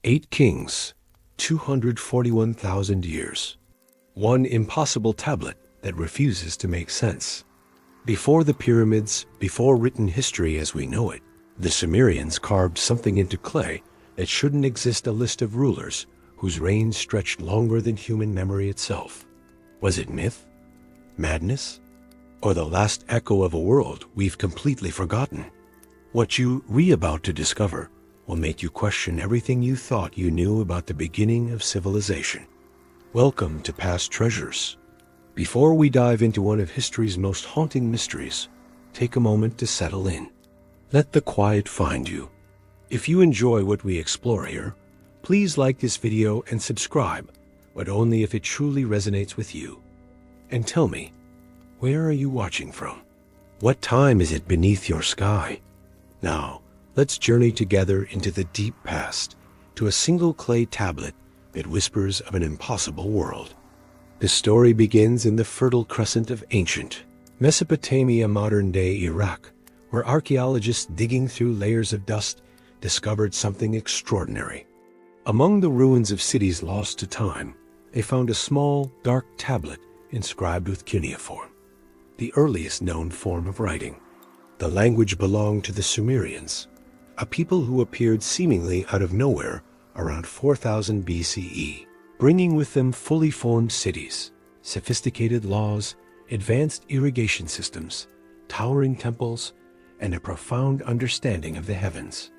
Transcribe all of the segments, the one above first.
8 kings, 241,000 years. One impossible tablet that refuses to make sense. Before the pyramids, before written history as we know it, the Sumerians carved something into clay that shouldn't exist, a list of rulers whose reigns stretched longer than human memory itself. Was it myth? Madness? Or the last echo of a world we've completely forgotten? What you're about to discover will make you question everything you thought you knew about the beginning of civilization. Welcome to Past Treasures. Before we dive into one of history's most haunting mysteries, take a moment to settle in. Let the quiet find you. If you enjoy what we explore here, please like this video and subscribe, but only if it truly resonates with you. And tell me, where are you watching from? What time is it beneath your sky? Now, let's journey together into the deep past, to a single clay tablet that whispers of an impossible world. The story begins in the Fertile Crescent of ancient Mesopotamia, modern-day Iraq, where archaeologists digging through layers of dust discovered something extraordinary. Among the ruins of cities lost to time, they found a small, dark tablet inscribed with cuneiform, the earliest known form of writing. The language belonged to the Sumerians, a people who appeared seemingly out of nowhere around 4000 BCE, bringing with them fully formed cities, sophisticated laws, advanced irrigation systems, towering temples, and a profound understanding of the heavens.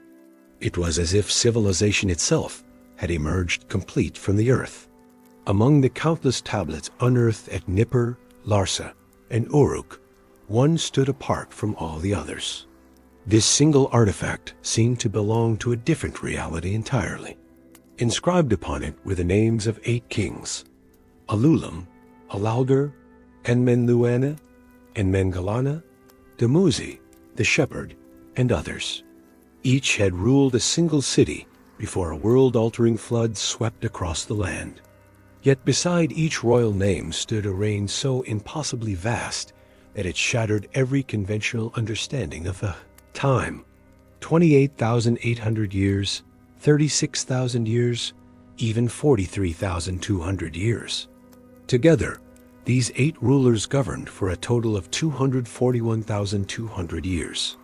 It was as if civilization itself had emerged complete from the earth. Among the countless tablets unearthed at Nippur, Larsa, and Uruk, one stood apart from all the others. This single artifact seemed to belong to a different reality entirely. Inscribed upon it were the names of 8 kings: Alulam, Alalgar, Enmenluana, Enmengalana, Dumuzi, the shepherd, and others. Each had ruled a single city before a world-altering flood swept across the land. Yet beside each royal name stood a reign so impossibly vast that it shattered every conventional understanding of the time. 28,800 years, 36,000 years, even 43,200 years. Together, these 8 rulers governed for a total of 241,200 years.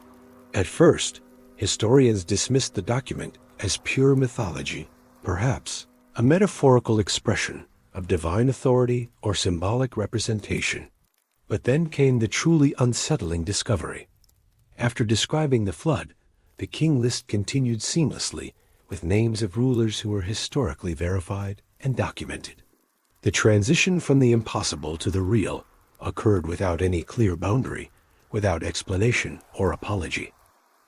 At first, historians dismissed the document as pure mythology, perhaps a metaphorical expression of divine authority or symbolic representation. But then came the truly unsettling discovery. After describing the flood, the king list continued seamlessly with names of rulers who were historically verified and documented. The transition from the impossible to the real occurred without any clear boundary, without explanation or apology.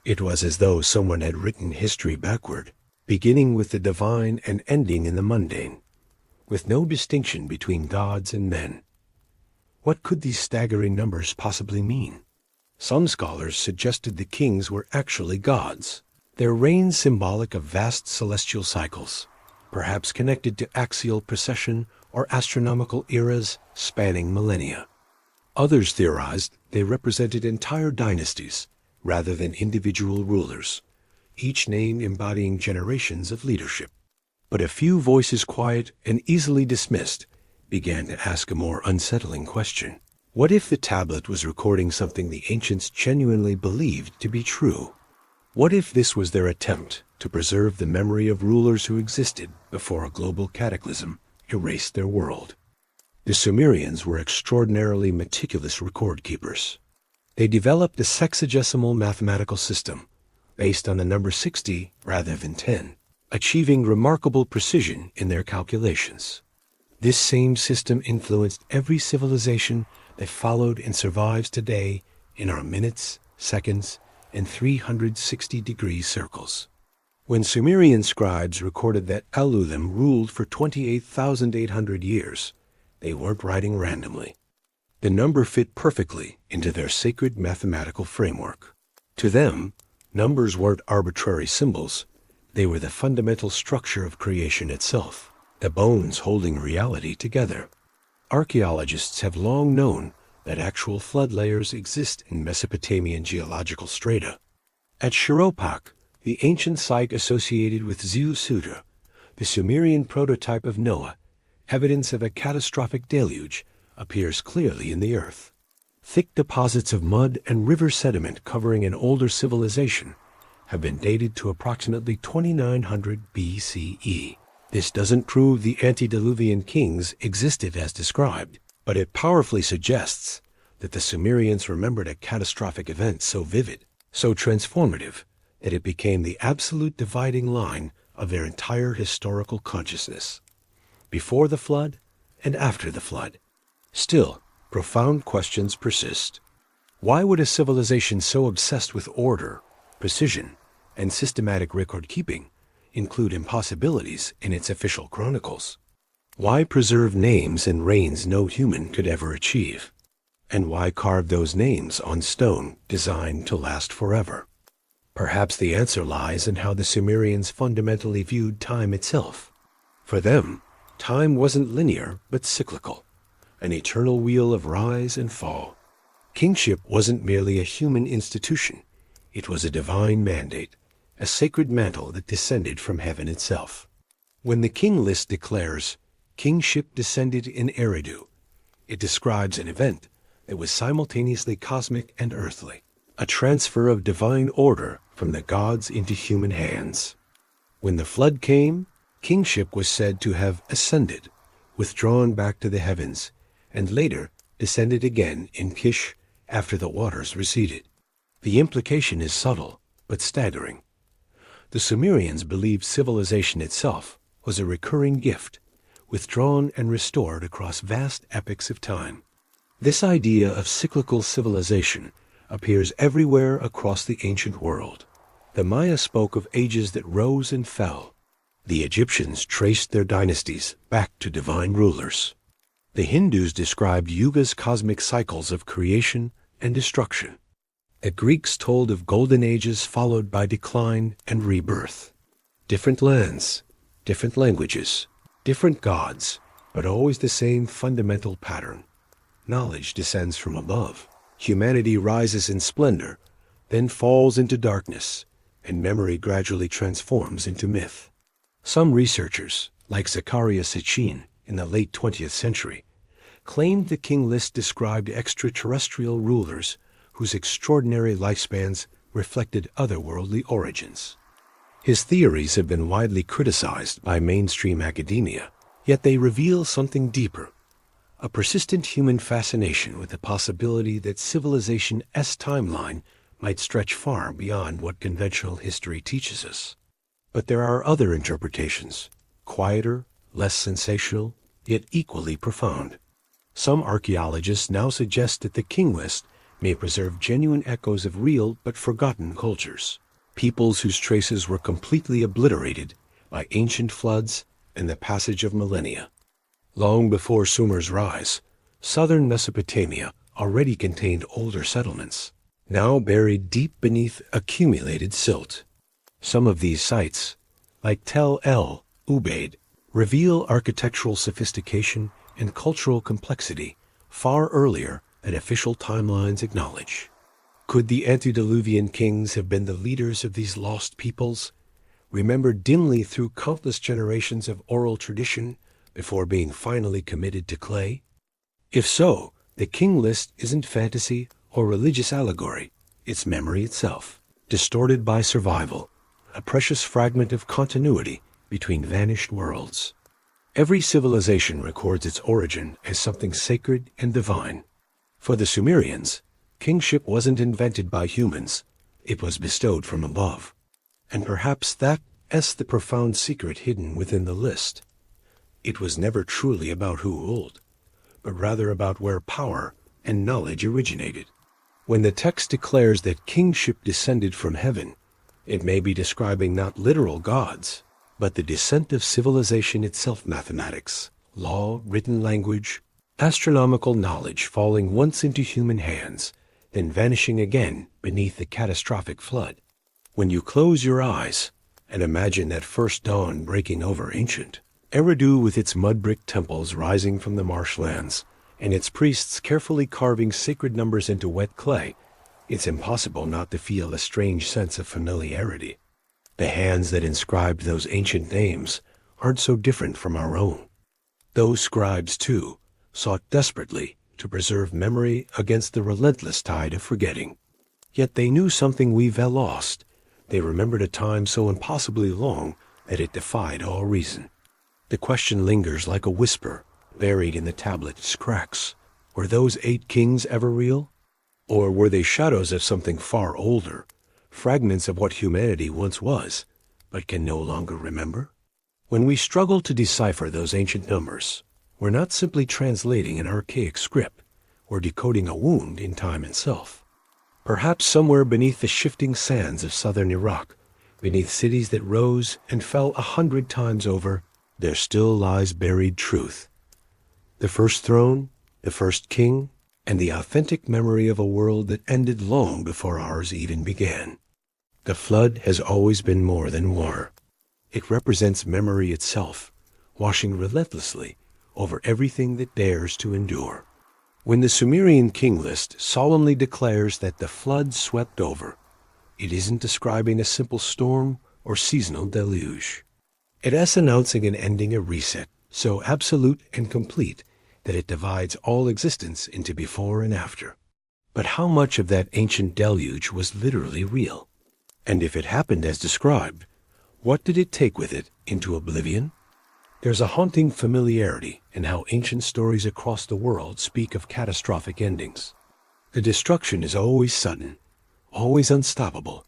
It was as though someone had written history backward, beginning with the divine and ending in the mundane, with no distinction between gods and men. What could these staggering numbers possibly mean? Some scholars suggested the kings were actually gods, their reigns symbolic of vast celestial cycles, perhaps connected to axial precession or astronomical eras spanning millennia. Others theorized they represented entire dynasties rather than individual rulers, each name embodying generations of leadership. But a few voices, quiet and easily dismissed, began to ask a more unsettling question. What if the tablet was recording something the ancients genuinely believed to be true? What if this was their attempt to preserve the memory of rulers who existed before a global cataclysm erased their world? The Sumerians were extraordinarily meticulous record keepers. They developed a sexagesimal mathematical system based on the number 60 rather than 10, achieving remarkable precision in their calculations. This same system influenced every civilization that followed and survives today in our minutes, seconds, and 360-degree circles. When Sumerian scribes recorded that Alulim ruled for 28,800 years, they weren't writing randomly. The number fit perfectly into their sacred mathematical framework. To them, numbers weren't arbitrary symbols. They were the fundamental structure of creation itself, the bones holding reality together. Archaeologists have long known that actual flood layers exist in Mesopotamian geological strata. At Shiropak, the ancient site associated with Ziu Suda, The Sumerian prototype of Noah, evidence of a catastrophic deluge, appears clearly in the earth. Thick deposits of mud and river sediment covering an older civilization have been dated to approximately 2900 BCE. This doesn't prove the antediluvian kings existed as described, but it powerfully suggests that the Sumerians remembered a catastrophic event so vivid, so transformative, that it became the absolute dividing line of their entire historical consciousness, before the flood and after the flood. Still, profound questions persist. Why would a civilization so obsessed with order, precision, and systematic record-keeping include impossibilities in its official chronicles? Why preserve names and reigns no human could ever achieve? And why carve those names on stone designed to last forever? Perhaps the answer lies in how the Sumerians fundamentally viewed time itself. For them, time wasn't linear but cyclical, an eternal wheel of rise and fall. Kingship wasn't merely a human institution. It was a divine mandate, a sacred mantle that descended from heaven itself. When the King List declares, "Kingship descended in Eridu," it describes an event that was simultaneously cosmic and earthly, a transfer of divine order from the gods into human hands. When the flood came, kingship was said to have ascended, withdrawn back to the heavens, and later descended again in Kish after the waters receded. The implication is subtle, but staggering. The Sumerians believed civilization itself was a recurring gift, withdrawn and restored across vast epochs of time. This idea of cyclical civilization appears everywhere across the ancient world. The Maya spoke of ages that rose and fell. The Egyptians traced their dynasties back to divine rulers. The Hindus described yugas, cosmic cycles of creation and destruction. The Greeks told of golden ages followed by decline and rebirth. Different lands, different languages, different gods, but always the same fundamental pattern. Knowledge descends from above. Humanity rises in splendor, then falls into darkness, and memory gradually transforms into myth. Some researchers, like Zakaria Sitchin in the late 20th century, claimed the King List described extraterrestrial rulers whose extraordinary lifespans reflected otherworldly origins. His theories have been widely criticized by mainstream academia, yet they reveal something deeper, a persistent human fascination with the possibility that civilization's timeline might stretch far beyond what conventional history teaches us. But there are other interpretations, quieter, less sensational, yet equally profound. Some archaeologists now suggest that the King List may preserve genuine echoes of real but forgotten cultures, peoples whose traces were completely obliterated by ancient floods and the passage of millennia. Long before Sumer's rise, southern Mesopotamia already contained older settlements, now buried deep beneath accumulated silt. Some of these sites, like Tel El Ubaid, reveal architectural sophistication and cultural complexity far earlier than official timelines acknowledge. Could the antediluvian kings have been the leaders of these lost peoples, remembered dimly through countless generations of oral tradition before being finally committed to clay? If so, the King List isn't fantasy or religious allegory, it's memory itself, distorted by survival, a precious fragment of continuity between vanished worlds. Every civilization records its origin as something sacred and divine. For the Sumerians, kingship wasn't invented by humans, it was bestowed from above. And perhaps that's the profound secret hidden within the list. It was never truly about who ruled, but rather about where power and knowledge originated. When the text declares that kingship descended from heaven, it may be describing not literal gods, but the descent of civilization itself: mathematics, law, written language, astronomical knowledge falling once into human hands, then vanishing again beneath the catastrophic flood. When you close your eyes and imagine that first dawn breaking over ancient Eridu with its mud-brick temples rising from the marshlands, and its priests carefully carving sacred numbers into wet clay, it's impossible not to feel a strange sense of familiarity. The hands that inscribed those ancient names aren't so different from our own. Those scribes, too, sought desperately to preserve memory against the relentless tide of forgetting. Yet they knew something we've lost. They remembered a time so impossibly long that it defied all reason. The question lingers like a whisper buried in the tablet's cracks. Were those 8 kings ever real? Or were they shadows of something far older, fragments of what humanity once was, but can no longer remember? When we struggle to decipher those ancient numbers, we're not simply translating an archaic script, we're decoding a wound in time itself. Perhaps somewhere beneath the shifting sands of southern Iraq, beneath cities that rose and fell 100 times over, there still lies buried truth. The first throne, the first king, and the authentic memory of a world that ended long before ours even began. The flood has always been more than war. It represents memory itself, washing relentlessly over everything that dares to endure. When the Sumerian King List solemnly declares that the flood swept over, it isn't describing a simple storm or seasonal deluge. It is announcing and ending a reset so absolute and complete that it divides all existence into before and after. But how much of that ancient deluge was literally real? And if it happened as described, what did it take with it into oblivion? There's a haunting familiarity in how ancient stories across the world speak of catastrophic endings. The destruction is always sudden, always unstoppable,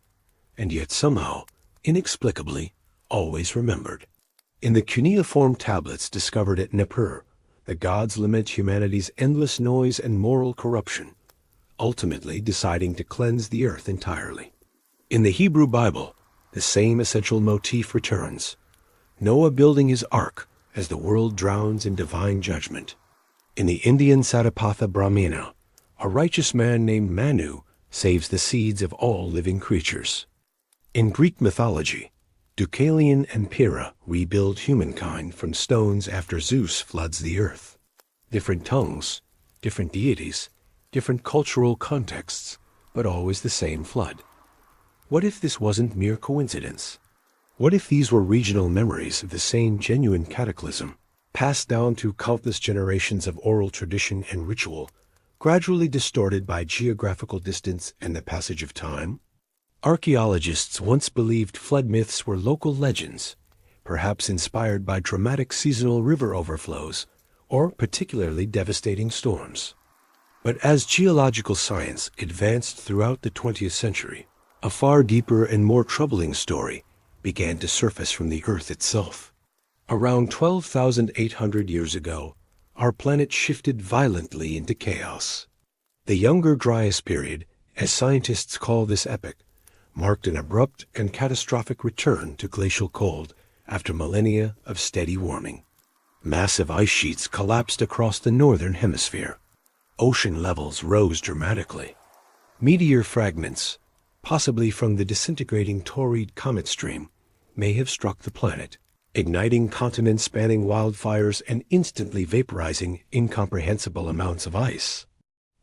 and yet somehow, inexplicably, always remembered. In the cuneiform tablets discovered at Nippur, the gods lament humanity's endless noise and moral corruption, ultimately deciding to cleanse the earth entirely. In the Hebrew Bible, the same essential motif returns. Noah building his ark as the world drowns in divine judgment. In the Indian Satapatha Brahmana, a righteous man named Manu saves the seeds of all living creatures. In Greek mythology, Deucalion and Pyrrha rebuild humankind from stones after Zeus floods the earth. Different tongues, different deities, different cultural contexts, but always the same flood. What if this wasn't mere coincidence? What if these were regional memories of the same genuine cataclysm, passed down through countless generations of oral tradition and ritual, gradually distorted by geographical distance and the passage of time? Archaeologists once believed flood myths were local legends, perhaps inspired by dramatic seasonal river overflows or particularly devastating storms. But as geological science advanced throughout the 20th century, a far deeper and more troubling story began to surface from the Earth itself. Around 12,800 years ago, our planet shifted violently into chaos. The Younger Dryas period, as scientists call this epoch, marked an abrupt and catastrophic return to glacial cold after millennia of steady warming. Massive ice sheets collapsed across the northern hemisphere. Ocean levels rose dramatically. Meteor fragments, possibly from the disintegrating Taurid comet stream, may have struck the planet, igniting continent-spanning wildfires and instantly vaporizing incomprehensible amounts of ice.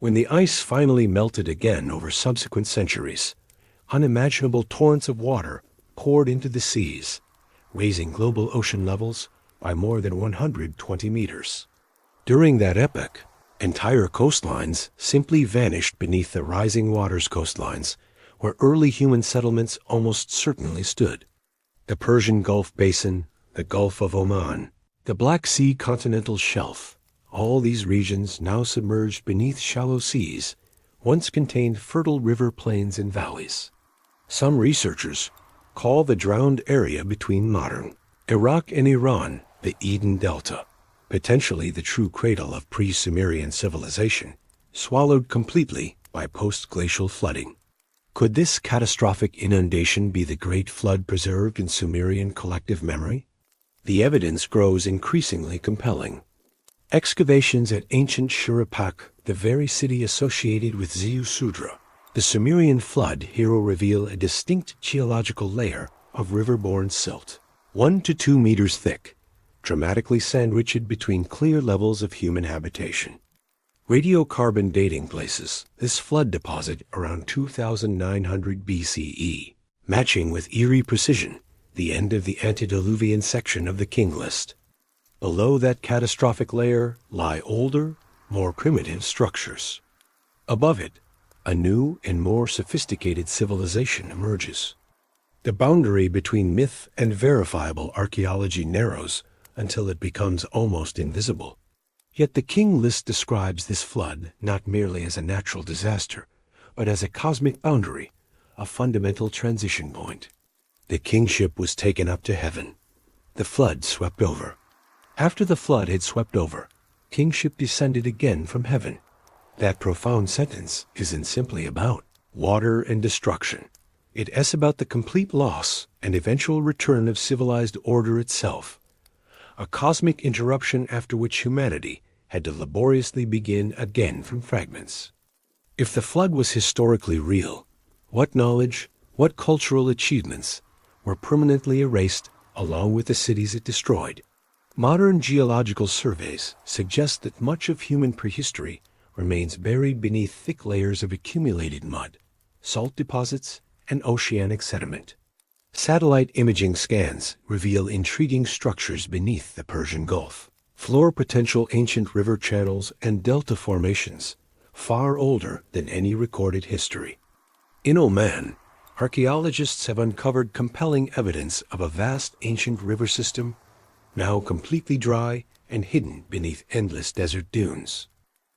When the ice finally melted again over subsequent centuries, unimaginable torrents of water poured into the seas, raising global ocean levels by more than 120 meters. During that epoch, entire coastlines simply vanished beneath the rising waters coastlines where early human settlements almost certainly stood. The Persian Gulf Basin, the Gulf of Oman, the Black Sea continental shelf, all these regions now submerged beneath shallow seas, once contained fertile river plains and valleys. Some researchers call the drowned area between modern Iraq and Iran the Eden Delta, potentially the true cradle of pre-Sumerian civilization, swallowed completely by post-glacial flooding. Could this catastrophic inundation be the great flood preserved in Sumerian collective memory? The evidence grows increasingly compelling. Excavations at ancient Shuruppak, the very city associated with Ziusudra, the Sumerian flood, here reveal a distinct geological layer of river-borne silt, 1 to 2 meters thick, dramatically sandwiched between clear levels of human habitation. Radiocarbon dating places this flood deposit around 2900 BCE, matching with eerie precision the end of the antediluvian section of the King List. Below that catastrophic layer lie older, more primitive structures. Above it, a new and more sophisticated civilization emerges. The boundary between myth and verifiable archaeology narrows until it becomes almost invisible. Yet the King List describes this flood not merely as a natural disaster, but as a cosmic boundary, a fundamental transition point. The kingship was taken up to heaven. The flood swept over. After the flood had swept over, kingship descended again from heaven. That profound sentence isn't simply about water and destruction. It is about the complete loss and eventual return of civilized order itself. A cosmic interruption after which humanity had to laboriously begin again from fragments. If the flood was historically real, what knowledge, what cultural achievements were permanently erased along with the cities it destroyed? Modern geological surveys suggest that much of human prehistory remains buried beneath thick layers of accumulated mud, salt deposits, and oceanic sediment. Satellite imaging scans reveal intriguing structures beneath the Persian Gulf, floor potential ancient river channels and delta formations, far older than any recorded history. In Oman, archaeologists have uncovered compelling evidence of a vast ancient river system, now completely dry and hidden beneath endless desert dunes.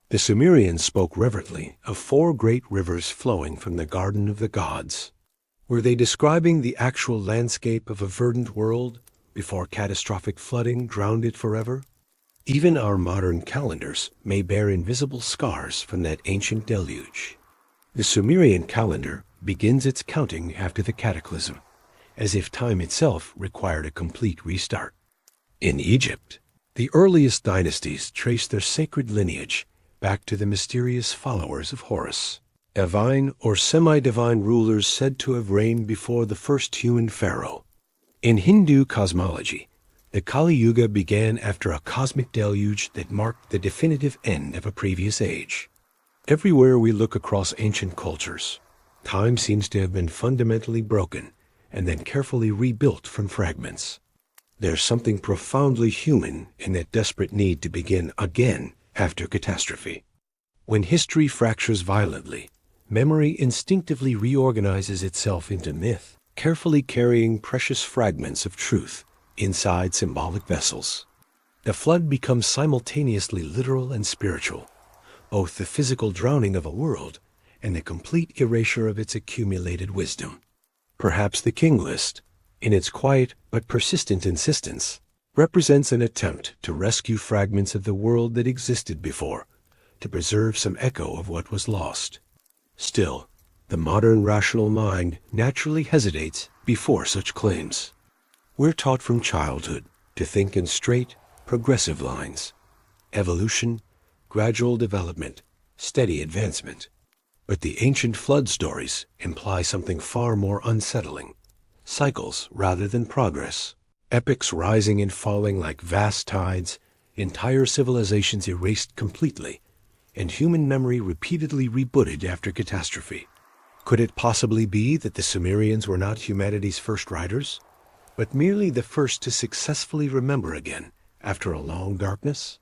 The Sumerians spoke reverently of 4 great rivers flowing from the Garden of the Gods. Were they describing the actual landscape of a verdant world before catastrophic flooding drowned it forever? Even our modern calendars may bear invisible scars from that ancient deluge. The Sumerian calendar begins its counting after the cataclysm, as if time itself required a complete restart. In Egypt, the earliest dynasties trace their sacred lineage back to the mysterious followers of Horus, divine or semi-divine rulers said to have reigned before the first human pharaoh. In Hindu cosmology, the Kali Yuga began after a cosmic deluge that marked the definitive end of a previous age. Everywhere we look across ancient cultures, time seems to have been fundamentally broken and then carefully rebuilt from fragments. There's something profoundly human in that desperate need to begin again after catastrophe. When history fractures violently, memory instinctively reorganizes itself into myth, carefully carrying precious fragments of truth inside symbolic vessels. The flood becomes simultaneously literal and spiritual, both the physical drowning of a world and the complete erasure of its accumulated wisdom. Perhaps the King List, in its quiet but persistent insistence, represents an attempt to rescue fragments of the world that existed before, to preserve some echo of what was lost. Still, the modern rational mind naturally hesitates before such claims. We're taught from childhood to think in straight, progressive lines. Evolution, gradual development, steady advancement. But the ancient flood stories imply something far more unsettling. Cycles rather than progress. Epics rising and falling like vast tides, entire civilizations erased completely, and human memory repeatedly rebooted after catastrophe. Could it possibly be that the Sumerians were not humanity's first writers, but merely the first to successfully remember again after a long darkness?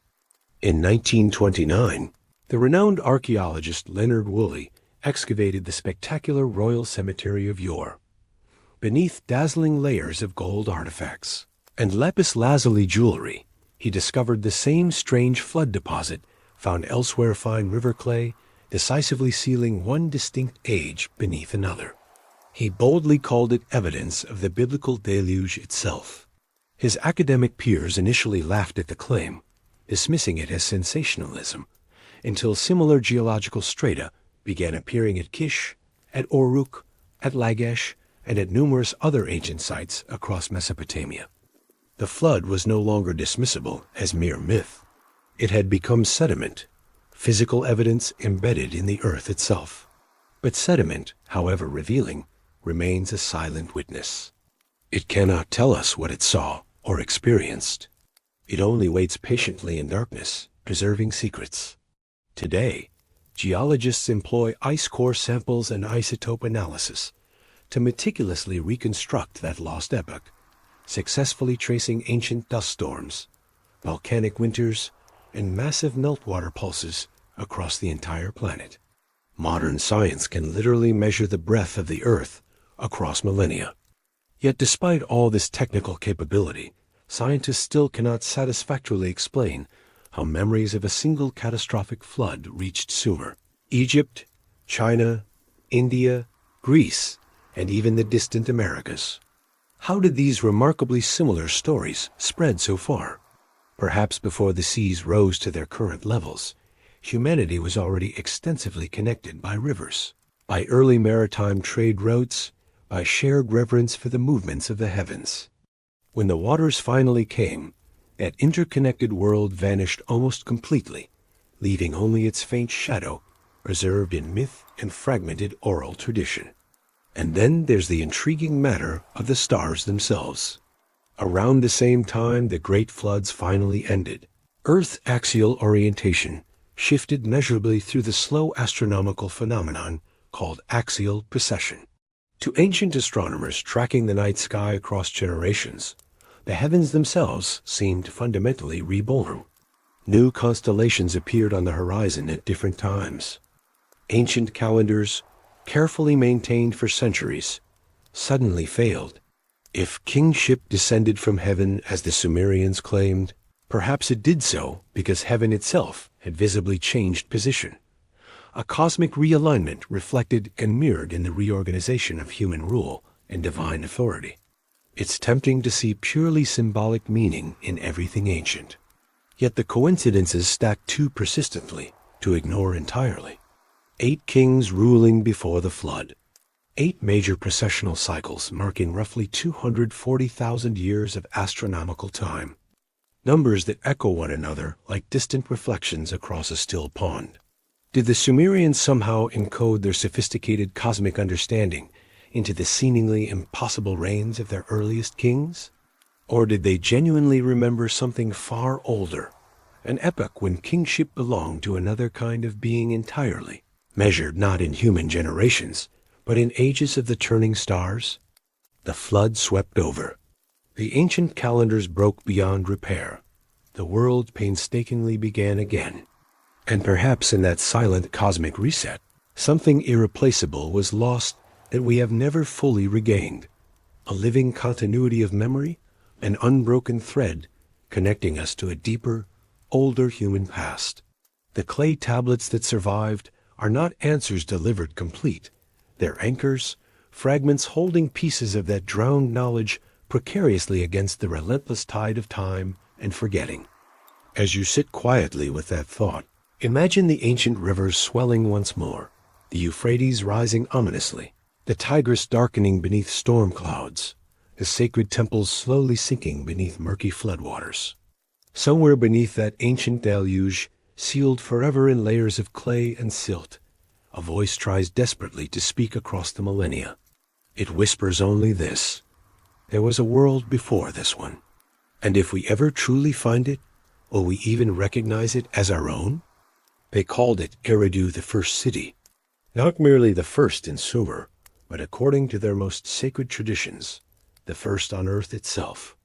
In 1929, the renowned archaeologist Leonard Woolley excavated the spectacular Royal Cemetery of Ur. Beneath dazzling layers of gold artifacts and lapis lazuli jewelry, he discovered the same strange flood deposit found elsewhere fine river clay, decisively sealing one distinct age beneath another. He boldly called it evidence of the biblical deluge itself. His academic peers initially laughed at the claim, dismissing it as sensationalism, until similar geological strata began appearing at Kish, at Uruk, at Lagash, and at numerous other ancient sites across Mesopotamia. The flood was no longer dismissible as mere myth. It had become sediment, physical evidence embedded in the earth itself. But sediment, however revealing, remains a silent witness. It cannot tell us what it saw or experienced. It only waits patiently in darkness, preserving secrets. Today, geologists employ ice core samples and isotope analysis to meticulously reconstruct that lost epoch, successfully tracing ancient dust storms, volcanic winters, and massive meltwater pulses across the entire planet. Modern science can literally measure the breadth of the Earth across millennia. Yet despite all this technical capability, scientists still cannot satisfactorily explain how memories of a single catastrophic flood reached Sumer, Egypt, China, India, Greece, and even the distant Americas. How did these remarkably similar stories spread so far? Perhaps before the seas rose to their current levels, humanity was already extensively connected by rivers, by early maritime trade routes, by shared reverence for the movements of the heavens. When the waters finally came, that interconnected world vanished almost completely, leaving only its faint shadow preserved in myth and fragmented oral tradition. And then there's the intriguing matter of the stars themselves. Around the same time the great floods finally ended, Earth's axial orientation shifted measurably through the slow astronomical phenomenon called axial precession. To ancient astronomers tracking the night sky across generations, the heavens themselves seemed fundamentally reborn. New constellations appeared on the horizon at different times. Ancient calendars, carefully maintained for centuries, suddenly failed. If kingship descended from heaven as the Sumerians claimed, perhaps it did so because heaven itself had visibly changed position. A cosmic realignment reflected and mirrored in the reorganization of human rule and divine authority. It's tempting to see purely symbolic meaning in everything ancient. Yet the coincidences stack too persistently to ignore entirely. 8 kings ruling before the flood. 8 major precessional cycles marking roughly 240,000 years of astronomical time. Numbers that echo one another like distant reflections across a still pond. Did the Sumerians somehow encode their sophisticated cosmic understanding into the seemingly impossible reigns of their earliest kings? Or did they genuinely remember something far older, an epoch when kingship belonged to another kind of being entirely, measured not in human generations, but in ages of the turning stars? The flood swept over. The ancient calendars broke beyond repair. The world painstakingly began again. And perhaps in that silent cosmic reset, something irreplaceable was lost that we have never fully regained. A living continuity of memory, an unbroken thread connecting us to a deeper, older human past. The clay tablets that survived are not answers delivered complete. They're anchors, fragments holding pieces of that drowned knowledge precariously against the relentless tide of time and forgetting. As you sit quietly with that thought, imagine the ancient rivers swelling once more, the Euphrates rising ominously, the Tigris darkening beneath storm clouds, the sacred temples slowly sinking beneath murky floodwaters. Somewhere beneath that ancient deluge, sealed forever in layers of clay and silt, a voice tries desperately to speak across the millennia. It whispers only this: there was a world before this one. And if we ever truly find it, will we even recognize it as our own? They called it Eridu, the first city, not merely the first in Sumer, but according to their most sacred traditions, the first on earth itself.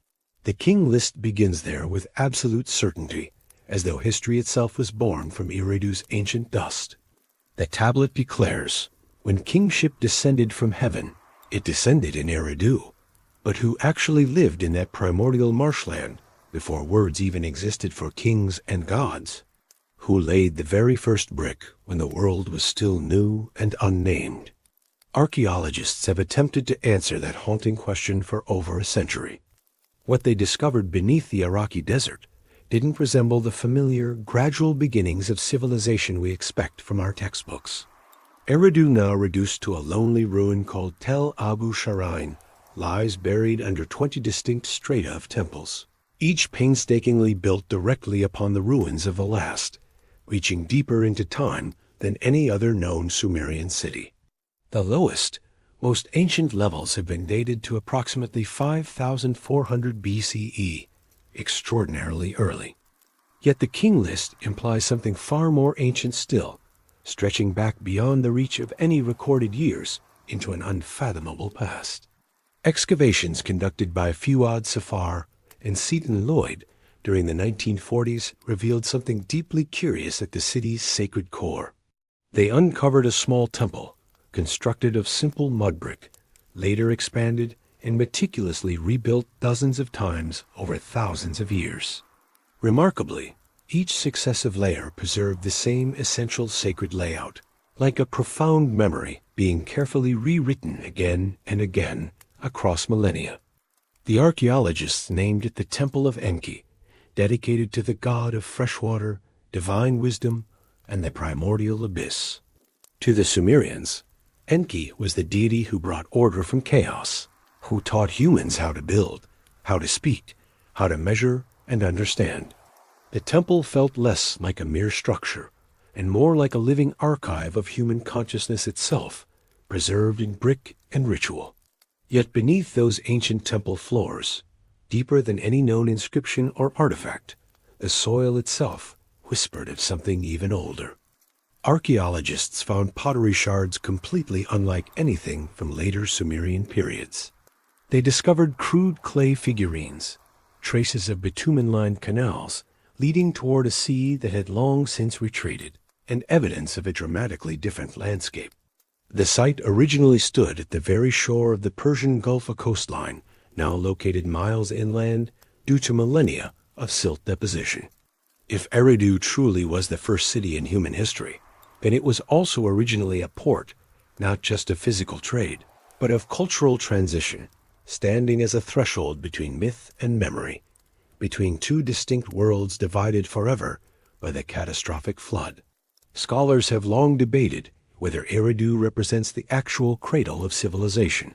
The king list begins there with absolute certainty, as though history itself was born from Eridu's ancient dust. The tablet declares, when kingship descended from heaven, it descended in Eridu. But who actually lived in that primordial marshland before words even existed for kings and gods? Who laid the very first brick when the world was still new and unnamed? Archaeologists have attempted to answer that haunting question for over a century. What they discovered beneath the Iraqi desert didn't resemble the familiar, gradual beginnings of civilization we expect from our textbooks. Eridu, now reduced to a lonely ruin called Tel Abu Sharain, lies buried under 20 distinct strata of temples, each painstakingly built directly upon the ruins of the last, reaching deeper into time than any other known Sumerian city. The lowest, most ancient levels have been dated to approximately 5,400 BCE, extraordinarily early. Yet the king list implies something far more ancient still, stretching back beyond the reach of any recorded years into an unfathomable past. Excavations conducted by Fuad Safar and Seton Lloyd during the 1940s revealed something deeply curious at the city's sacred core. They uncovered a small temple, constructed of simple mud brick, later expanded and meticulously rebuilt dozens of times over thousands of years. Remarkably, each successive layer preserved the same essential sacred layout, like a profound memory being carefully rewritten again and again across millennia. The archaeologists named it the Temple of Enki, dedicated to the god of freshwater, divine wisdom, and the primordial abyss. To the Sumerians, Enki was the deity who brought order from chaos, who taught humans how to build, how to speak, how to measure and understand. The temple felt less like a mere structure and more like a living archive of human consciousness itself, preserved in brick and ritual. Yet beneath those ancient temple floors, deeper than any known inscription or artifact, the soil itself whispered of something even older. Archaeologists found pottery shards completely unlike anything from later Sumerian periods. They discovered crude clay figurines, traces of bitumen-lined canals leading toward a sea that had long since retreated, and evidence of a dramatically different landscape. The site originally stood at the very shore of the Persian Gulf coastline, now located miles inland due to millennia of silt deposition. If Eridu truly was the first city in human history, then it was also originally a port, not just of physical trade, but of cultural transition, standing as a threshold between myth and memory, between two distinct worlds divided forever by the catastrophic flood. Scholars have long debated whether Eridu represents the actual cradle of civilization,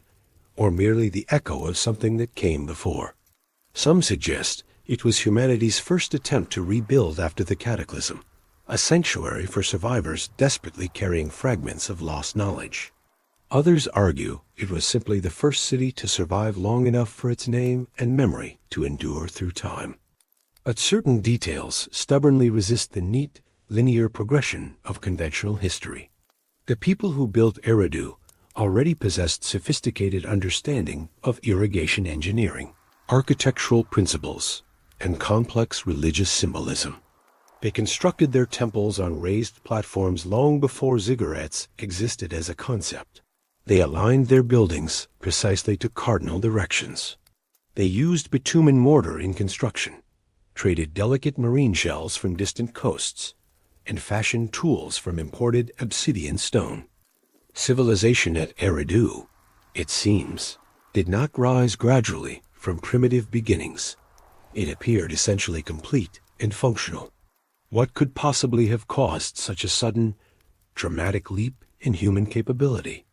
or merely the echo of something that came before. Some suggest it was humanity's first attempt to rebuild after the cataclysm, a sanctuary for survivors desperately carrying fragments of lost knowledge. Others argue it was simply the first city to survive long enough for its name and memory to endure through time. But certain details stubbornly resist the neat, linear progression of conventional history. The people who built Eridu already possessed sophisticated understanding of irrigation engineering, architectural principles, and complex religious symbolism. They constructed their temples on raised platforms long before ziggurats existed as a concept. They aligned their buildings precisely to cardinal directions. They used bitumen mortar in construction, traded delicate marine shells from distant coasts, and fashioned tools from imported obsidian stone. Civilization at Eridu, it seems, did not rise gradually from primitive beginnings. It appeared essentially complete and functional. What could possibly have caused such a sudden, dramatic leap in human capability?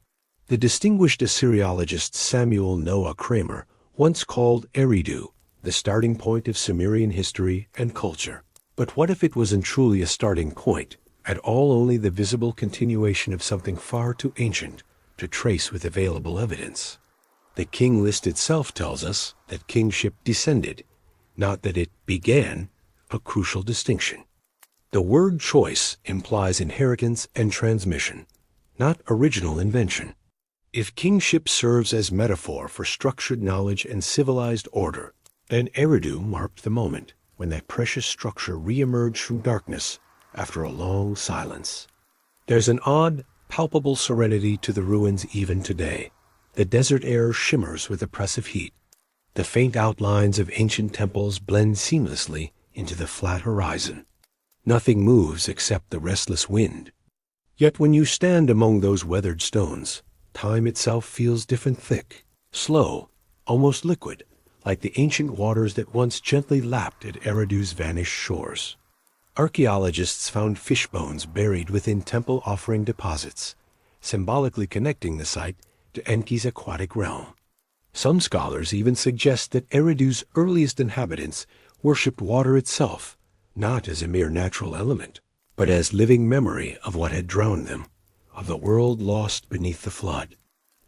The distinguished Assyriologist Samuel Noah Kramer once called Eridu the starting point of Sumerian history and culture. But what if it wasn't truly a starting point, at all only the visible continuation of something far too ancient to trace with available evidence? The King List itself tells us that kingship descended, not that it began, a crucial distinction. The word choice implies inheritance and transmission, not original invention. If kingship serves as metaphor for structured knowledge and civilized order, then Eridu marked the moment when that precious structure re-emerged from darkness after a long silence. There's an odd, palpable serenity to the ruins even today. The desert air shimmers with oppressive heat. The faint outlines of ancient temples blend seamlessly into the flat horizon. Nothing moves except the restless wind. Yet when you stand among those weathered stones, time itself feels different, thick, slow, almost liquid, like the ancient waters that once gently lapped at Eridu's vanished shores. Archaeologists found fish bones buried within temple offering deposits, symbolically connecting the site to Enki's aquatic realm. Some scholars even suggest that Eridu's earliest inhabitants worshipped water itself, not as a mere natural element, but as living memory of what had drowned them, of the world lost beneath the flood.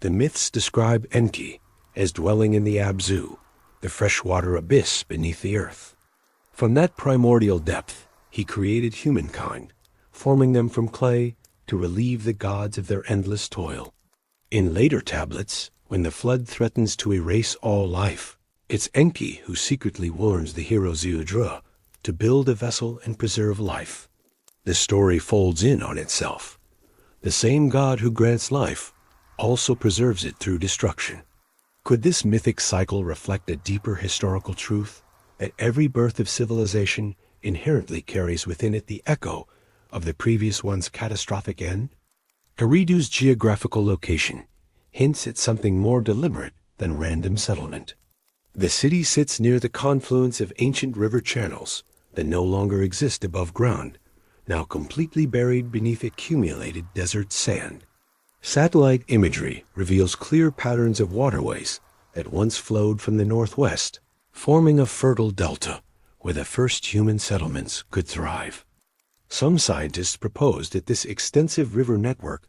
The myths describe Enki as dwelling in the Abzu, the freshwater abyss beneath the earth. From that primordial depth, he created humankind, forming them from clay to relieve the gods of their endless toil. In later tablets, When the flood threatens to erase all life, it's Enki who secretly warns the hero Ziudra to build a vessel and preserve life. The story folds in on itself. The same god who grants life also preserves it through destruction. Could this mythic cycle reflect a deeper historical truth, that every birth of civilization inherently carries within it the echo of the previous one's catastrophic end? Eridu's geographical location hints at something more deliberate than random settlement. The city sits near the confluence of ancient river channels that no longer exist above ground, now completely buried beneath accumulated desert sand. Satellite imagery reveals clear patterns of waterways that once flowed from the northwest, forming a fertile delta where the first human settlements could thrive. Some scientists propose that this extensive river network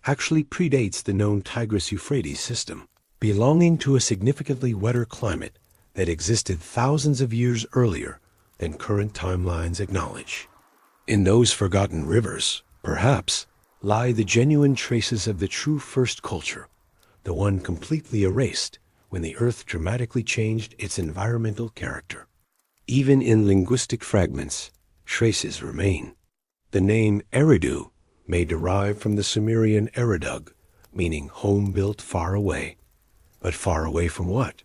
actually predates the known Tigris-Euphrates system, belonging to a significantly wetter climate that existed thousands of years earlier than current timelines acknowledge. In those forgotten rivers, perhaps, lie the genuine traces of the true first culture, the one completely erased when the Earth dramatically changed its environmental character. Even in linguistic fragments, traces remain. The name Eridu may derive from the Sumerian Eridug, meaning home built far away. But far away from what?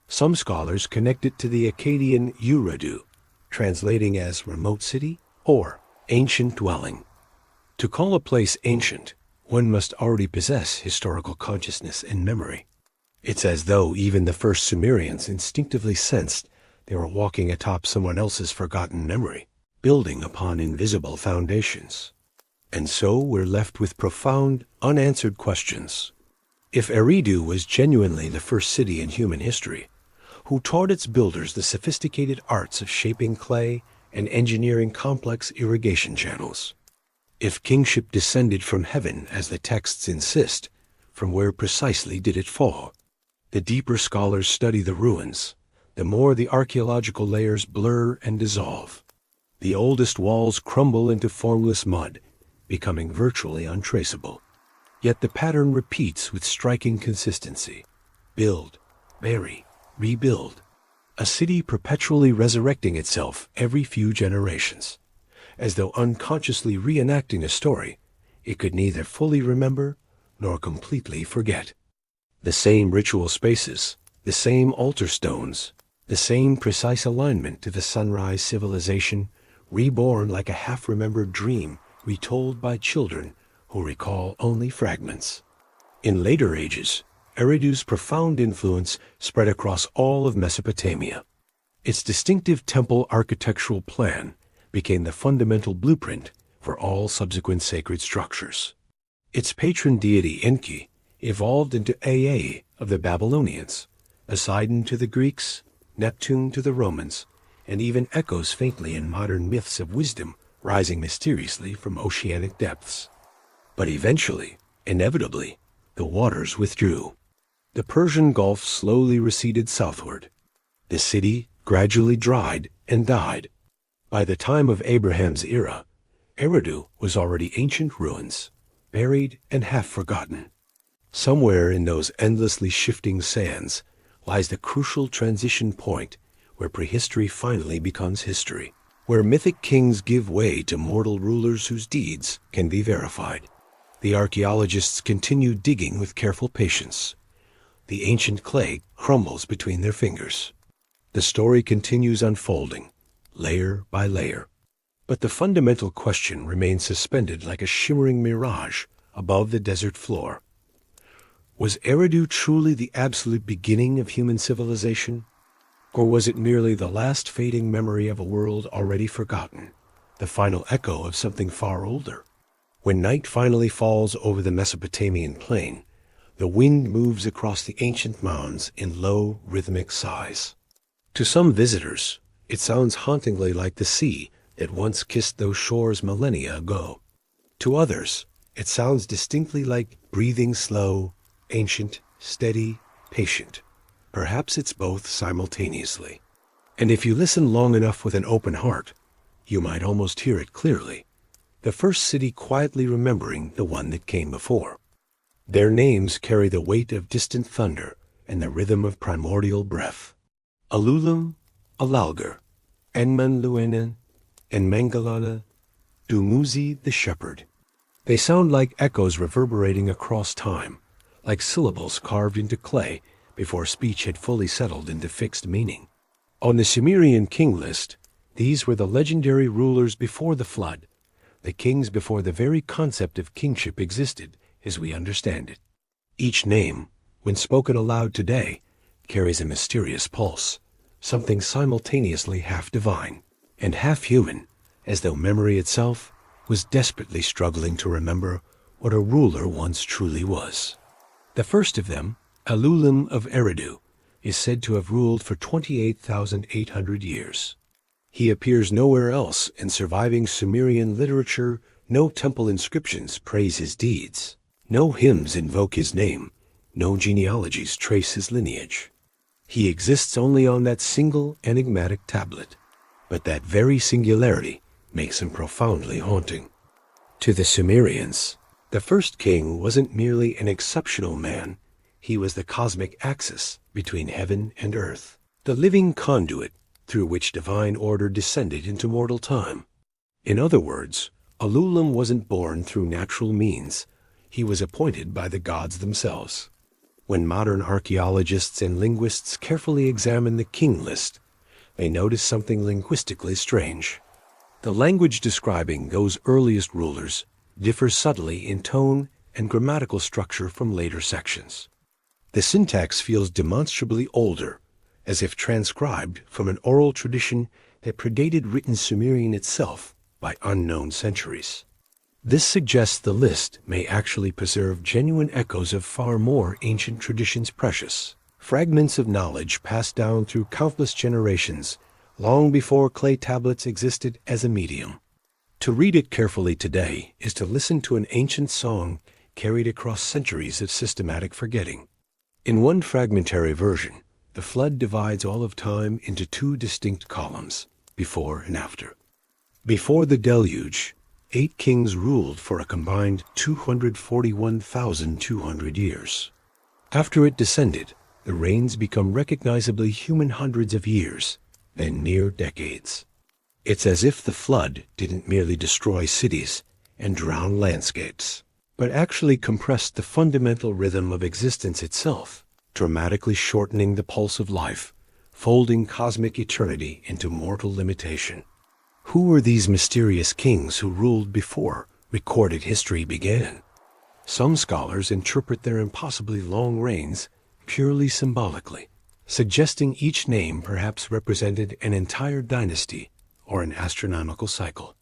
Some scholars connect it to the Akkadian Uradu, translating as remote city or ancient dwelling. To call a place ancient, one must already possess historical consciousness and memory. It's as though even the first Sumerians instinctively sensed they were walking atop someone else's forgotten memory, building upon invisible foundations. And so we're left with profound, unanswered questions. If Eridu was genuinely the first city in human history, who taught its builders the sophisticated arts of shaping clay and engineering complex irrigation channels? If kingship descended from heaven, as the texts insist, from where precisely did it fall? The deeper scholars study the ruins, the more the archaeological layers blur and dissolve. The oldest walls crumble into formless mud, becoming virtually untraceable. Yet the pattern repeats with striking consistency. Build, bury, rebuild. A city perpetually resurrecting itself every few generations. As though unconsciously reenacting a story it could neither fully remember nor completely forget. The same ritual spaces, the same altar stones, the same precise alignment to the sunrise civilization, reborn like a half-remembered dream retold by children who recall only fragments. In later ages, Eridu's profound influence spread across all of Mesopotamia. Its distinctive temple architectural plan became the fundamental blueprint for all subsequent sacred structures. Its patron deity Enki evolved into Aa of the Babylonians, Poseidon to the Greeks, Neptune to the Romans, and even echoes faintly in modern myths of wisdom rising mysteriously from oceanic depths. But eventually, inevitably, the waters withdrew. The Persian Gulf slowly receded southward. The city gradually dried and died. By the time of Abraham's era, Eridu was already ancient ruins, buried and half-forgotten. Somewhere in those endlessly shifting sands lies the crucial transition point where prehistory finally becomes history, where mythic kings give way to mortal rulers whose deeds can be verified. The archaeologists continue digging with careful patience. The ancient clay crumbles between their fingers. The story continues unfolding, layer by layer. But the fundamental question remains suspended like a shimmering mirage above the desert floor. Was Eridu truly the absolute beginning of human civilization? Or was it merely the last fading memory of a world already forgotten, the final echo of something far older? When night finally falls over the Mesopotamian plain, the wind moves across the ancient mounds in low, rhythmic sighs. To some visitors, it sounds hauntingly like the sea that once kissed those shores millennia ago. To others, it sounds distinctly like breathing slow, ancient, steady, patient. Perhaps it's both simultaneously. And if you listen long enough with an open heart, you might almost hear it clearly. The first city quietly remembering the one that came before. Their names carry the weight of distant thunder and the rhythm of primordial breath. Alulim, Alalgar, Enmanluenen, and Mangalana, Dumuzi the shepherd. They sound like echoes reverberating across time, like syllables carved into clay before speech had fully settled into fixed meaning. On the Sumerian King List, these were the legendary rulers before the flood, the kings before the very concept of kingship existed as we understand it. Each name, when spoken aloud today, carries a mysterious pulse, something simultaneously half divine and half human, as though memory itself was desperately struggling to remember what a ruler once truly was. The first of them, Alulim of Eridu, is said to have ruled for 28,800 years. He appears nowhere else in surviving Sumerian literature. No temple inscriptions praise his deeds. No hymns invoke his name. No genealogies trace his lineage. He exists only on that single enigmatic tablet. But that very singularity makes him profoundly haunting. To the Sumerians, the first king wasn't merely an exceptional man. He was the cosmic axis between heaven and earth, the living conduit through which divine order descended into mortal time. In other words, Alulim wasn't born through natural means. He was appointed by the gods themselves. When modern archaeologists and linguists carefully examine the King List, they notice something linguistically strange. The language describing those earliest rulers differs subtly in tone and grammatical structure from later sections. The syntax feels demonstrably older, as if transcribed from an oral tradition that predated written Sumerian itself by unknown centuries. This suggests the list may actually preserve genuine echoes of far more ancient traditions precious, fragments of knowledge passed down through countless generations, long before clay tablets existed as a medium. To read it carefully today is to listen to an ancient song carried across centuries of systematic forgetting. In one fragmentary version, the flood divides all of time into two distinct columns, before and after. Before the deluge, 8 kings ruled for a combined 241,200 years. After it descended, the reigns become recognizably human hundreds of years, then mere decades. It's as if the flood didn't merely destroy cities and drown landscapes, but actually compressed the fundamental rhythm of existence itself, dramatically shortening the pulse of life, folding cosmic eternity into mortal limitation. Who were these mysterious kings who ruled before recorded history began? Some scholars interpret their impossibly long reigns purely symbolically, suggesting each name perhaps represented an entire dynasty or an astronomical cycle.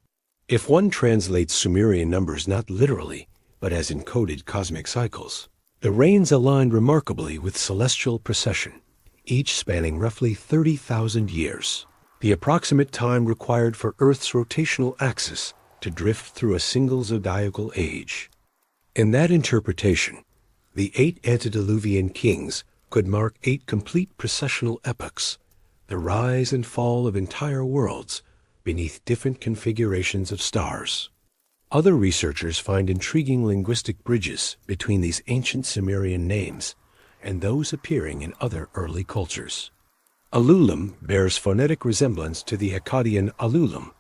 If one translates Sumerian numbers not literally, but as encoded cosmic cycles, the reigns aligned remarkably with celestial precession, each spanning roughly 30,000 years, the approximate time required for Earth's rotational axis to drift through a single zodiacal age. In that interpretation, the 8 antediluvian kings could mark 8 complete precessional epochs, the rise and fall of entire worlds beneath different configurations of stars. Other researchers find intriguing linguistic bridges between these ancient Sumerian names and those appearing in other early cultures. Alulim bears phonetic resemblance to the Akkadian Alulim,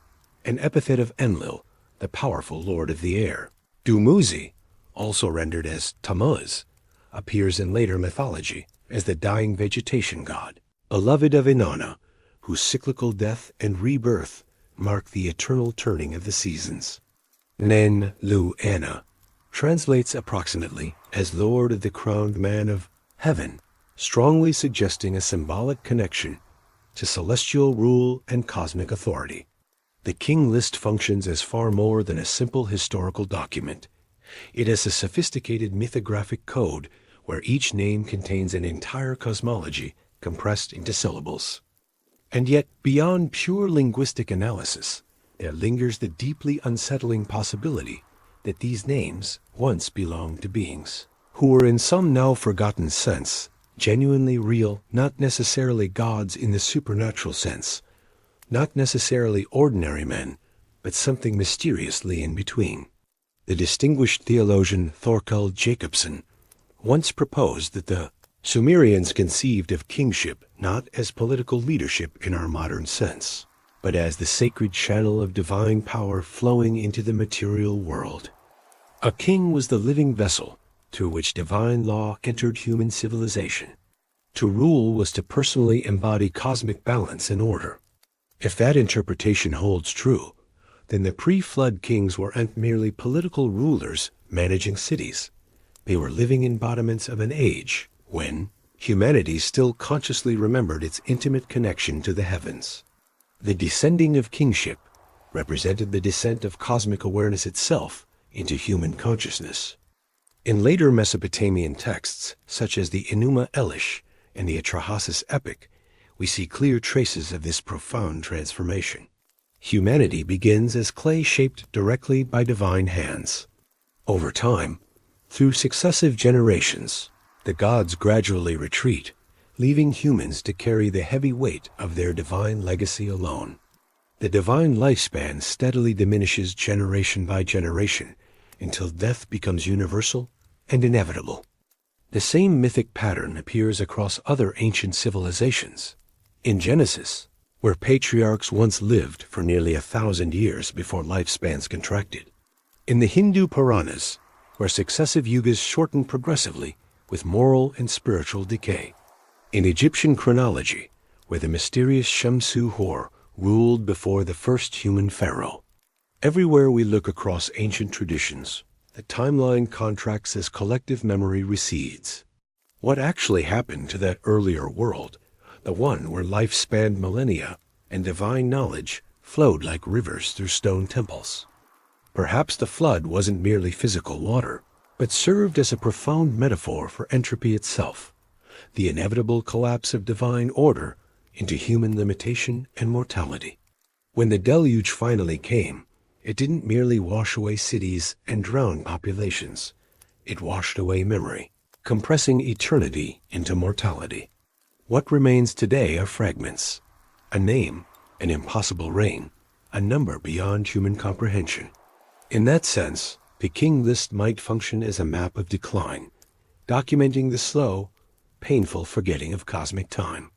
an epithet of Enlil, the powerful lord of the air. Dumuzi, also rendered as Tammuz, appears in later mythology as the dying vegetation god, beloved of Inanna, whose cyclical death and rebirth mark the eternal turning of the seasons. Nen-Lu-Anna translates approximately as Lord of the Crowned Man of Heaven, strongly suggesting a symbolic connection to celestial rule and cosmic authority. The King List functions as far more than a simple historical document. It is a sophisticated mythographic code where each name contains an entire cosmology compressed into syllables. And yet, beyond pure linguistic analysis, there lingers the deeply unsettling possibility that these names once belonged to beings who were in some now forgotten sense genuinely real, not necessarily gods in the supernatural sense, not necessarily ordinary men, but something mysteriously in between. The distinguished theologian Thorkel Jacobson once proposed that the Sumerians conceived of kingship not as political leadership in our modern sense, but as the sacred channel of divine power flowing into the material world. A king was the living vessel through which divine law entered human civilization. To rule was to personally embody cosmic balance and order. If that interpretation holds true, then the pre-flood kings weren't merely political rulers managing cities. They were living embodiments of an age when humanity still consciously remembered its intimate connection to the heavens. The descending of kingship represented the descent of cosmic awareness itself into human consciousness. In later Mesopotamian texts, such as the Enuma Elish and the Atrahasis epic, we see clear traces of this profound transformation. Humanity begins as clay shaped directly by divine hands. Over time, through successive generations, the gods gradually retreat, leaving humans to carry the heavy weight of their divine legacy alone. The divine lifespan steadily diminishes generation by generation until death becomes universal and inevitable. The same mythic pattern appears across other ancient civilizations. In Genesis, where patriarchs once lived for nearly 1,000 years before lifespans contracted. In the Hindu Puranas, where successive yugas shorten progressively with moral and spiritual decay. In Egyptian chronology, where the mysterious Shamsu-Hor ruled before the first human pharaoh. Everywhere we look across ancient traditions, the timeline contracts as collective memory recedes. What actually happened to that earlier world, the one where life spanned millennia and divine knowledge flowed like rivers through stone temples? Perhaps the flood wasn't merely physical water, but served as a profound metaphor for entropy itself, the inevitable collapse of divine order into human limitation and mortality. When the deluge finally came, it didn't merely wash away cities and drown populations. It washed away memory, compressing eternity into mortality. What remains today are fragments, a name, an impossible reign, a number beyond human comprehension. In that sense, the King List might function as a map of decline, documenting the slow, painful forgetting of cosmic time.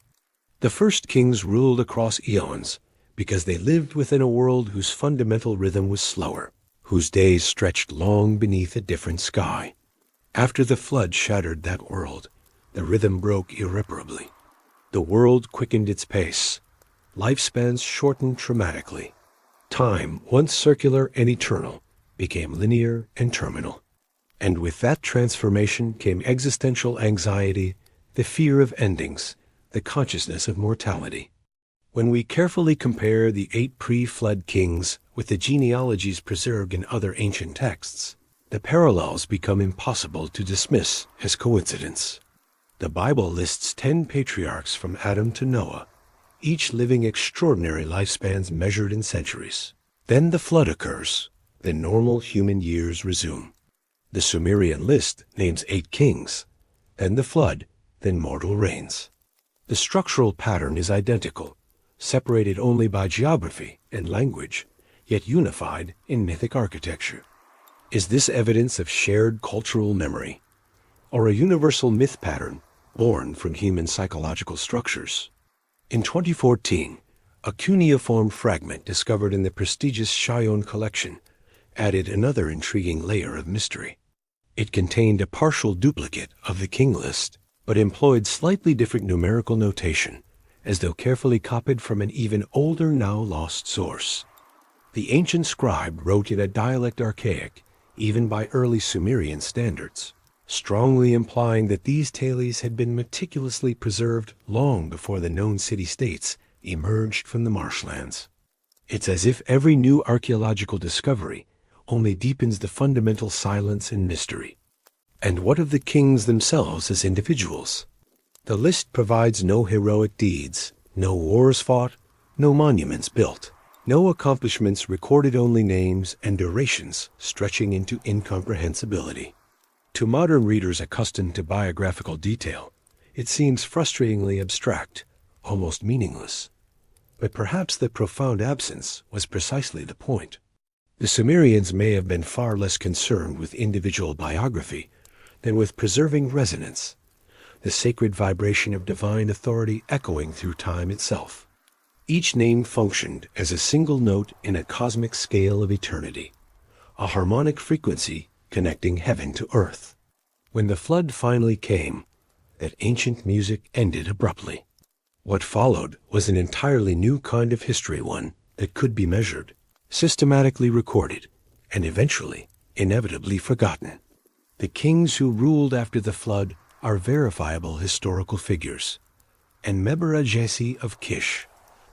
The first kings ruled across eons because they lived within a world whose fundamental rhythm was slower, whose days stretched long beneath a different sky. After the flood shattered that world, the rhythm broke irreparably. The world quickened its pace. Lifespans shortened dramatically. Time, once circular and eternal, became linear and terminal. And with that transformation came existential anxiety, the fear of endings, the consciousness of mortality. When we carefully compare the 8 pre-flood kings with the genealogies preserved in other ancient texts, the parallels become impossible to dismiss as coincidence. The Bible lists 10 patriarchs from Adam to Noah, each living extraordinary lifespans measured in centuries. Then the flood occurs, then normal human years resume. The Sumerian list names 8 kings, then the flood, then mortal reigns. The structural pattern is identical, separated only by geography and language, yet unified in mythic architecture. Is this evidence of shared cultural memory, or a universal myth pattern born from human psychological structures? In 2014, a cuneiform fragment discovered in the prestigious Shion collection added another intriguing layer of mystery. It contained a partial duplicate of the King List, but employed slightly different numerical notation, as though carefully copied from an even older, now lost source. The ancient scribe wrote in a dialect archaic, even by early Sumerian standards, strongly implying that these tales had been meticulously preserved long before the known city-states emerged from the marshlands. It's as if every new archaeological discovery only deepens the fundamental silence and mystery. And what of the kings themselves as individuals? The list provides no heroic deeds, no wars fought, no monuments built, no accomplishments recorded, only names and durations stretching into incomprehensibility. To modern readers accustomed to biographical detail, it seems frustratingly abstract, almost meaningless. But perhaps the profound absence was precisely the point. The Sumerians may have been far less concerned with individual biography than with preserving resonance, the sacred vibration of divine authority echoing through time itself. Each name functioned as a single note in a cosmic scale of eternity, a harmonic frequency connecting heaven to earth. When the flood finally came, that ancient music ended abruptly. What followed was an entirely new kind of history, one that could be measured, systematically recorded, and eventually, inevitably forgotten. The kings who ruled after the flood are verifiable historical figures. Enmebarajesi of Kish,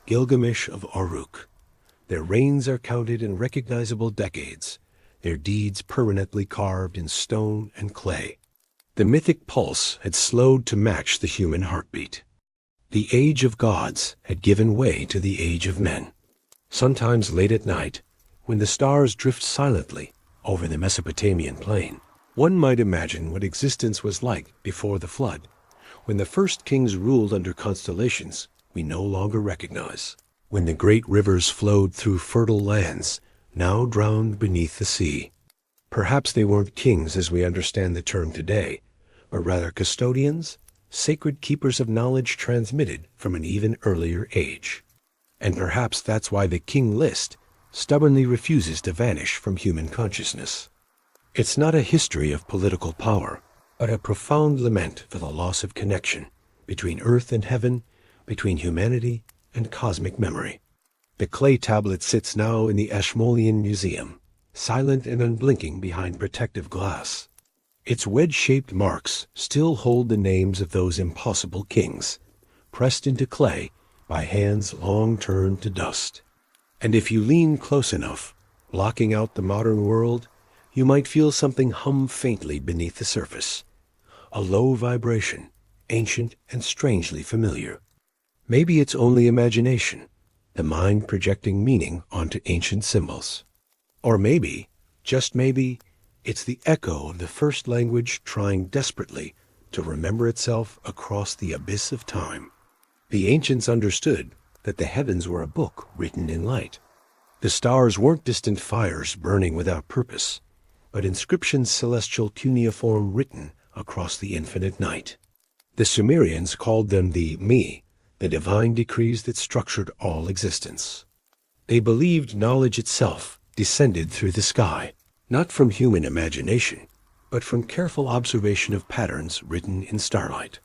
Gilgamesh of Uruk. Their reigns are counted in recognizable decades, their deeds permanently carved in stone and clay. The mythic pulse had slowed to match the human heartbeat. The age of gods had given way to the age of men. Sometimes late at night, when the stars drift silently over the Mesopotamian plain, one might imagine what existence was like before the flood, when the first kings ruled under constellations we no longer recognize, when the great rivers flowed through fertile lands, now drowned beneath the sea. Perhaps they weren't kings as we understand the term today, but rather custodians, sacred keepers of knowledge transmitted from an even earlier age. And perhaps that's why the King List stubbornly refuses to vanish from human consciousness. It's not a history of political power, but a profound lament for the loss of connection between earth and heaven, between humanity and cosmic memory. The clay tablet sits now in the Ashmolean Museum, silent and unblinking behind protective glass. Its wedge-shaped marks still hold the names of those impossible kings, pressed into clay by hands long turned to dust. And if you lean close enough, blocking out the modern world, you might feel something hum faintly beneath the surface, a low vibration, ancient and strangely familiar. Maybe it's only imagination, the mind projecting meaning onto ancient symbols. Or maybe, just maybe, it's the echo of the first language trying desperately to remember itself across the abyss of time. The ancients understood that the heavens were a book written in light. The stars weren't distant fires burning without purpose, but inscriptions celestial cuneiform written across the infinite night. The Sumerians called them the the divine decrees that structured all existence. They believed knowledge itself descended through the sky, not from human imagination, but from careful observation of patterns written in starlight.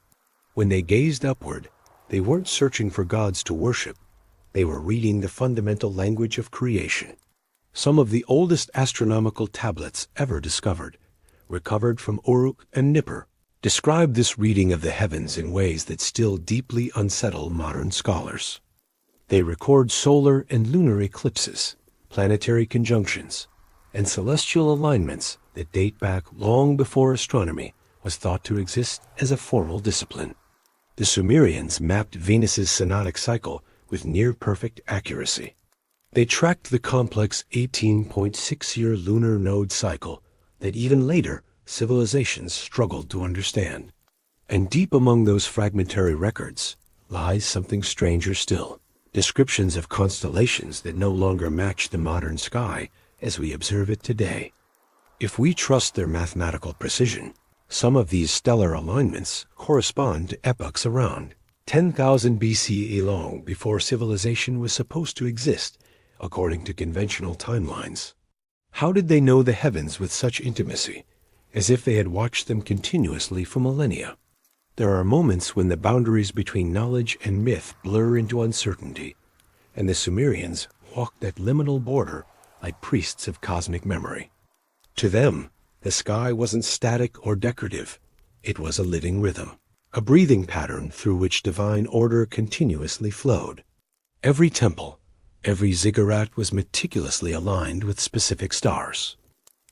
When they gazed upward, they weren't searching for gods to worship. They were reading the fundamental language of creation. Some of the oldest astronomical tablets ever discovered, recovered from Uruk and Nippur, describe this reading of the heavens in ways that still deeply unsettle modern scholars. They record solar and lunar eclipses, planetary conjunctions, and celestial alignments that date back long before astronomy was thought to exist as a formal discipline. The Sumerians mapped Venus's synodic cycle with near-perfect accuracy. They tracked the complex 18.6-year lunar node cycle that even later civilizations struggled to understand. And deep among those fragmentary records lies something stranger still, descriptions of constellations that no longer match the modern sky as we observe it today. If we trust their mathematical precision, some of these stellar alignments correspond to epochs around 10,000 BCE long before civilization was supposed to exist, according to conventional timelines. How did they know the heavens with such intimacy, as if they had watched them continuously for millennia? There are moments when the boundaries between knowledge and myth blur into uncertainty, and the Sumerians walked that liminal border like priests of cosmic memory. To them, the sky wasn't static or decorative. It was a living rhythm, a breathing pattern through which divine order continuously flowed. Every temple, every ziggurat was meticulously aligned with specific stars.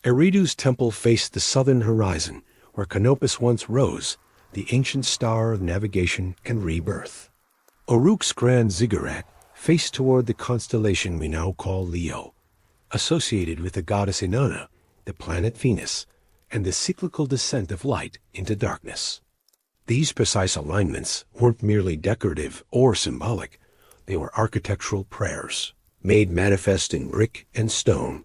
Eridu's temple faced the southern horizon, where Canopus once rose, the ancient star of navigation and rebirth. Uruk's grand ziggurat faced toward the constellation we now call Leo, associated with the goddess Inanna, the planet Venus, and the cyclical descent of light into darkness. These precise alignments weren't merely decorative or symbolic. They were architectural prayers, made manifest in brick and stone.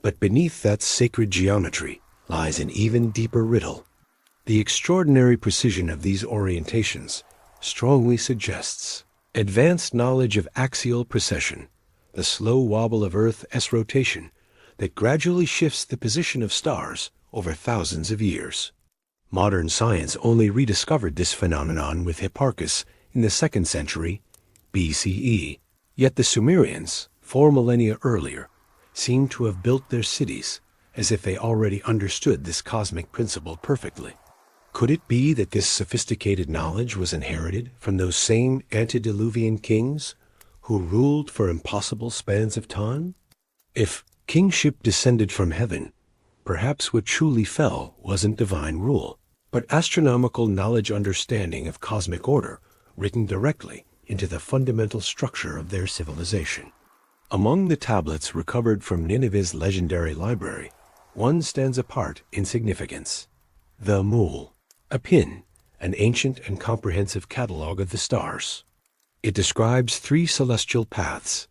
But beneath that sacred geometry lies an even deeper riddle. The extraordinary precision of these orientations strongly suggests advanced knowledge of axial precession, the slow wobble of Earth's rotation that gradually shifts the position of stars over thousands of years. Modern science only rediscovered this phenomenon with Hipparchus in the 2nd century BCE, yet the Sumerians, 4 millennia earlier, seem to have built their cities as if they already understood this cosmic principle perfectly. Could it be that this sophisticated knowledge was inherited from those same antediluvian kings who ruled for impossible spans of time? If kingship descended from heaven, perhaps what truly fell wasn't divine rule, but astronomical knowledge understanding of cosmic order written directly into the fundamental structure of their civilization. Among the tablets recovered from Nineveh's legendary library, one stands apart in significance: the Mul, a pin, an ancient and comprehensive catalogue of the stars. It describes 3 celestial paths: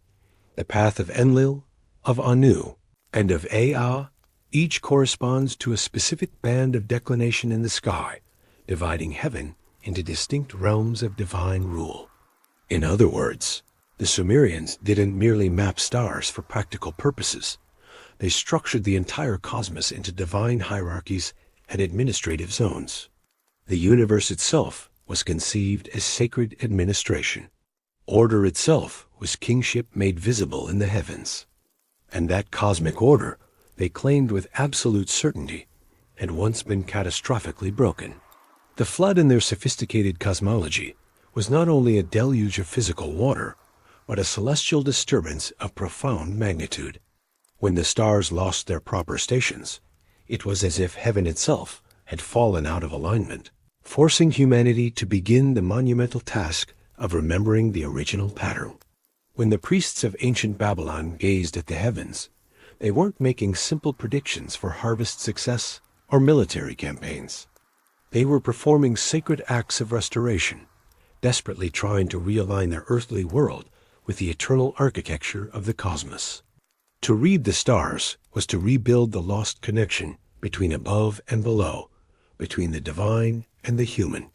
the path of Enlil, of Anu, and of Ea. Each corresponds to a specific band of declination in the sky, dividing heaven into distinct realms of divine rule. In other words, the Sumerians didn't merely map stars for practical purposes. They structured the entire cosmos into divine hierarchies and administrative zones. The universe itself was conceived as sacred administration. Order itself was kingship made visible in the heavens. And that cosmic order, they claimed with absolute certainty, had once been catastrophically broken. The flood in their sophisticated cosmology was not only a deluge of physical water, but a celestial disturbance of profound magnitude. When the stars lost their proper stations, it was as if heaven itself had fallen out of alignment, forcing humanity to begin the monumental task of remembering the original pattern. When the priests of ancient Babylon gazed at the heavens, they weren't making simple predictions for harvest success or military campaigns. They were performing sacred acts of restoration, desperately trying to realign their earthly world with the eternal architecture of the cosmos. To read the stars was to rebuild the lost connection between above and below, between the divine and the human.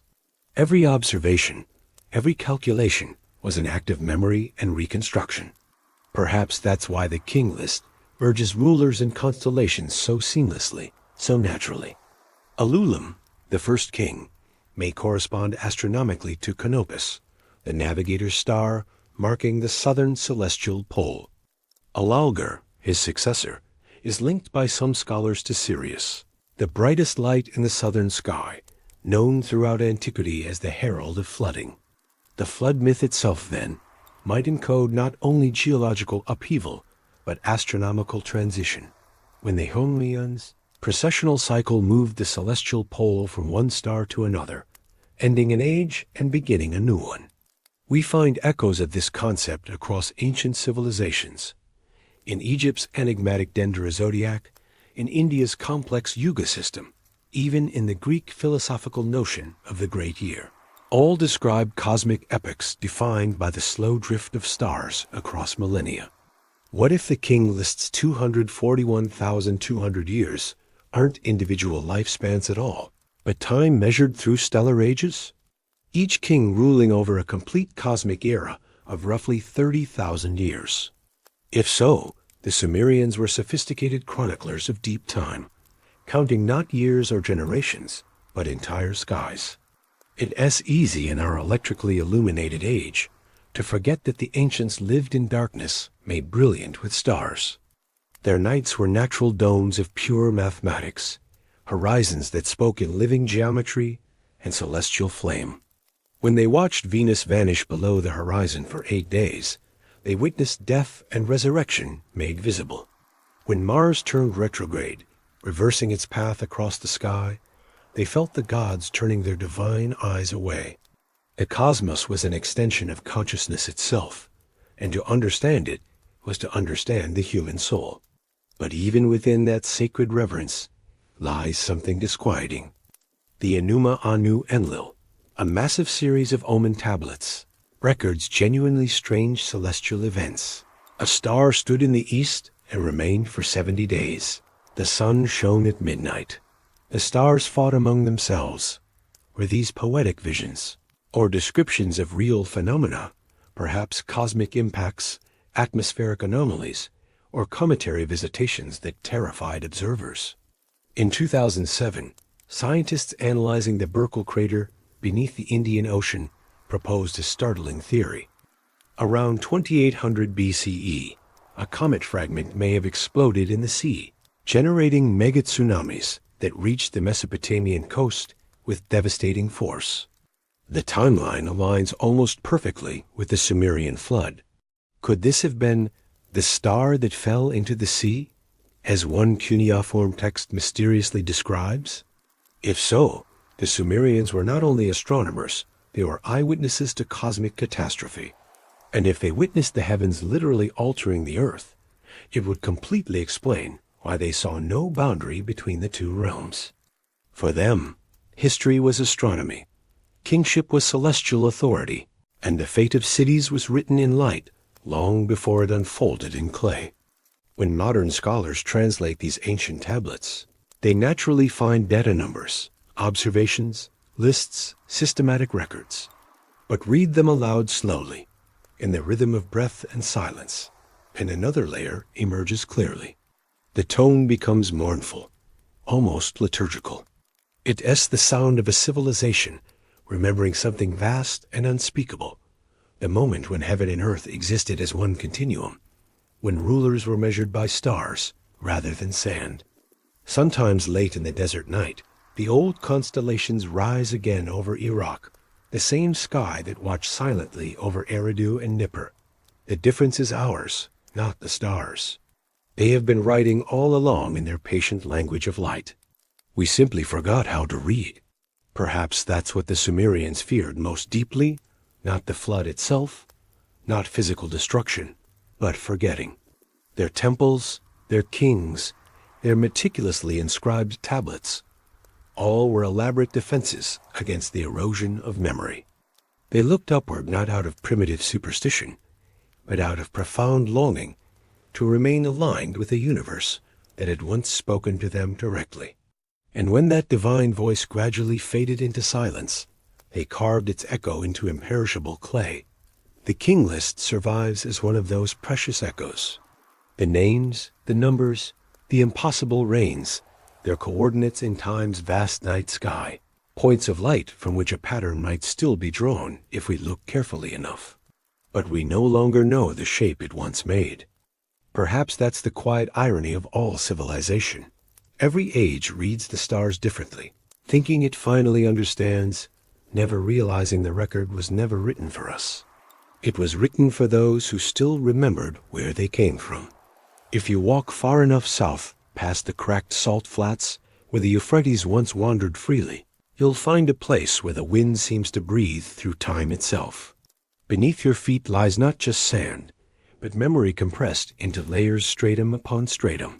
Every observation, every calculation was an act of memory and reconstruction. Perhaps that's why the King List merges rulers and constellations so seamlessly, so naturally. Ululim, the first king, may correspond astronomically to Canopus, the navigator's star marking the southern celestial pole. Alalgar, his successor, is linked by some scholars to Sirius, the brightest light in the southern sky, known throughout antiquity as the herald of flooding. The flood myth itself, then, might encode not only geological upheaval, but astronomical transition, when the Hunmian's precessional cycle moved the celestial pole from one star to another, ending an age and beginning a new one. We find echoes of this concept across ancient civilizations, in Egypt's enigmatic Dendera zodiac, in India's complex Yuga system, even in the Greek philosophical notion of the Great Year. All describe cosmic epochs defined by the slow drift of stars across millennia. What if the King List's 241,200 years aren't individual lifespans at all, but time measured through stellar ages? Each king ruling over a complete cosmic era of roughly 30,000 years. If so, the Sumerians were sophisticated chroniclers of deep time, counting not years or generations, but entire skies. It's easy in our electrically illuminated age to forget that the ancients lived in darkness made brilliant with stars. Their nights were natural domes of pure mathematics, horizons that spoke in living geometry and celestial flame. When they watched Venus vanish below the horizon for 8 days, they witnessed death and resurrection made visible. When Mars turned retrograde, reversing its path across the sky, they felt the gods turning their divine eyes away. The cosmos was an extension of consciousness itself, and to understand it was to understand the human soul. But even within that sacred reverence lies something disquieting. The Enuma Anu Enlil, a massive series of omen tablets, records genuinely strange celestial events. A star stood in the east and remained for 70 days. The sun shone at midnight. The stars fought among themselves. Were these poetic visions, or descriptions of real phenomena, perhaps cosmic impacts, atmospheric anomalies, or cometary visitations that terrified observers? In 2007, scientists analyzing the Burckle crater beneath the Indian Ocean proposed a startling theory. Around 2800 BCE, a comet fragment may have exploded in the sea, generating mega tsunamis that reached the Mesopotamian coast with devastating force. The timeline aligns almost perfectly with the Sumerian flood. Could this have been the star that fell into the sea, as one cuneiform text mysteriously describes? If so, the Sumerians were not only astronomers, they were eyewitnesses to cosmic catastrophe. And if they witnessed the heavens literally altering the earth, it would completely explain why they saw no boundary between the two realms. For them, history was astronomy, kingship was celestial authority, and the fate of cities was written in light long before it unfolded in clay. When modern scholars translate these ancient tablets, they naturally find data numbers, observations, lists, systematic records. But read them aloud slowly, in the rhythm of breath and silence, and another layer emerges clearly. The tone becomes mournful, almost liturgical. It is the sound of a civilization remembering something vast and unspeakable, the moment when heaven and earth existed as one continuum, when rulers were measured by stars rather than sand. Sometimes late in the desert night, the old constellations rise again over Iraq, the same sky that watched silently over Eridu and Nippur. The difference is ours, not the stars. They have been writing all along in their patient language of light. We simply forgot how to read. Perhaps that's what the Sumerians feared most deeply, not the flood itself, not physical destruction, but forgetting. Their temples, their kings, their meticulously inscribed tablets, all were elaborate defenses against the erosion of memory. They looked upward not out of primitive superstition, but out of profound longing to remain aligned with a universe that had once spoken to them directly. And when that divine voice gradually faded into silence, they carved its echo into imperishable clay. The King List survives as one of those precious echoes. The names, the numbers, the impossible reigns, their coordinates in time's vast night sky, points of light from which a pattern might still be drawn if we look carefully enough. But we no longer know the shape it once made. Perhaps that's the quiet irony of all civilization. Every age reads the stars differently, thinking it finally understands, never realizing the record was never written for us. It was written for those who still remembered where they came from. If you walk far enough south, past the cracked salt flats where the Euphrates once wandered freely, you'll find a place where the wind seems to breathe through time itself. Beneath your feet lies not just sand, but memory compressed into layers stratum upon stratum.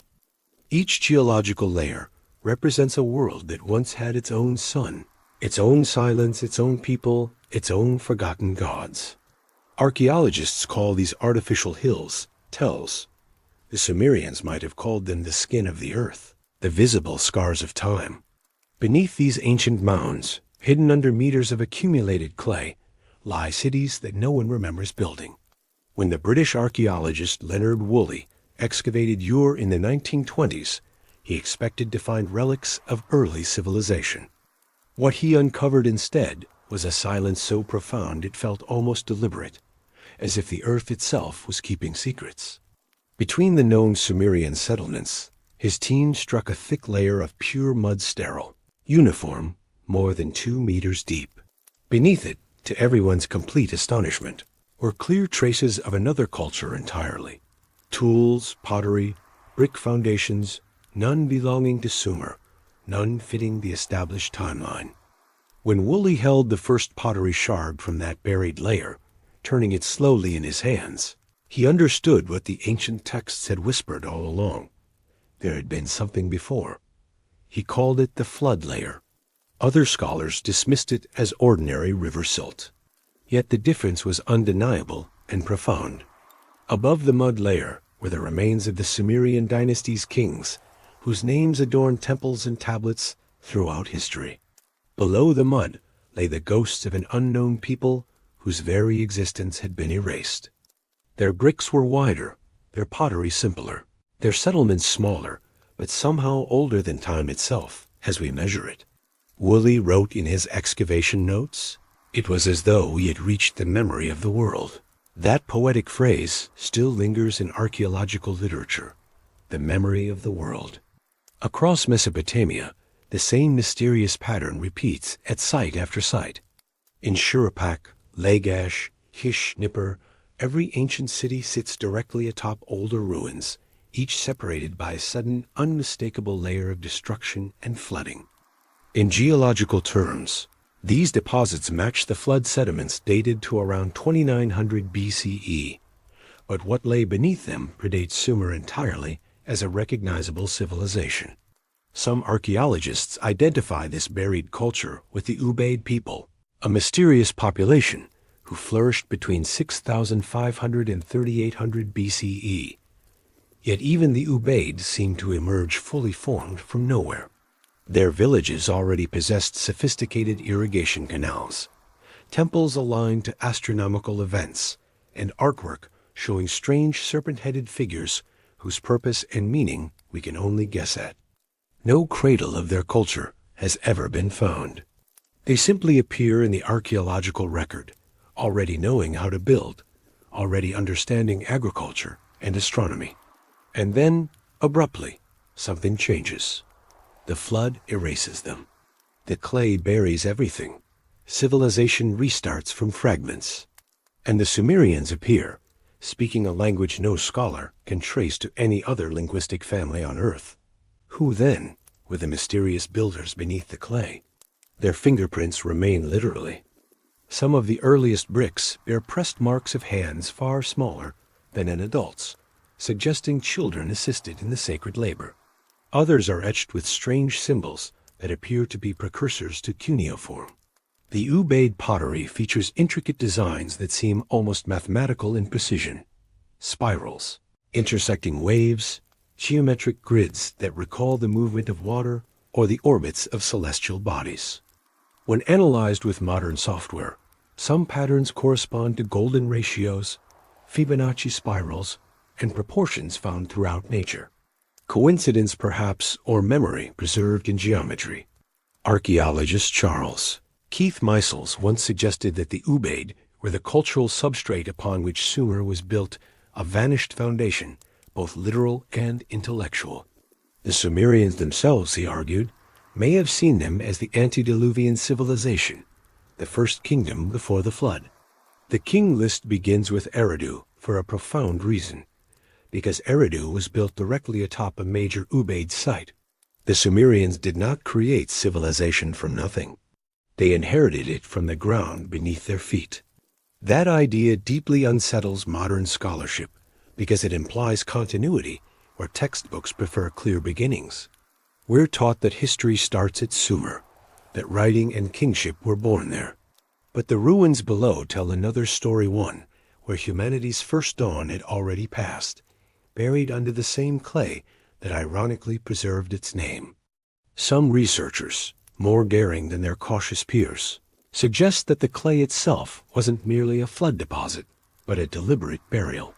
Each geological layer represents a world that once had its own sun, its own silence, its own people, its own forgotten gods. Archaeologists call these artificial hills tells. The Sumerians might have called them the skin of the earth, the visible scars of time. Beneath these ancient mounds, hidden under meters of accumulated clay, lie cities that no one remembers building. When the British archaeologist Leonard Woolley excavated Ur in the 1920s, he expected to find relics of early civilization. What he uncovered instead was a silence so profound it felt almost deliberate, as if the earth itself was keeping secrets. Between the known Sumerian settlements, his team struck a thick layer of pure mud sterile, uniform, more than 2 meters deep. Beneath it, to everyone's complete astonishment, were clear traces of another culture entirely. Tools, pottery, brick foundations, none belonging to Sumer, none fitting the established timeline. When Woolley held the first pottery shard from that buried layer, turning it slowly in his hands, he understood what the ancient texts had whispered all along. There had been something before. He called it the flood layer. Other scholars dismissed it as ordinary river silt. Yet the difference was undeniable and profound. Above the mud layer were the remains of the Sumerian dynasty's kings, whose names adorn temples and tablets throughout history. Below the mud lay the ghosts of an unknown people whose very existence had been erased. Their bricks were wider, their pottery simpler, their settlements smaller, but somehow older than time itself, as we measure it. Woolley wrote in his excavation notes, "It was as though we had reached the memory of the world." That poetic phrase still lingers in archaeological literature, the memory of the world. Across Mesopotamia, the same mysterious pattern repeats at site after site. In Shuruppak, Lagash, Kish Nippur, every ancient city sits directly atop older ruins, each separated by a sudden, unmistakable layer of destruction and flooding. In geological terms, these deposits match the flood sediments dated to around 2900 BCE, but what lay beneath them predates Sumer entirely as a recognizable civilization. Some archaeologists identify this buried culture with the Ubaid people, a mysterious population who flourished between 6500 and 3800 BCE. Yet even the Ubaid seem to emerge fully formed from nowhere. Their villages already possessed sophisticated irrigation canals, temples aligned to astronomical events, and artwork showing strange serpent-headed figures whose purpose and meaning we can only guess at. No cradle of their culture has ever been found. They simply appear in the archaeological record, already knowing how to build, already understanding agriculture and astronomy. And then, abruptly, something changes. The flood erases them. The clay buries everything. Civilization restarts from fragments. And the Sumerians appear, speaking a language no scholar can trace to any other linguistic family on Earth. Who then were the mysterious builders beneath the clay? Their fingerprints remain literally. Some of the earliest bricks bear pressed marks of hands far smaller than an adult's, suggesting children assisted in the sacred labor. Others are etched with strange symbols that appear to be precursors to cuneiform. The Ubaid pottery features intricate designs that seem almost mathematical in precision. Spirals, intersecting waves, geometric grids that recall the movement of water or the orbits of celestial bodies. When analyzed with modern software, some patterns correspond to golden ratios, Fibonacci spirals, and proportions found throughout nature. Coincidence perhaps, or memory preserved in geometry. Archaeologist Charles Keith Meisels once suggested that the Ubaid were the cultural substrate upon which Sumer was built, a vanished foundation, both literal and intellectual. The Sumerians themselves, he argued, may have seen them as the antediluvian civilization, the first kingdom before the flood. The king list begins with Eridu for a profound reason, because Eridu was built directly atop a major Ubaid site. The Sumerians did not create civilization from nothing. They inherited it from the ground beneath their feet. That idea deeply unsettles modern scholarship because it implies continuity where textbooks prefer clear beginnings. We're taught that history starts at Sumer, that writing and kingship were born there. But the ruins below tell another story, one where humanity's first dawn had already passed, buried under the same clay that ironically preserved its name. Some researchers, more daring than their cautious peers, suggest that the clay itself wasn't merely a flood deposit, but a deliberate burial.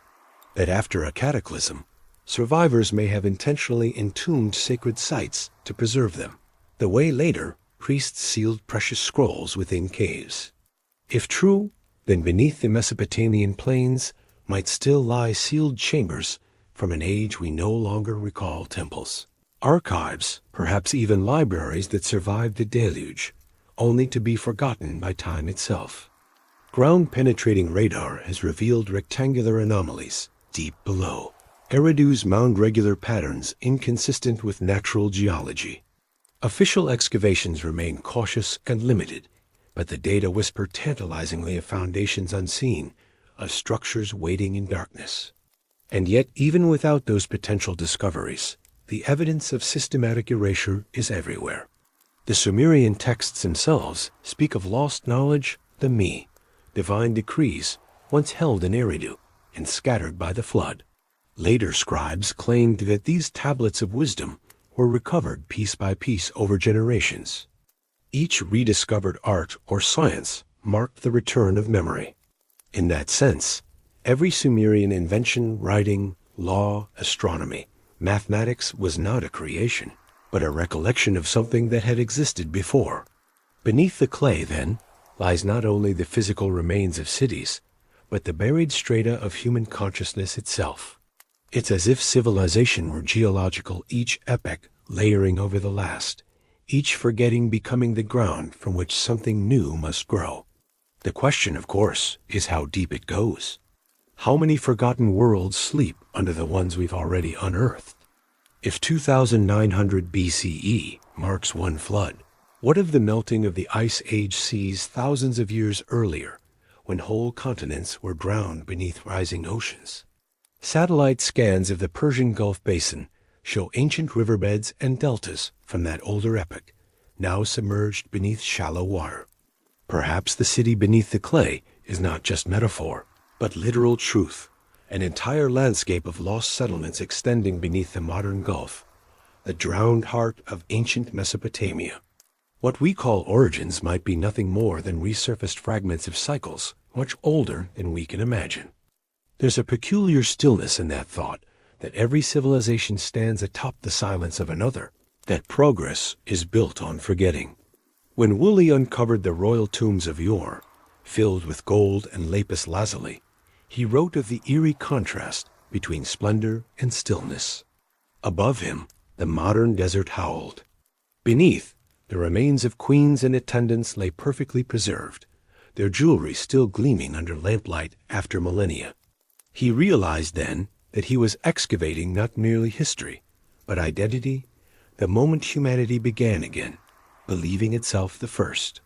That after a cataclysm, survivors may have intentionally entombed sacred sites to preserve them, the way later priests sealed precious scrolls within caves. If true, then beneath the Mesopotamian plains might still lie sealed chambers from an age we no longer recall temples. Archives, perhaps even libraries that survived the deluge, only to be forgotten by time itself. Ground-penetrating radar has revealed rectangular anomalies deep below. Eridu's mound-regular patterns inconsistent with natural geology. Official excavations remain cautious and limited, but the data whisper tantalizingly of foundations unseen, of structures waiting in darkness. And yet, even without those potential discoveries, the evidence of systematic erasure is everywhere. The Sumerian texts themselves speak of lost knowledge, the me, divine decrees once held in Eridu and scattered by the flood. Later scribes claimed that these tablets of wisdom were recovered piece by piece over generations. Each rediscovered art or science marked the return of memory. In that sense, every Sumerian invention, writing, law, astronomy, mathematics was not a creation, but a recollection of something that had existed before. Beneath the clay, then, lies not only the physical remains of cities, but the buried strata of human consciousness itself. It's as if civilization were geological, each epoch layering over the last, each forgetting becoming the ground from which something new must grow. The question, of course, is how deep it goes. How many forgotten worlds sleep under the ones we've already unearthed? If 2900 BCE marks one flood, what of the melting of the Ice Age seas thousands of years earlier, when whole continents were drowned beneath rising oceans? Satellite scans of the Persian Gulf basin show ancient riverbeds and deltas from that older epoch, now submerged beneath shallow water. Perhaps the city beneath the clay is not just metaphor, but literal truth, an entire landscape of lost settlements extending beneath the modern Gulf, the drowned heart of ancient Mesopotamia. What we call origins might be nothing more than resurfaced fragments of cycles much older than we can imagine. There's a peculiar stillness in that thought, that every civilization stands atop the silence of another, that progress is built on forgetting. When Woolley uncovered the royal tombs of yore, filled with gold and lapis lazuli, he wrote of the eerie contrast between splendor and stillness. Above him, the modern desert howled. Beneath, the remains of queens and attendants lay perfectly preserved, their jewelry still gleaming under lamplight after millennia. He realized then that he was excavating not merely history, but identity, the moment humanity began again, believing itself the first.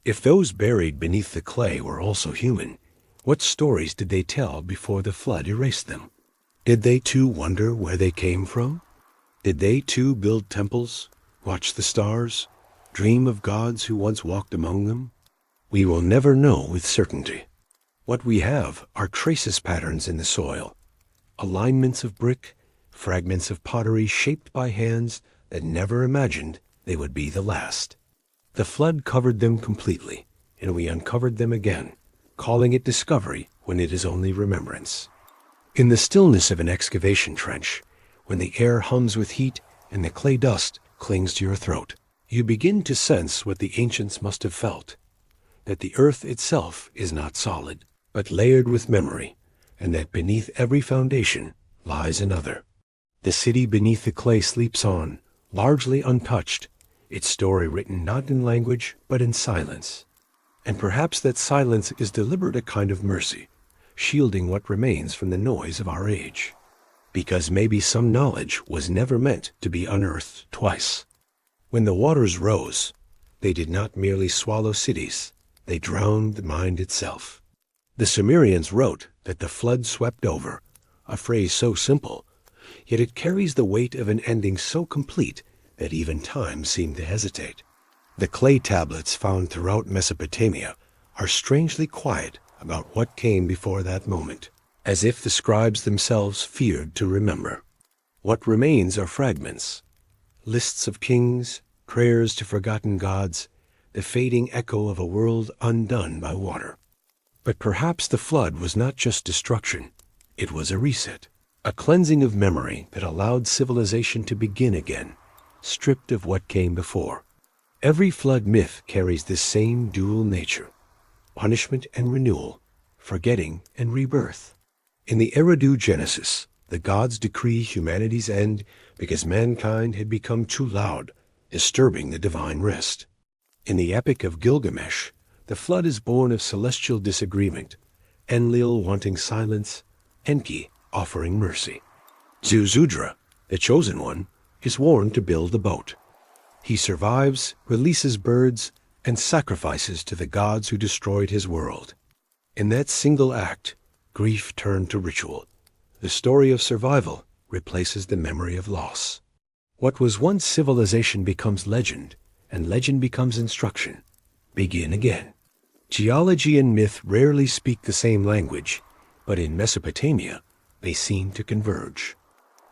If those buried beneath the clay were also human, what stories did they tell before the flood erased them? Did they too wonder where they came from? Did they too build temples, watch the stars, dream of gods who once walked among them? We will never know with certainty. What we have are traces patterns in the soil, alignments of brick, fragments of pottery shaped by hands that never imagined they would be the last. The flood covered them completely, and we uncovered them again, calling it discovery when it is only remembrance. In the stillness of an excavation trench, when the air hums with heat and the clay dust clings to your throat, you begin to sense what the ancients must have felt, that the earth itself is not solid, but layered with memory, and that beneath every foundation lies another. The city beneath the clay sleeps on, largely untouched, its story written not in language but in silence. And perhaps that silence is deliberate, a kind of mercy, shielding what remains from the noise of our age. Because maybe some knowledge was never meant to be unearthed twice. When the waters rose, they did not merely swallow cities, they drowned the mind itself. The Sumerians wrote that the flood swept over, a phrase so simple, yet it carries the weight of an ending so complete that even time seemed to hesitate. The clay tablets found throughout Mesopotamia are strangely quiet about what came before that moment, as if the scribes themselves feared to remember. What remains are fragments, lists of kings, prayers to forgotten gods, the fading echo of a world undone by water. But perhaps the flood was not just destruction, it was a reset, a cleansing of memory that allowed civilization to begin again, stripped of what came before. Every flood myth carries this same dual nature, punishment and renewal, forgetting and rebirth. In the Eridu Genesis, the gods decree humanity's end because mankind had become too loud, disturbing the divine rest. In the Epic of Gilgamesh, the flood is born of celestial disagreement, Enlil wanting silence, Enki offering mercy. Zuzudra, the chosen one, is warned to build a boat. He survives, releases birds, and sacrifices to the gods who destroyed his world. In that single act, grief turned to ritual. The story of survival replaces the memory of loss. What was once civilization becomes legend, and legend becomes instruction. Begin again. Geology and myth rarely speak the same language, but in Mesopotamia, they seem to converge.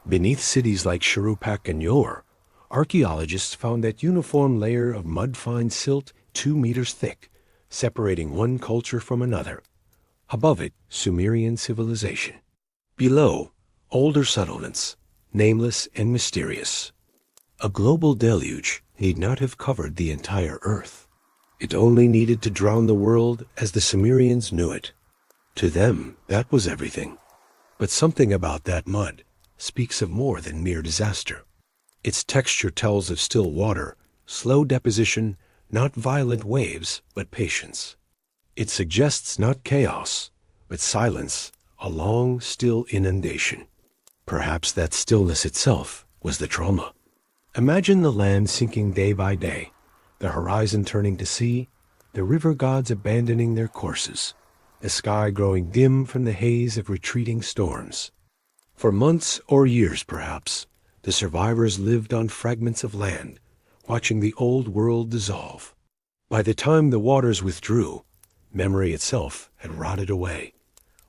Beneath cities like Shuruppak and Ur, Archaeologists found that uniform layer of mud-fine silt 2 meters thick, separating one culture from another. Above it, Sumerian civilization. Below, older settlements, nameless and mysterious. A global deluge need not have covered the entire earth. It only needed to drown the world as the Sumerians knew it. To them, that was everything. But something about that mud speaks of more than mere disaster. Its texture tells of still water, slow deposition, not violent waves, but patience. It suggests not chaos, but silence, a long, still inundation. Perhaps that stillness itself was the trauma. Imagine the land sinking day by day, the horizon turning to sea, the river gods abandoning their courses, the sky growing dim from the haze of retreating storms. For months or years, perhaps, the survivors lived on fragments of land, watching the old world dissolve. By the time the waters withdrew, memory itself had rotted away,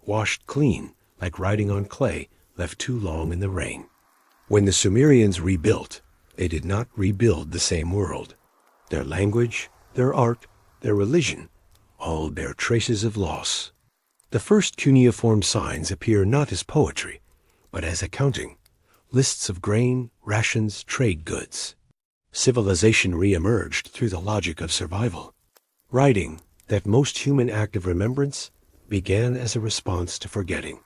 washed clean like writing on clay left too long in the rain. When the Sumerians rebuilt, they did not rebuild the same world. Their language, their art, their religion, all bear traces of loss. The first cuneiform signs appear not as poetry, but as accounting, lists of grain, rations, trade goods. Civilization re-emerged through the logic of survival. Writing, that most human act of remembrance, began as a response to forgetting.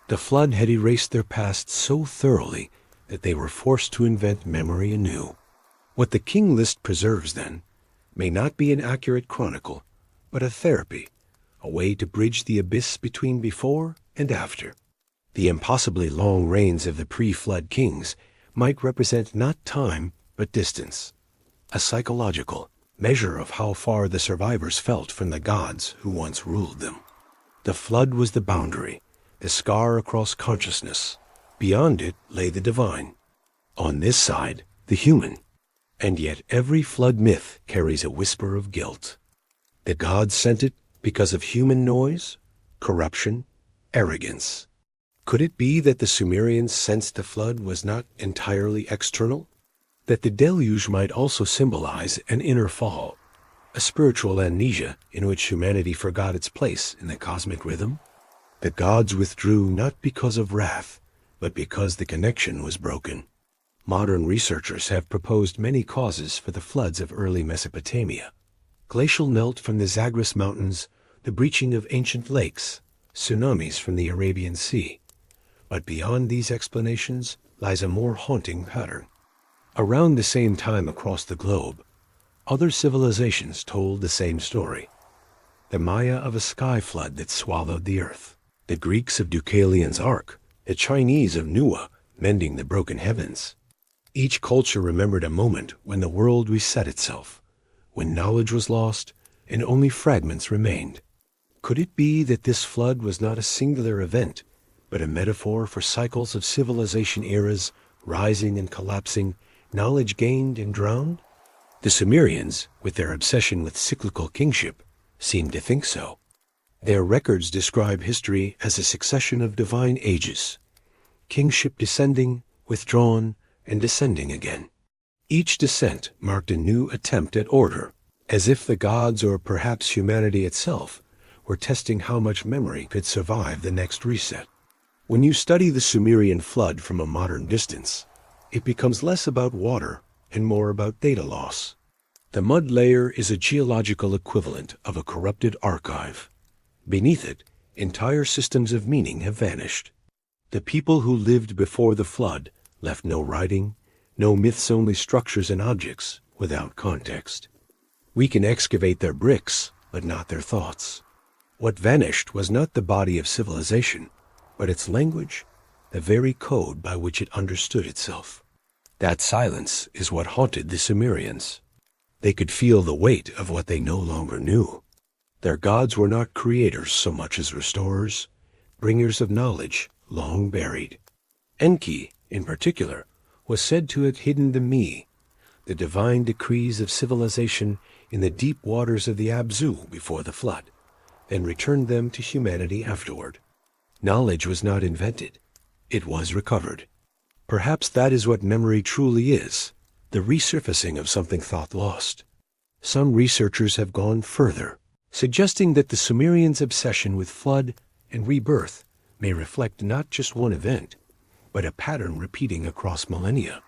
The flood had erased their past so thoroughly that they were forced to invent memory anew. What the King List preserves, then, may not be an accurate chronicle, but a therapy, a way to bridge the abyss between before and after. The impossibly long reigns of the pre-flood kings might represent not time, but distance, a psychological measure of how far the survivors felt from the gods who once ruled them. The flood was the boundary, the scar across consciousness. Beyond it lay the divine. On this side, the human. And yet every flood myth carries a whisper of guilt. The gods sent it because of human noise, corruption, arrogance. Could it be that the Sumerians sensed the flood was not entirely external? That the deluge might also symbolize an inner fall, a spiritual amnesia in which humanity forgot its place in the cosmic rhythm? The gods withdrew not because of wrath, but because the connection was broken. Modern researchers have proposed many causes for the floods of early Mesopotamia. Glacial melt from the Zagros Mountains, the breaching of ancient lakes, tsunamis from the Arabian Sea. But beyond these explanations lies a more haunting pattern. Around the same time across the globe, other civilizations told the same story. The Maya of a sky flood that swallowed the earth, the Greeks of Deucalion's Ark, the Chinese of Nuwa mending the broken heavens. Each culture remembered a moment when the world reset itself, when knowledge was lost and only fragments remained. Could it be that this flood was not a singular event, but a metaphor for cycles of civilization eras, rising and collapsing, knowledge gained and drowned? The Sumerians, with their obsession with cyclical kingship, seem to think so. Their records describe history as a succession of divine ages, kingship descending, withdrawn, and descending again. Each descent marked a new attempt at order, as if the gods or perhaps humanity itself were testing how much memory could survive the next reset. When you study the Sumerian flood from a modern distance, it becomes less about water and more about data loss. The mud layer is a geological equivalent of a corrupted archive. Beneath it, entire systems of meaning have vanished. The people who lived before the flood left no writing, no myths, only structures and objects without context. We can excavate their bricks, but not their thoughts. What vanished was not the body of civilization, but its language, the very code by which it understood itself. That silence is what haunted the Sumerians. They could feel the weight of what they no longer knew. Their gods were not creators so much as restorers, bringers of knowledge long buried. Enki, in particular, was said to have hidden the me, the divine decrees of civilization, in the deep waters of the Abzu before the flood, then returned them to humanity afterward. Knowledge was not invented, it was recovered. Perhaps that is what memory truly is, the resurfacing of something thought lost. Some researchers have gone further, suggesting that the Sumerians' obsession with flood and rebirth may reflect not just one event, but a pattern repeating across millennia.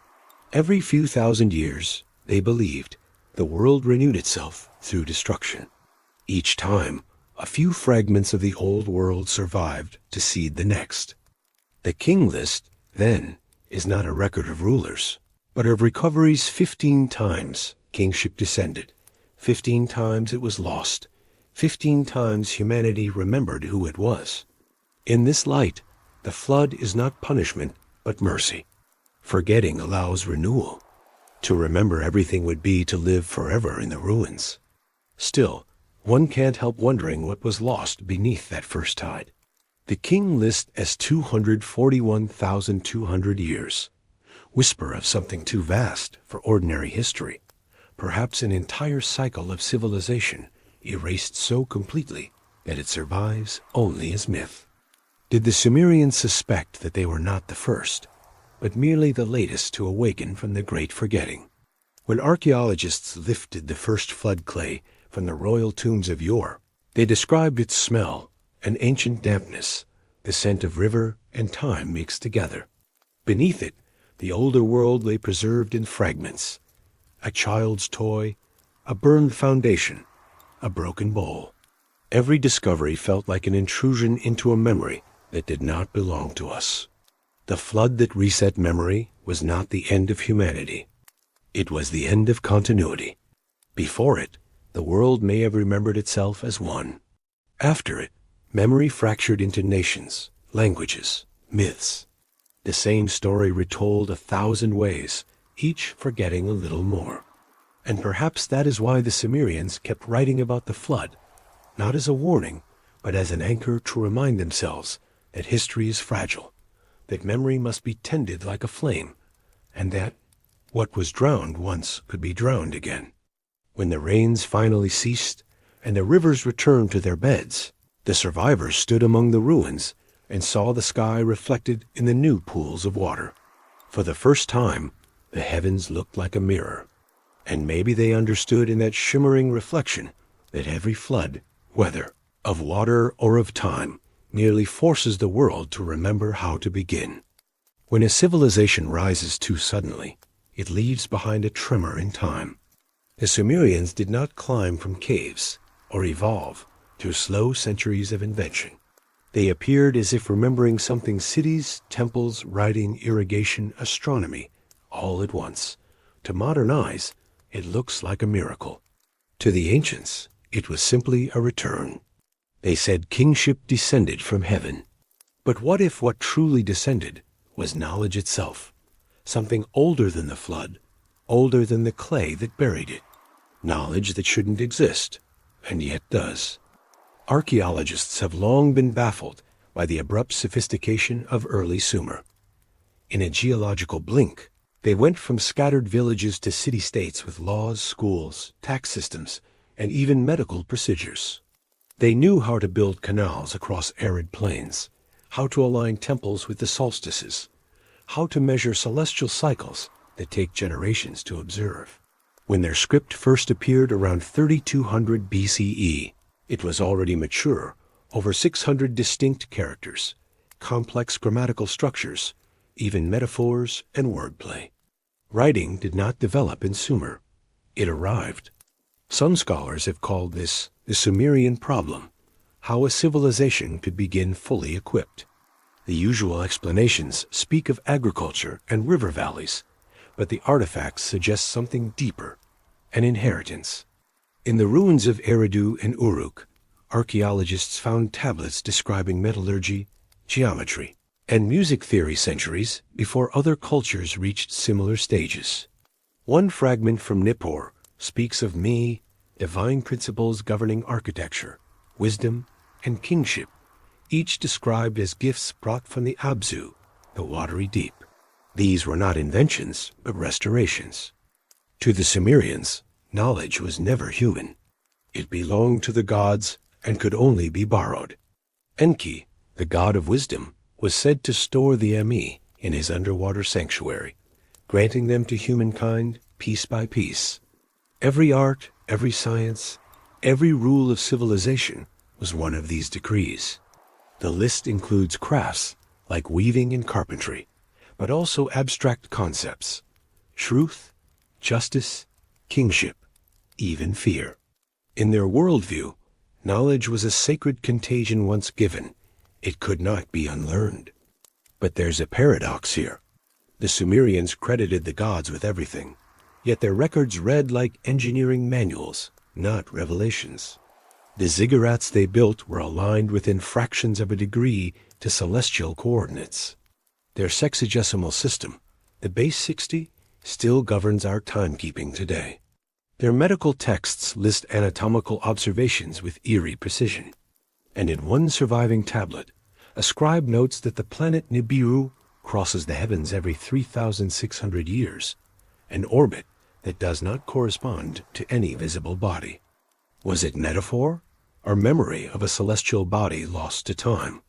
Every few thousand years, they believed, the world renewed itself through destruction. Each time, a few fragments of the old world survived to seed the next. The King List, then, is not a record of rulers, but of recoveries. 15 times kingship descended, 15 times it was lost, 15 times humanity remembered who it was. In this light, the flood is not punishment, but mercy. Forgetting allows renewal. To remember everything would be to live forever in the ruins. Still, one can't help wondering what was lost beneath that first tide. The King List as 241,200 years. Whisper of something too vast for ordinary history. Perhaps an entire cycle of civilization erased so completely that it survives only as myth. Did the Sumerians suspect that they were not the first, but merely the latest to awaken from the great forgetting? When archaeologists lifted the first flood clay from the royal tombs of yore, they described its smell, an ancient dampness, the scent of river and time mixed together. Beneath it, the older world lay preserved in fragments. A child's toy, a burned foundation, a broken bowl. Every discovery felt like an intrusion into a memory that did not belong to us. The flood that reset memory was not the end of humanity. It was the end of continuity. Before it, the world may have remembered itself as one. After it, memory fractured into nations, languages, myths. The same story retold 1,000 ways, each forgetting a little more. And perhaps that is why the Sumerians kept writing about the flood, not as a warning, but as an anchor to remind themselves that history is fragile, that memory must be tended like a flame, and that what was drowned once could be drowned again. When the rains finally ceased and the rivers returned to their beds, the survivors stood among the ruins and saw the sky reflected in the new pools of water. For the first time, the heavens looked like a mirror, and maybe they understood in that shimmering reflection that every flood, whether of water or of time, merely forces the world to remember how to begin. When a civilization rises too suddenly, it leaves behind a tremor in time. The Sumerians did not climb from caves or evolve through slow centuries of invention. They appeared as if remembering something: cities, temples, writing, irrigation, astronomy, all at once. To modern eyes, it looks like a miracle. To the ancients, it was simply a return. They said kingship descended from heaven. But what if what truly descended was knowledge itself? Something older than the flood, older than the clay that buried it. Knowledge that shouldn't exist, and yet does. Archaeologists have long been baffled by the abrupt sophistication of early Sumer. In a geological blink, they went from scattered villages to city-states with laws, schools, tax systems, and even medical procedures. They knew how to build canals across arid plains, how to align temples with the solstices, how to measure celestial cycles that take generations to observe. When their script first appeared around 3200 BCE, it was already mature, over 600 distinct characters, complex grammatical structures, even metaphors and wordplay. Writing did not develop in Sumer. It arrived. Some scholars have called this the Sumerian problem, how a civilization could begin fully equipped. The usual explanations speak of agriculture and river valleys, but the artifacts suggest something deeper, an inheritance. In the ruins of Eridu and Uruk, archaeologists found tablets describing metallurgy, geometry, and music theory centuries before other cultures reached similar stages. One fragment from Nippur speaks of me, divine principles governing architecture, wisdom, and kingship, each described as gifts brought from the Abzu, the watery deep. These were not inventions, but restorations. To the Sumerians, knowledge was never human. It belonged to the gods and could only be borrowed. Enki, the god of wisdom, was said to store the Ami in his underwater sanctuary, granting them to humankind piece by piece. Every art, every science, every rule of civilization was one of these decrees. The list includes crafts like weaving and carpentry, but also abstract concepts: truth, justice, kingship, even fear. In their worldview, knowledge was a sacred contagion once given. It could not be unlearned. But there's a paradox here. The Sumerians credited the gods with everything, yet their records read like engineering manuals, not revelations. The ziggurats they built were aligned within fractions of a degree to celestial coordinates. Their sexagesimal system, the base 60, still governs our timekeeping today. Their medical texts list anatomical observations with eerie precision. And in one surviving tablet, a scribe notes that the planet Nibiru crosses the heavens every 3,600 years, an orbit that does not correspond to any visible body. Was it metaphor or memory of a celestial body lost to time?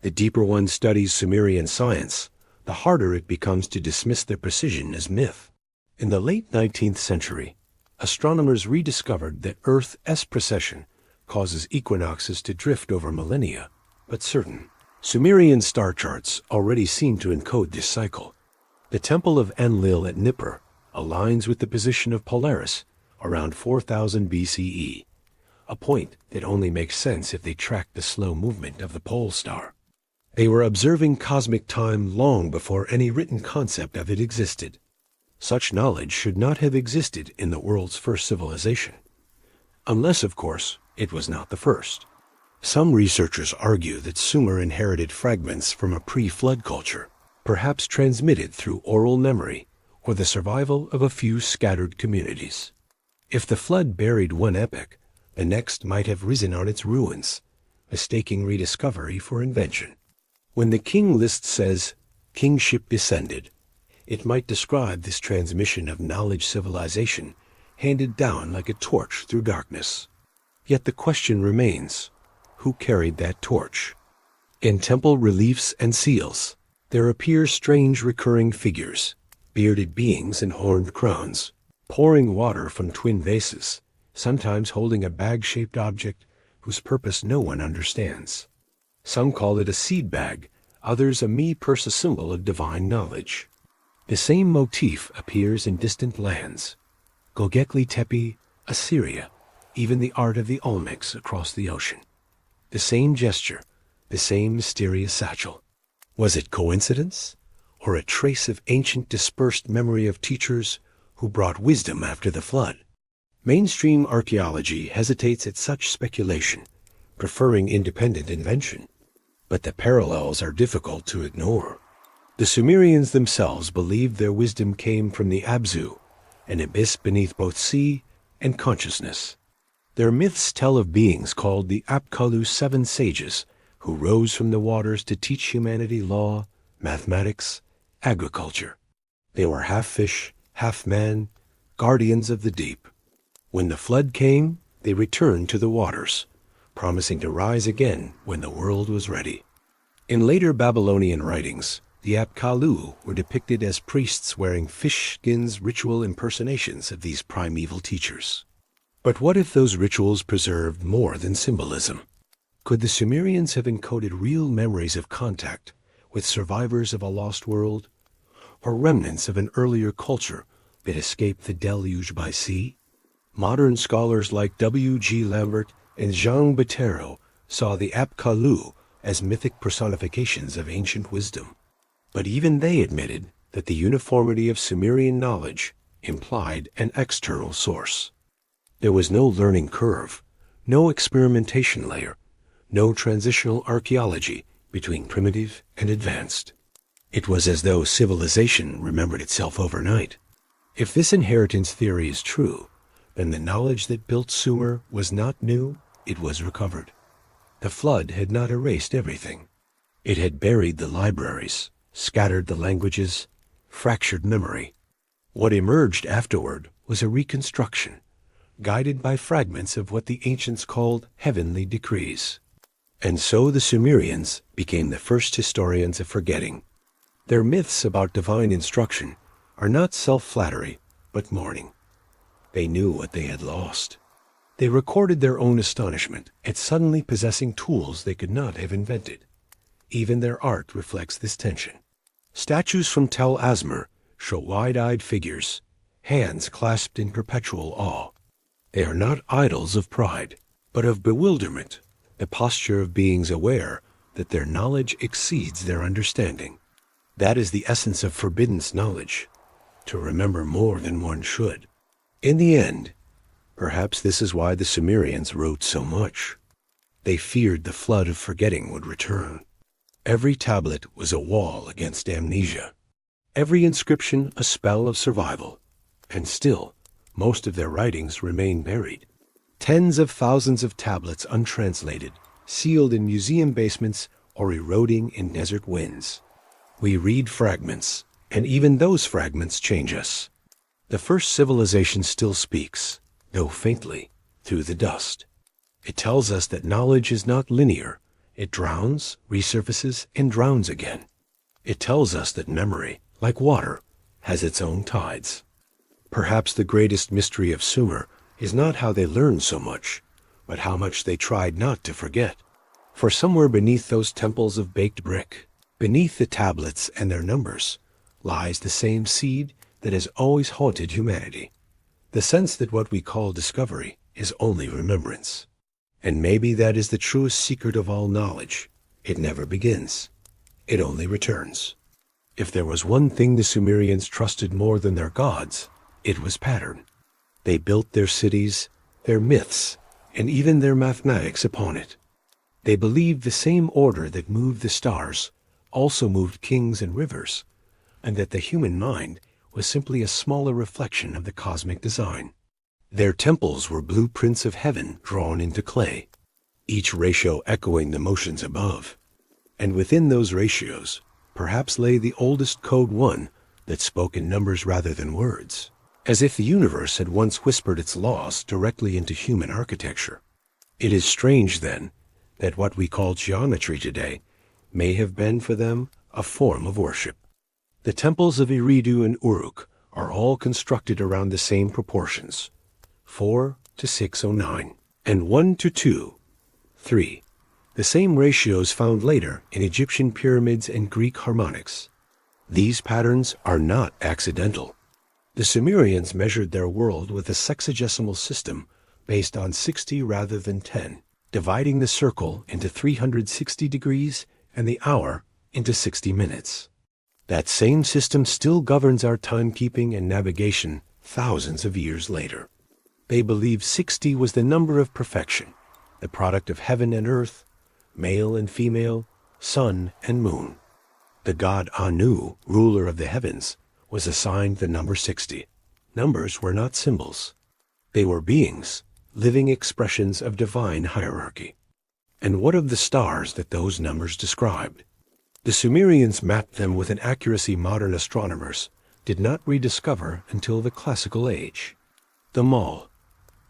The deeper one studies Sumerian science, the harder it becomes to dismiss their precision as myth. In the late 19th century, astronomers rediscovered that Earth's precession causes equinoxes to drift over millennia, but certain Sumerian star charts already seem to encode this cycle. The Temple of Enlil at Nippur aligns with the position of Polaris around 4000 BCE, a point that only makes sense if they track the slow movement of the pole star. They were observing cosmic time long before any written concept of it existed. Such knowledge should not have existed in the world's first civilization. Unless, of course, it was not the first. Some researchers argue that Sumer inherited fragments from a pre-flood culture, perhaps transmitted through oral memory or the survival of a few scattered communities. If the flood buried one epoch, the next might have risen on its ruins, mistaking rediscovery for invention. When the King List says, "kingship descended," it might describe this transmission of knowledge civilization handed down like a torch through darkness. Yet the question remains, who carried that torch? In temple reliefs and seals, there appear strange recurring figures, bearded beings in horned crowns, pouring water from twin vases, sometimes holding a bag-shaped object whose purpose no one understands. Some call it a seed bag, others a me-pursa symbol of divine knowledge. The same motif appears in distant lands: Göbekli Tepe, Assyria, even the art of the Olmecs across the ocean. The same gesture, the same mysterious satchel. Was it coincidence, or a trace of ancient dispersed memory of teachers who brought wisdom after the flood? Mainstream archaeology hesitates at such speculation, preferring independent invention. But the parallels are difficult to ignore. The Sumerians themselves believed their wisdom came from the Abzu, an abyss beneath both sea and consciousness. Their myths tell of beings called the Apkallu 7 sages, who rose from the waters to teach humanity law, mathematics, agriculture. They were half fish, half man, guardians of the deep. When the flood came, they returned to the waters, promising to rise again when the world was ready. In later Babylonian writings, the Apkallu were depicted as priests wearing fish skins, ritual impersonations of these primeval teachers. But what if those rituals preserved more than symbolism? Could the Sumerians have encoded real memories of contact with survivors of a lost world, or remnants of an earlier culture that escaped the deluge by sea? Modern scholars like W.G. Lambert and Jean Bottero saw the Apkallu as mythic personifications of ancient wisdom. But even they admitted that the uniformity of Sumerian knowledge implied an external source. There was no learning curve, no experimentation layer, no transitional archaeology between primitive and advanced. It was as though civilization remembered itself overnight. If this inheritance theory is true, then the knowledge that built Sumer was not new, it was recovered. The flood had not erased everything. It had buried the libraries, scattered the languages, fractured memory. What emerged afterward was a reconstruction, guided by fragments of what the ancients called heavenly decrees. And so the Sumerians became the first historians of forgetting. Their myths about divine instruction are not self-flattery, but mourning. They knew what they had lost. They recorded their own astonishment at suddenly possessing tools they could not have invented. Even their art reflects this tension. Statues from Tel Asmar show wide-eyed figures, hands clasped in perpetual awe. They are not idols of pride, but of bewilderment, the posture of beings aware that their knowledge exceeds their understanding. That is the essence of forbidden knowledge, to remember more than one should. In the end, perhaps this is why the Sumerians wrote so much. They feared the flood of forgetting would return. Every tablet was a wall against amnesia. Every inscription a spell of survival. And still, most of their writings remain buried. Tens of thousands of tablets untranslated, sealed in museum basements or eroding in desert winds. We read fragments, and even those fragments change us. The first civilization still speaks, though faintly, through the dust. It tells us that knowledge is not linear. It drowns, resurfaces, and drowns again. It tells us that memory, like water, has its own tides. Perhaps the greatest mystery of Sumer is not how they learned so much, but how much they tried not to forget. For somewhere beneath those temples of baked brick, beneath the tablets and their numbers, lies the same seed that has always haunted humanity. The sense that what we call discovery is only remembrance. And maybe that is the truest secret of all knowledge. It never begins. It only returns. If there was one thing the Sumerians trusted more than their gods, it was pattern. They built their cities, their myths, and even their mathematics upon it. They believed the same order that moved the stars also moved kings and rivers, and that the human mind was simply a smaller reflection of the cosmic design. Their temples were blueprints of heaven drawn into clay, each ratio echoing the motions above. And within those ratios, perhaps lay the oldest code one that spoke in numbers rather than words, as if the universe had once whispered its laws directly into human architecture. It is strange, then, that what we call geometry today may have been for them a form of worship. The temples of Eridu and Uruk are all constructed around the same proportions, 4 to 609, and 1 to 2, 3, the same ratios found later in Egyptian pyramids and Greek harmonics. These patterns are not accidental. The Sumerians measured their world with a sexagesimal system based on 60 rather than 10, dividing the circle into 360 degrees and the hour into 60 minutes. That same system still governs our timekeeping and navigation thousands of years later. They believed 60 was the number of perfection, the product of heaven and earth, male and female, sun and moon. The god Anu, ruler of the heavens, was assigned the number 60. Numbers were not symbols. They were beings, living expressions of divine hierarchy. And what of the stars that those numbers described? The Sumerians mapped them with an accuracy modern astronomers did not rediscover until the classical age. The Mall,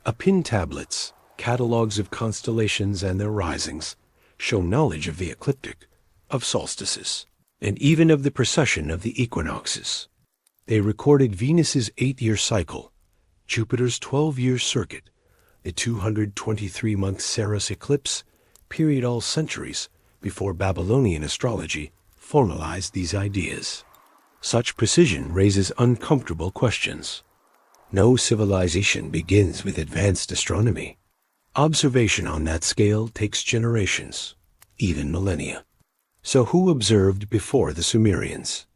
Apin tablets, catalogues of constellations and their risings, show knowledge of the ecliptic, of solstices, and even of the precession of the equinoxes. They recorded Venus's 8-year cycle, Jupiter's 12-year circuit, the 223-month Saros eclipse, period all centuries before Babylonian astrology formalized these ideas. Such precision raises uncomfortable questions. No civilization begins with advanced astronomy. Observation on that scale takes generations, even millennia. So who observed before the Sumerians?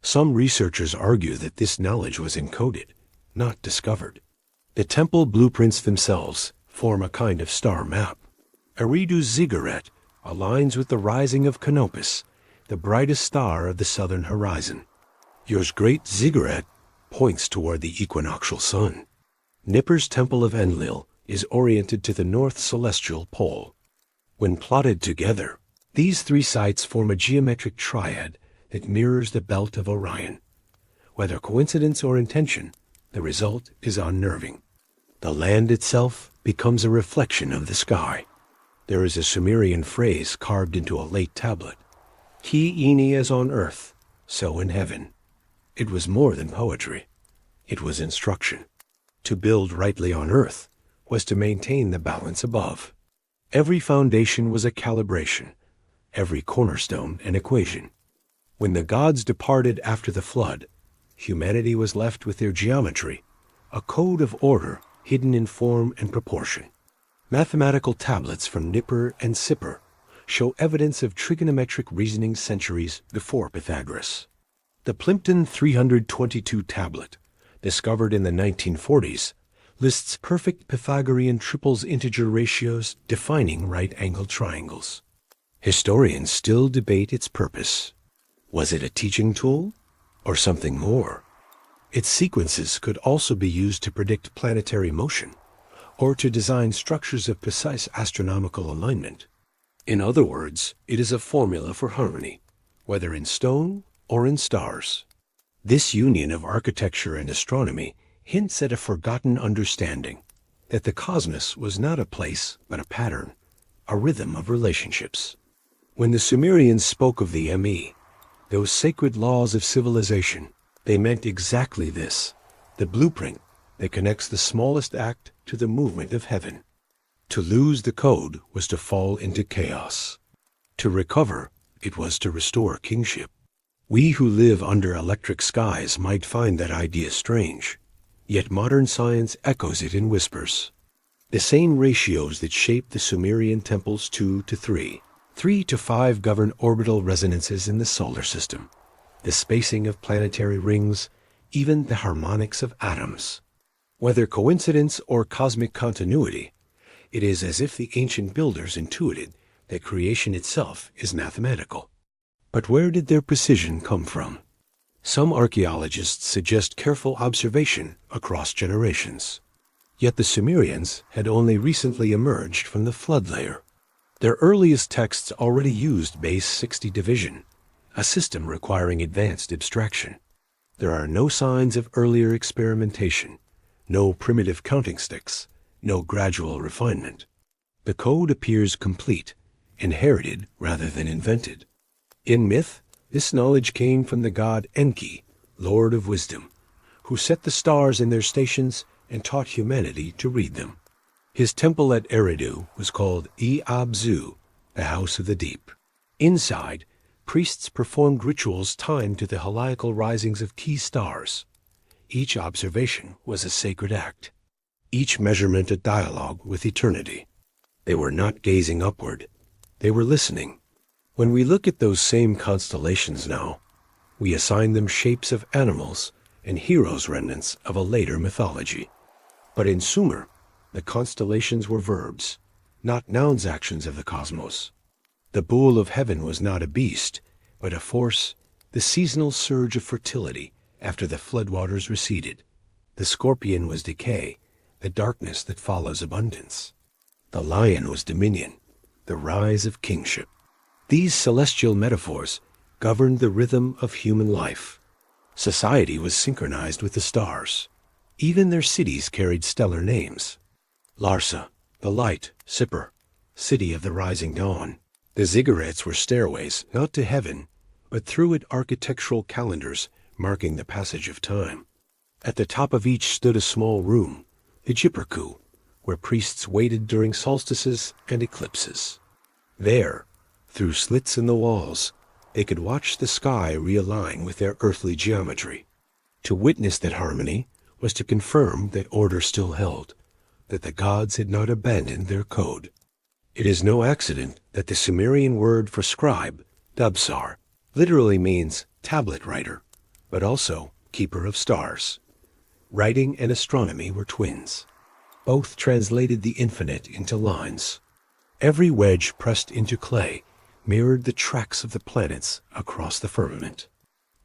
Some researchers argue that this knowledge was encoded, not discovered. The temple blueprints themselves form a kind of star map. Eridu's ziggurat aligns with the rising of Canopus, the brightest star of the southern horizon. Yor's great ziggurat points toward the equinoctial sun. Nippur's temple of Enlil is oriented to the north celestial pole. When plotted together, these three sites form a geometric triad that mirrors the belt of Orion. Whether coincidence or intention, the result is unnerving. The land itself becomes a reflection of the sky. There is a Sumerian phrase carved into a late tablet. Ki ini as on earth, so in heaven. It was more than poetry. It was instruction. To build rightly on earth was to maintain the balance above. Every foundation was a calibration, every cornerstone an equation. When the gods departed after the flood, humanity was left with their geometry, a code of order hidden in form and proportion. Mathematical tablets from Nippur and Sippur show evidence of trigonometric reasoning centuries before Pythagoras. The Plimpton 322 tablet, discovered in the 1940s, lists perfect Pythagorean triples integer ratios defining right-angled triangles. Historians still debate its purpose. Was it a teaching tool or something more? Its sequences could also be used to predict planetary motion or to design structures of precise astronomical alignment. In other words, it is a formula for harmony, whether in stone or in stars. This union of architecture and astronomy hints at a forgotten understanding that the cosmos was not a place but a pattern, a rhythm of relationships. When the Sumerians spoke of the Me, those sacred laws of civilization, they meant exactly this, the blueprint that connects the smallest act to the movement of heaven. To lose the code was to fall into chaos. To recover, it was to restore kingship. We who live under electric skies might find that idea strange, yet modern science echoes it in whispers. The same ratios that shaped the Sumerian temples 2 to 3, 3 to 5 govern orbital resonances in the solar system, the spacing of planetary rings, even the harmonics of atoms. Whether coincidence or cosmic continuity, it is as if the ancient builders intuited that creation itself is mathematical. But where did their precision come from? Some archaeologists suggest careful observation across generations. Yet the Sumerians had only recently emerged from the flood layer. Their earliest texts already used base 60 division, a system requiring advanced abstraction. There are no signs of earlier experimentation, no primitive counting sticks, no gradual refinement. The code appears complete, inherited rather than invented. In myth, this knowledge came from the god Enki, Lord of Wisdom, who set the stars in their stations and taught humanity to read them. His temple at Eridu was called Abzu, the House of the Deep. Inside, priests performed rituals timed to the heliacal risings of key stars. Each observation was a sacred act, each measurement a dialogue with eternity. They were not gazing upward, they were listening. When we look at those same constellations now, we assign them shapes of animals and heroes' remnants of a later mythology. But in Sumer, the constellations were verbs, not nouns actions of the cosmos. The bull of heaven was not a beast, but a force, the seasonal surge of fertility after the floodwaters receded. The scorpion was decay, the darkness that follows abundance. The lion was dominion, the rise of kingship. These celestial metaphors governed the rhythm of human life. Society was synchronized with the stars. Even their cities carried stellar names. Larsa, the light, Sippur, city of the rising dawn. The ziggurats were stairways, not to heaven, but through it architectural calendars marking the passage of time. At the top of each stood a small room, the Jipperku, where priests waited during solstices and eclipses. There, through slits in the walls, they could watch the sky realign with their earthly geometry. To witness that harmony was to confirm that order still held, that the gods had not abandoned their code. It is no accident that the Sumerian word for scribe, dabsar, literally means tablet writer, but also keeper of stars. Writing and astronomy were twins. Both translated the infinite into lines. Every wedge pressed into clay mirrored the tracks of the planets across the firmament.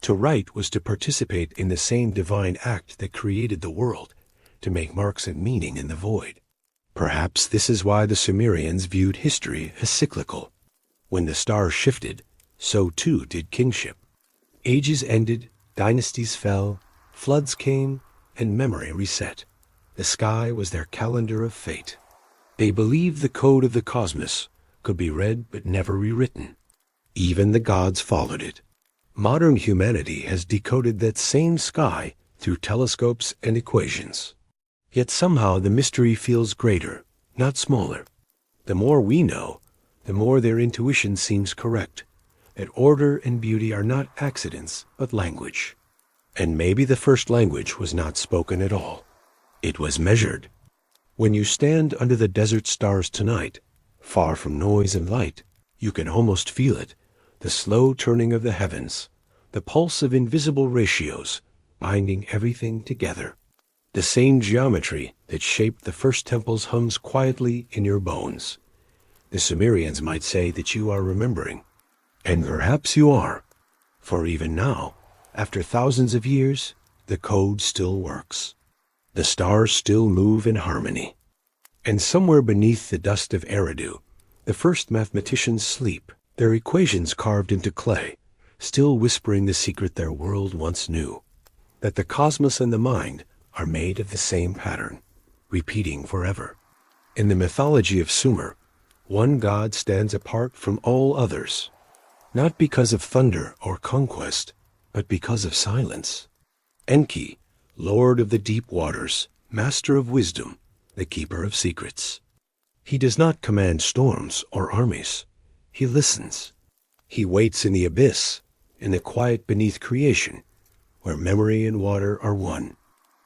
To write was to participate in the same divine act that created the world, to make marks of meaning in the void. Perhaps this is why the Sumerians viewed history as cyclical. When the stars shifted, so too did kingship. Ages ended, dynasties fell, floods came, and memory reset. The sky was their calendar of fate. They believed the code of the cosmos could be read but never rewritten. Even the gods followed it. Modern humanity has decoded that same sky through telescopes and equations. Yet somehow the mystery feels greater, not smaller. The more we know, the more their intuition seems correct, that order and beauty are not accidents, but language. And maybe the first language was not spoken at all. It was measured. When you stand under the desert stars tonight, far from noise and light, you can almost feel it, the slow turning of the heavens, the pulse of invisible ratios, binding everything together. The same geometry that shaped the first temples hums quietly in your bones. The Sumerians might say that you are remembering. And perhaps you are, for even now, after thousands of years, the code still works. The stars still move in harmony. And somewhere beneath the dust of Eridu, the first mathematicians sleep, their equations carved into clay, still whispering the secret their world once knew, that the cosmos and the mind are made of the same pattern, repeating forever. In the mythology of Sumer, one god stands apart from all others, not because of thunder or conquest, but because of silence. Enki, lord of the deep waters, master of wisdom, the keeper of secrets. He does not command storms or armies. He listens. He waits in the abyss, in the quiet beneath creation, where memory and water are one.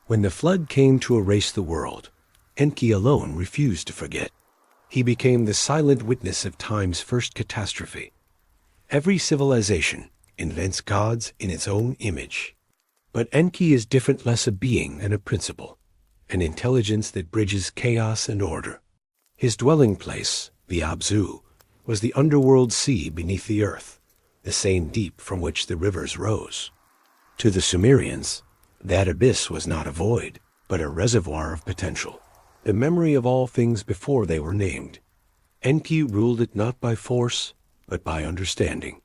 When the flood came to erase the world, Enki alone refused to forget. He became the silent witness of time's first catastrophe. Every civilization invents gods in its own image. But Enki is different, less a being than a principle, an intelligence that bridges chaos and order. His dwelling place, the Abzu, was the underworld sea beneath the earth, the same deep from which the rivers rose. To the Sumerians, that abyss was not a void, but a reservoir of potential, the memory of all things before they were named. Enki ruled it not by force, but by understanding.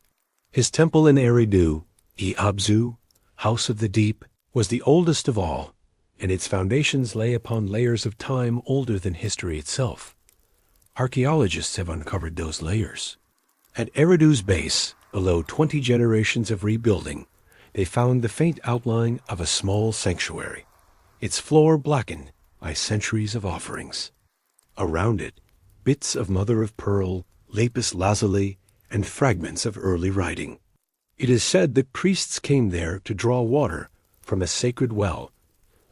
His temple in Eridu, the Abzu, House of the Deep, was the oldest of all, and its foundations lay upon layers of time older than history itself. Archaeologists have uncovered those layers. At Eridu's base, below 20 generations of rebuilding, they found the faint outline of a small sanctuary, its floor blackened by centuries of offerings. Around it, bits of mother-of-pearl, lapis lazuli, and fragments of early writing. It is said that priests came there to draw water from a sacred well,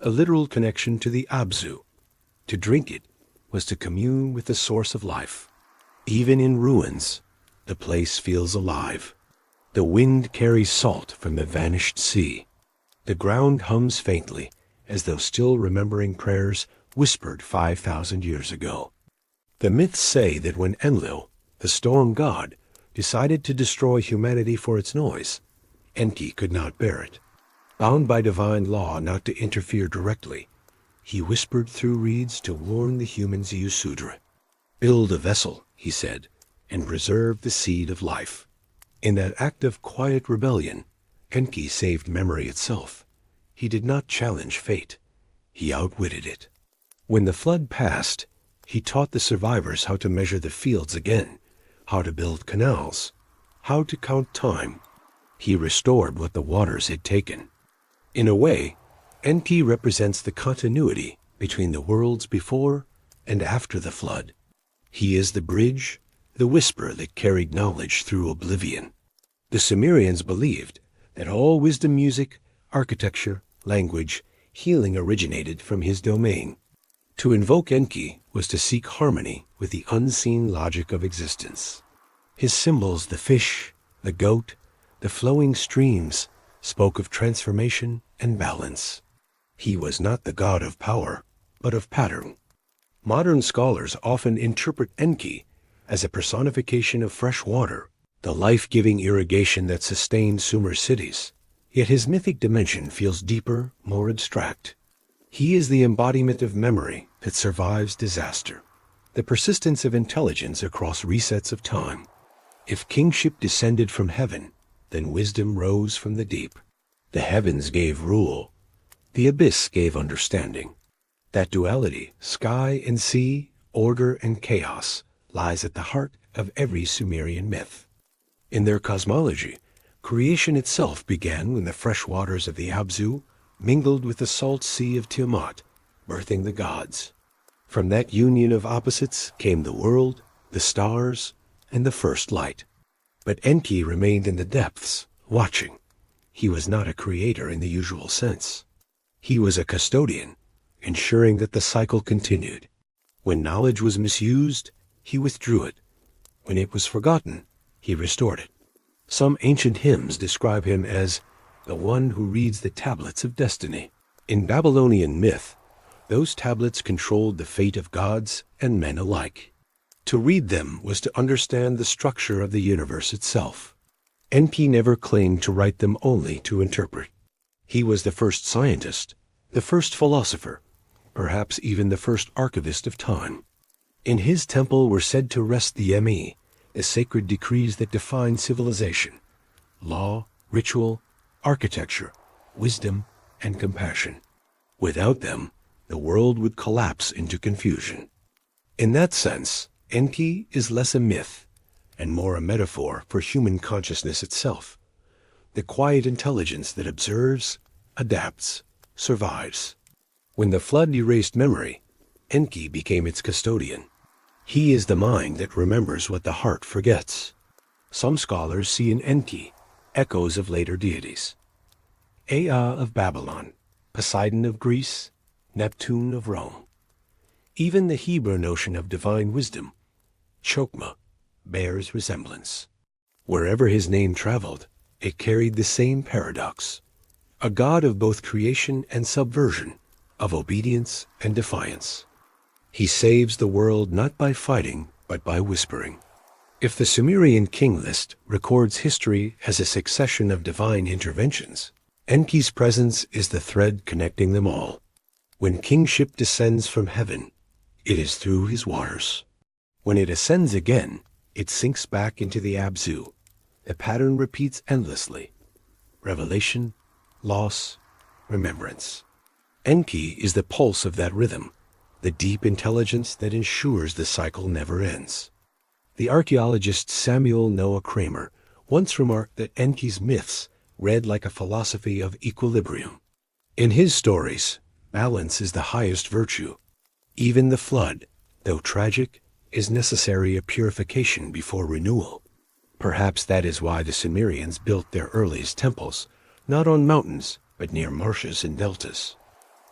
a literal connection to the Abzu. To drink it was to commune with the source of life. Even in ruins, the place feels alive. The wind carries salt from the vanished sea. The ground hums faintly, as though still remembering prayers whispered 5,000 years ago. The myths say that when Enlil, the storm god, decided to destroy humanity for its noise, Enki could not bear it. Bound by divine law not to interfere directly, he whispered through reeds to warn the humans Yusudra. "Build a vessel," he said, "and preserve the seed of life." In that act of quiet rebellion, Enki saved memory itself. He did not challenge fate. He outwitted it. When the flood passed, he taught the survivors how to measure the fields again, how to build canals, how to count time. He restored what the waters had taken. In a way, Enki represents the continuity between the worlds before and after the flood. He is the bridge, the whisper that carried knowledge through oblivion. The Sumerians believed that all wisdom, music, architecture, language, healing originated from his domain. To invoke Enki was to seek harmony with the unseen logic of existence. His symbols, the fish, the goat, the flowing streams, spoke of transformation and balance. He was not the god of power, but of pattern. Modern scholars often interpret Enki as a personification of fresh water, the life-giving irrigation that sustained Sumer cities. Yet his mythic dimension feels deeper, more abstract. He is the embodiment of memory that survives disaster, the persistence of intelligence across resets of time. If kingship descended from heaven, then wisdom rose from the deep. The heavens gave rule. The abyss gave understanding. That duality, sky and sea, order and chaos, lies at the heart of every Sumerian myth. In their cosmology, creation itself began when the fresh waters of the Abzu mingled with the salt sea of Tiamat, birthing the gods. From that union of opposites came the world, the stars, and the first light. But Enki remained in the depths, watching. He was not a creator in the usual sense. He was a custodian, ensuring that the cycle continued. When knowledge was misused, he withdrew it. When it was forgotten, he restored it. Some ancient hymns describe him as the one who reads the tablets of destiny. In Babylonian myth, those tablets controlled the fate of gods and men alike. To read them was to understand the structure of the universe itself. Enki never claimed to write them only to interpret. He was the first scientist, the first philosopher, perhaps even the first archivist of time. In his temple were said to rest the Emi, the sacred decrees that define civilization, law, ritual, architecture, wisdom, and compassion. Without them, the world would collapse into confusion. In that sense, Enki is less a myth and more a metaphor for human consciousness itself, the quiet intelligence that observes, adapts, survives. When the flood erased memory, Enki became its custodian. He is the mind that remembers what the heart forgets. Some scholars see in Enki echoes of later deities. Ea of Babylon, Poseidon of Greece, Neptune of Rome. Even the Hebrew notion of divine wisdom, Chokmah, bears resemblance. Wherever his name traveled, it carried the same paradox. A god of both creation and subversion, of obedience and defiance. He saves the world not by fighting, but by whispering. If the Sumerian King List records history as a succession of divine interventions, Enki's presence is the thread connecting them all. When kingship descends from heaven, it is through his waters. When it ascends again, it sinks back into the Abzu. The pattern repeats endlessly. Revelation, loss, remembrance. Enki is the pulse of that rhythm, the deep intelligence that ensures the cycle never ends. The archaeologist Samuel Noah Kramer once remarked that Enki's myths read like a philosophy of equilibrium. In his stories, balance is the highest virtue. Even the flood, though tragic, is necessary a purification before renewal. Perhaps that is why the Sumerians built their earliest temples, not on mountains, but near marshes and deltas.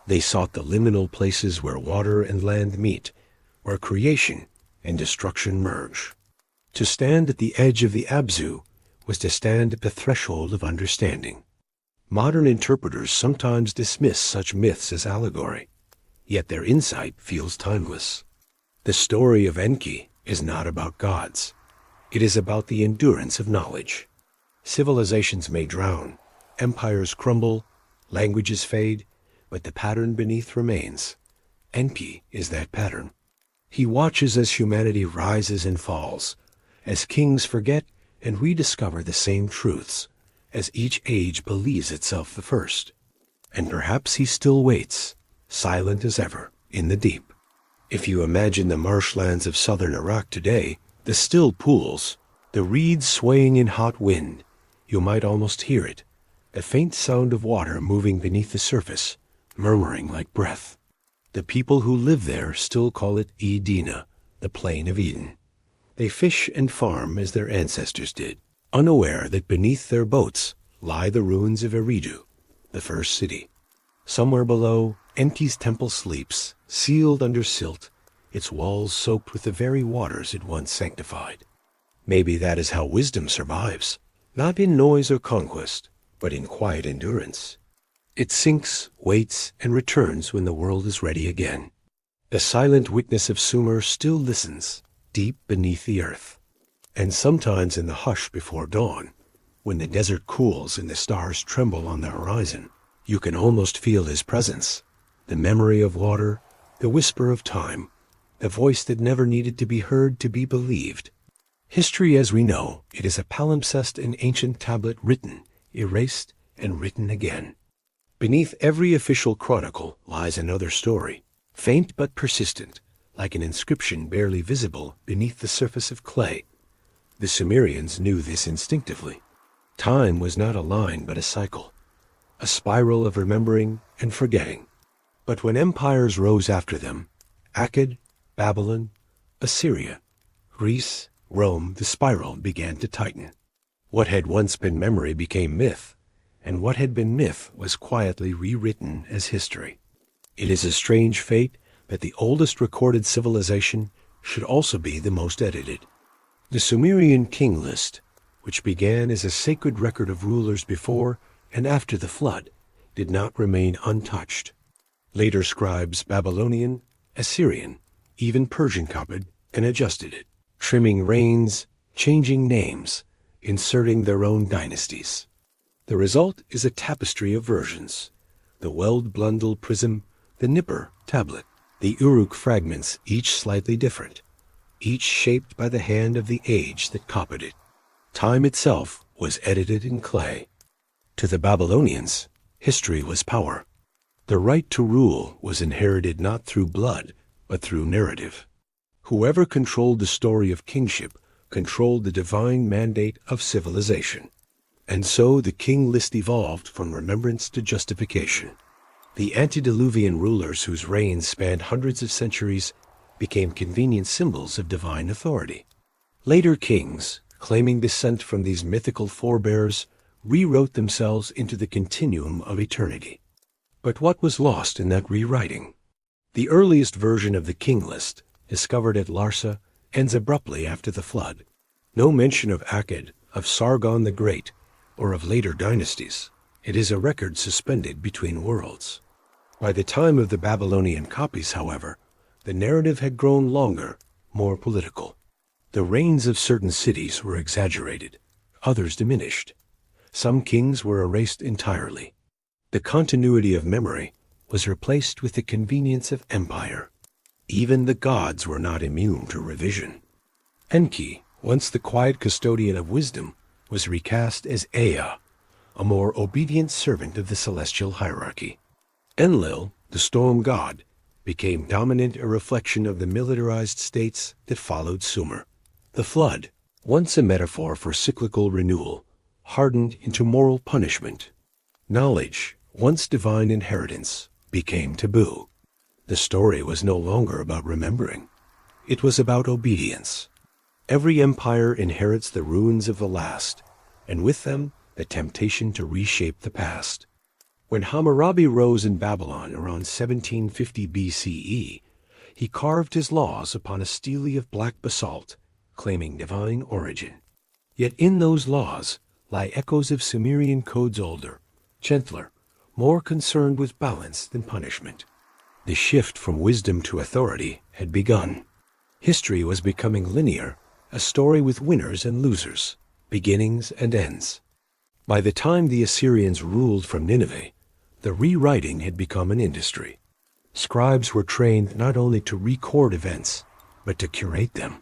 They sought the liminal places where water and land meet, where creation and destruction merge. To stand at the edge of the Abzu was to stand at the threshold of understanding. Modern interpreters sometimes dismiss such myths as allegory, yet their insight feels timeless. The story of Enki is not about gods. It is about the endurance of knowledge. Civilizations may drown, empires crumble, languages fade, but the pattern beneath remains. Enki is that pattern. He watches as humanity rises and falls, as kings forget and rediscover the same truths, as each age believes itself the first. And perhaps he still waits, silent as ever, in the deep. If you imagine the marshlands of southern Iraq today, the still pools, the reeds swaying in hot wind, you might almost hear it, a faint sound of water moving beneath the surface, murmuring like breath. The people who live there still call it Edina, the plain of Eden. They fish and farm as their ancestors did, unaware that beneath their boats lie the ruins of Eridu, the first city. Somewhere below, Enki's temple sleeps, sealed under silt, its walls soaked with the very waters it once sanctified. Maybe that is how wisdom survives, not in noise or conquest, but in quiet endurance. It sinks, waits, and returns when the world is ready again. The silent witness of Sumer still listens, deep beneath the earth. And sometimes in the hush before dawn, when the desert cools and the stars tremble on the horizon, you can almost feel his presence, the memory of water, the whisper of time, the voice that never needed to be heard to be believed. History as we know it is a palimpsest, an ancient tablet written, erased, and written again. Beneath every official chronicle lies another story, faint but persistent, like an inscription barely visible beneath the surface of clay. The Sumerians knew this instinctively. Time was not a line but a cycle a spiral of remembering and forgetting. But when empires rose after them, Akkad, Babylon, Assyria, Greece, Rome, the spiral began to tighten. What had once been memory became myth, and what had been myth was quietly rewritten as history. It is a strange fate that the oldest recorded civilization should also be the most edited. The Sumerian King List, which began as a sacred record of rulers before and after the flood, did not remain untouched. Later scribes, Babylonian, Assyrian, even Persian copied and adjusted it, trimming reigns, changing names, inserting their own dynasties. The result is a tapestry of versions: the Weld Blundell prism, the Nippur tablet, the Uruk fragments, each slightly different, each shaped by the hand of the age that copied it. Time itself was edited in clay. To the Babylonians, history was power. The right to rule was inherited not through blood, but through narrative. Whoever controlled the story of kingship controlled the divine mandate of civilization. And so the king list evolved from remembrance to justification. The antediluvian rulers whose reigns spanned hundreds of centuries became convenient symbols of divine authority. Later kings, claiming descent from these mythical forebears, rewrote themselves into the continuum of eternity. But what was lost in that rewriting? The earliest version of the king list, discovered at Larsa, ends abruptly after the flood. No mention of Akkad, of Sargon the Great, or of later dynasties. It is a record suspended between worlds. By the time of the Babylonian copies, however, the narrative had grown longer, more political. The reigns of certain cities were exaggerated, others diminished. Some kings were erased entirely. The continuity of memory was replaced with the convenience of empire. Even the gods were not immune to revision. Enki, once the quiet custodian of wisdom, was recast as Ea, a more obedient servant of the celestial hierarchy. Enlil, the storm god, became dominant, a reflection of the militarized states that followed Sumer. The flood, once a metaphor for cyclical renewal, hardened into moral punishment. Knowledge, once divine inheritance, became taboo. The story was no longer about remembering. It was about obedience. Every empire inherits the ruins of the last, and with them the temptation to reshape the past. When Hammurabi rose in Babylon around 1750 BCE, he carved his laws upon a stele of black basalt, claiming divine origin. Yet in those laws lie echoes of Sumerian codes older, gentler, more concerned with balance than punishment. The shift from wisdom to authority had begun. History was becoming linear, a story with winners and losers, beginnings and ends. By the time the Assyrians ruled from Nineveh, the rewriting had become an industry. Scribes were trained not only to record events, but to curate them.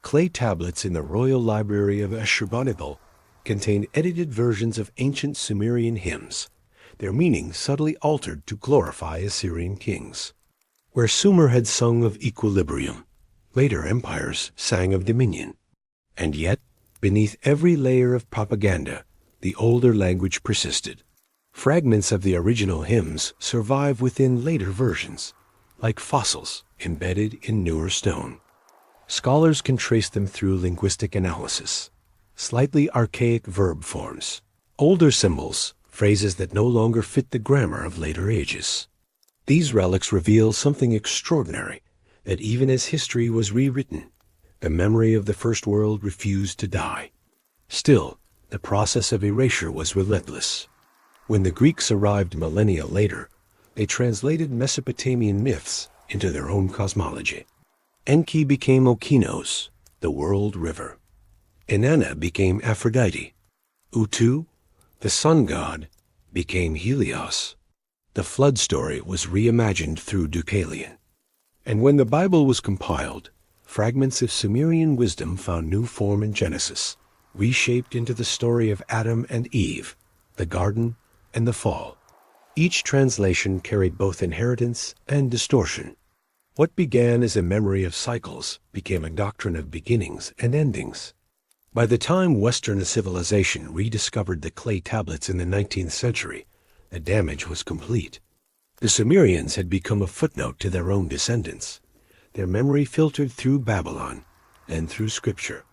Clay tablets in the royal library of Ashurbanipal contained edited versions of ancient Sumerian hymns, their meaning subtly altered to glorify Assyrian kings. Where Sumer had sung of equilibrium, later empires sang of dominion. And yet, beneath every layer of propaganda, the older language persisted. Fragments of the original hymns survive within later versions, like fossils embedded in newer stone. Scholars can trace them through linguistic analysis. Slightly archaic verb forms, older symbols, phrases that no longer fit the grammar of later ages. These relics reveal something extraordinary, that even as history was rewritten, the memory of the first world refused to die. Still, the process of erasure was relentless. When the Greeks arrived millennia later, they translated Mesopotamian myths into their own cosmology. Enki became Okinos, the world river. Inanna became Aphrodite. Utu, the sun god, became Helios. The flood story was reimagined through Deucalion. And when the Bible was compiled, fragments of Sumerian wisdom found new form in Genesis, reshaped into the story of Adam and Eve, the garden, and the fall. Each translation carried both inheritance and distortion. What began as a memory of cycles became a doctrine of beginnings and endings. By the time Western civilization rediscovered the clay tablets in the 19th century, the damage was complete. The Sumerians had become a footnote to their own descendants. Their memory filtered through Babylon and through Scripture.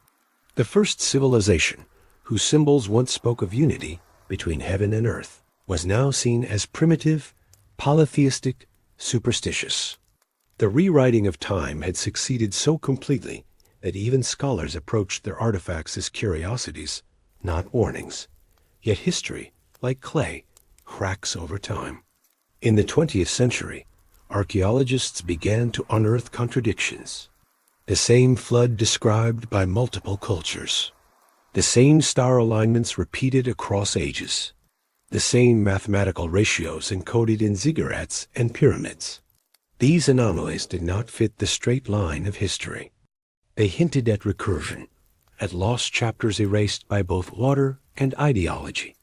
The first civilization, whose symbols once spoke of unity between heaven and earth, was now seen as primitive, polytheistic, superstitious. The rewriting of time had succeeded so completely that even scholars approached their artifacts as curiosities, not warnings. Yet history, like clay, cracks over time. In the 20th century, archaeologists began to unearth contradictions. The same flood described by multiple cultures. The same star alignments repeated across ages. The same mathematical ratios encoded in ziggurats and pyramids. These anomalies did not fit the straight line of history. They hinted at recursion, at lost chapters erased by both water and ideology.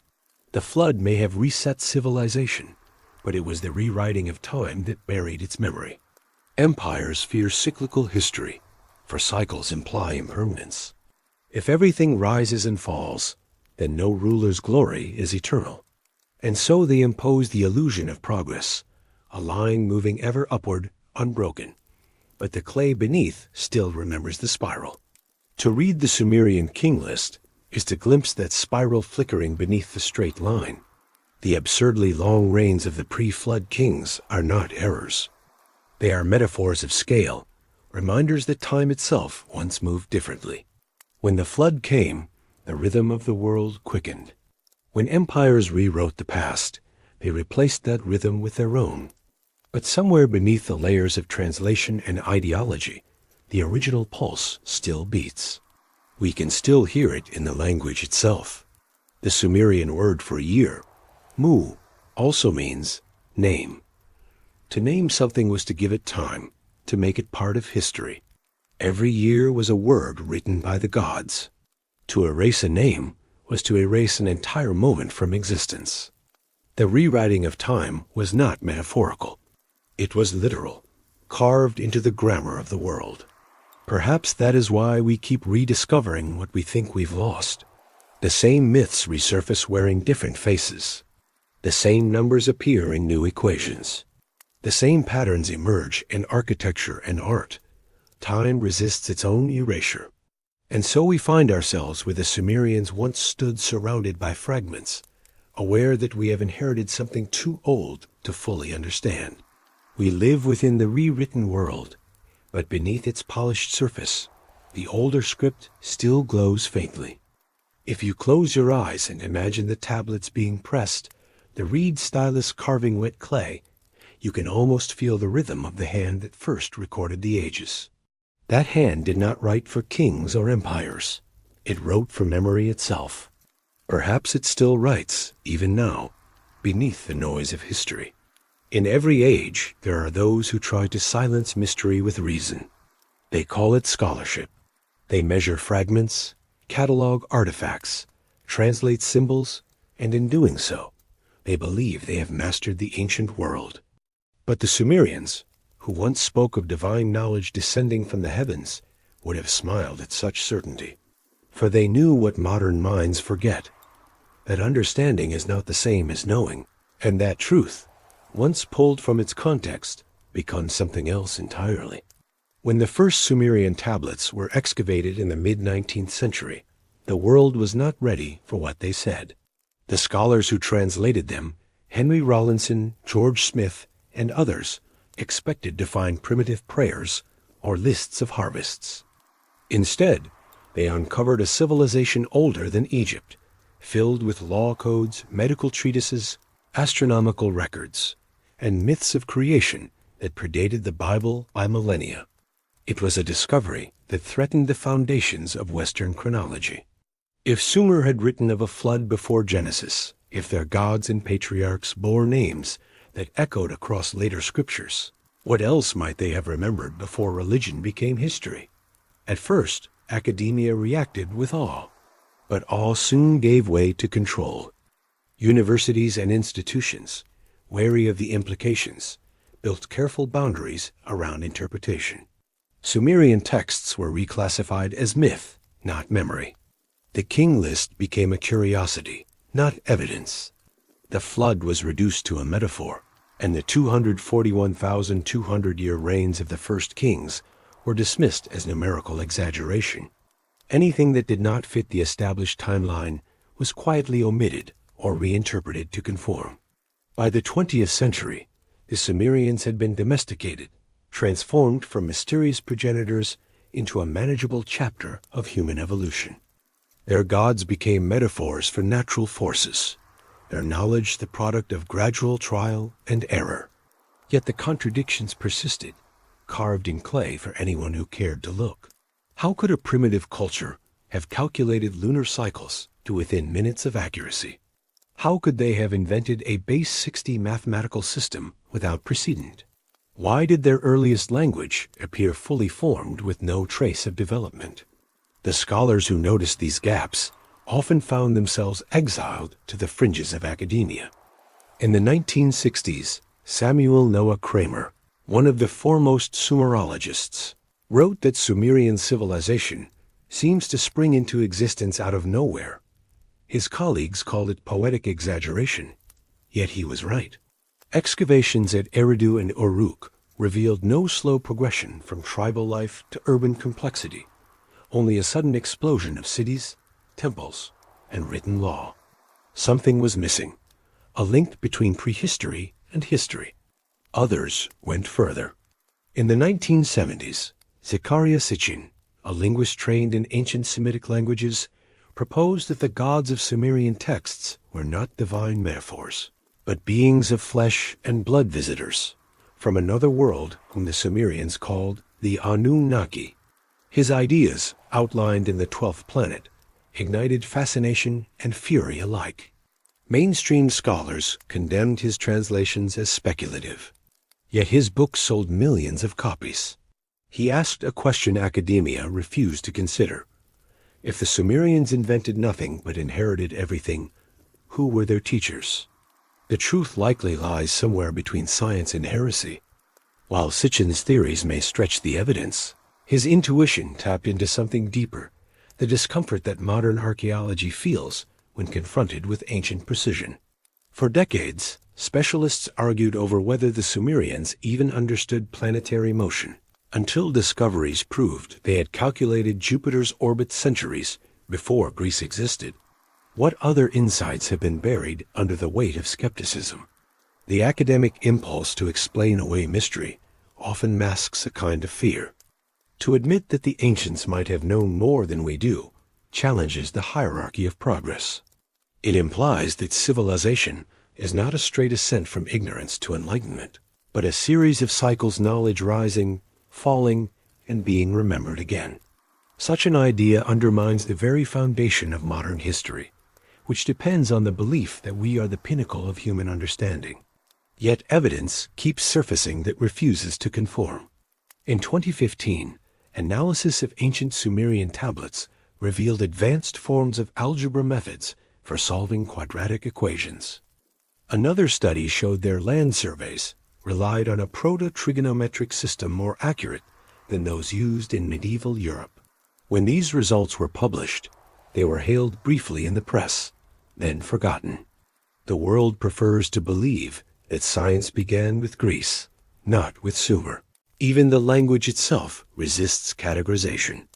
The flood may have reset civilization, but it was the rewriting of time that buried its memory. Empires fear cyclical history, for cycles imply impermanence. If everything rises and falls, then no ruler's glory is eternal. And so they impose the illusion of progress, a line moving ever upward, unbroken. But the clay beneath still remembers the spiral. To read the Sumerian King List is to glimpse that spiral flickering beneath the straight line. The absurdly long reigns of the pre-flood kings are not errors. They are metaphors of scale, reminders that time itself once moved differently. When the flood came, the rhythm of the world quickened. When empires rewrote the past, they replaced that rhythm with their own. But somewhere beneath the layers of translation and ideology, the original pulse still beats. We can still hear it in the language itself. The Sumerian word for year, mu, also means name. To name something was to give it time, to make it part of history. Every year was a word written by the gods. To erase a name was to erase an entire moment from existence. The rewriting of time was not metaphorical. It was literal, carved into the grammar of the world. Perhaps that is why we keep rediscovering what we think we've lost. The same myths resurface wearing different faces. The same numbers appear in new equations. The same patterns emerge in architecture and art. Time resists its own erasure. And so we find ourselves where the Sumerians once stood surrounded by fragments, aware that we have inherited something too old to fully understand. We live within the rewritten world, but beneath its polished surface, the older script still glows faintly. If you close your eyes and imagine the tablets being pressed, the reed stylus carving wet clay, you can almost feel the rhythm of the hand that first recorded the ages. That hand did not write for kings or empires. It wrote for memory itself. Perhaps it still writes, even now, beneath the noise of history. In every age, there are those who try to silence mystery with reason. They call it scholarship. They measure fragments, catalog artifacts, translate symbols, and in doing so, they believe they have mastered the ancient world. But the Sumerians, who once spoke of divine knowledge descending from the heavens, would have smiled at such certainty. For they knew what modern minds forget, that understanding is not the same as knowing, and that truth, once pulled from its context, becomes something else entirely. When the first Sumerian tablets were excavated in the mid-19th century, the world was not ready for what they said. The scholars who translated them, Henry Rawlinson, George Smith, and others, expected to find primitive prayers or lists of harvests. Instead, they uncovered a civilization older than Egypt, filled with law codes, medical treatises, astronomical records, and myths of creation that predated the Bible by millennia. It was a discovery that threatened the foundations of Western chronology. If Sumer had written of a flood before Genesis, if their gods and patriarchs bore names that echoed across later scriptures, what else might they have remembered before religion became history? At first, academia reacted with awe, but awe soon gave way to control. Universities and institutions, wary of the implications, built careful boundaries around interpretation. Sumerian texts were reclassified as myth, not memory. The King List became a curiosity, not evidence. The flood was reduced to a metaphor, and the 241,200-year reigns of the first kings were dismissed as numerical exaggeration. Anything that did not fit the established timeline was quietly omitted or reinterpreted to conform. By the 20th century, the Sumerians had been domesticated, transformed from mysterious progenitors into a manageable chapter of human evolution. Their gods became metaphors for natural forces, their knowledge the product of gradual trial and error. Yet the contradictions persisted, carved in clay for anyone who cared to look. How could a primitive culture have calculated lunar cycles to within minutes of accuracy? How could they have invented a base 60 mathematical system without precedent? Why did their earliest language appear fully formed with no trace of development? The scholars who noticed these gaps often found themselves exiled to the fringes of academia. In the 1960s, Samuel Noah Kramer, one of the foremost Sumerologists, wrote that Sumerian civilization seems to spring into existence out of nowhere. His colleagues called it poetic exaggeration, yet he was right. Excavations at Eridu and Uruk revealed no slow progression from tribal life to urban complexity, only a sudden explosion of cities, temples, and written law. Something was missing, a link between prehistory and history. Others went further. In the 1970s, Zecharia Sitchin, a linguist trained in ancient Semitic languages, proposed that the gods of Sumerian texts were not divine metaphors, but beings of flesh and blood visitors from another world whom the Sumerians called the Anunnaki. His ideas, outlined in the 12th planet, ignited fascination and fury alike. Mainstream scholars condemned his translations as speculative, yet his book sold millions of copies. He asked a question academia refused to consider. If the Sumerians invented nothing but inherited everything, who were their teachers? The truth likely lies somewhere between science and heresy. While Sitchin's theories may stretch the evidence, his intuition tapped into something deeper, the discomfort that modern archaeology feels when confronted with ancient precision. For decades, specialists argued over whether the Sumerians even understood planetary motion, until discoveries proved they had calculated Jupiter's orbit centuries before Greece existed. What other insights have been buried under the weight of skepticism? The academic impulse to explain away mystery often masks a kind of fear. To admit that the ancients might have known more than we do challenges the hierarchy of progress. It implies that civilization is not a straight ascent from ignorance to enlightenment, but a series of cycles, knowledge rising, falling, and being remembered again. Such an idea undermines the very foundation of modern history, which depends on the belief that we are the pinnacle of human understanding. Yet evidence keeps surfacing that refuses to conform. In 2015, analysis of ancient Sumerian tablets revealed advanced forms of algebra methods for solving quadratic equations. Another study showed their land surveys relied on a proto-trigonometric system more accurate than those used in medieval Europe. When these results were published, they were hailed briefly in the press, then forgotten. The world prefers to believe that science began with Greece, not with Sumer. Even the language itself resists categorization.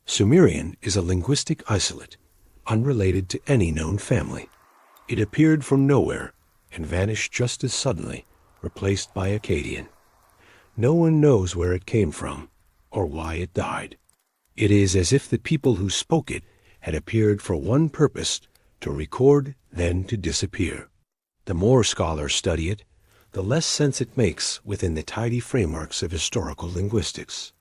Sumerian is a linguistic isolate, unrelated to any known family. It appeared from nowhere and vanished just as suddenly, replaced by Akkadian. No one knows where it came from or why it died. It is as if the people who spoke it had appeared for one purpose, to record, then to disappear. The more scholars study it, the less sense it makes within the tidy frameworks of historical linguistics.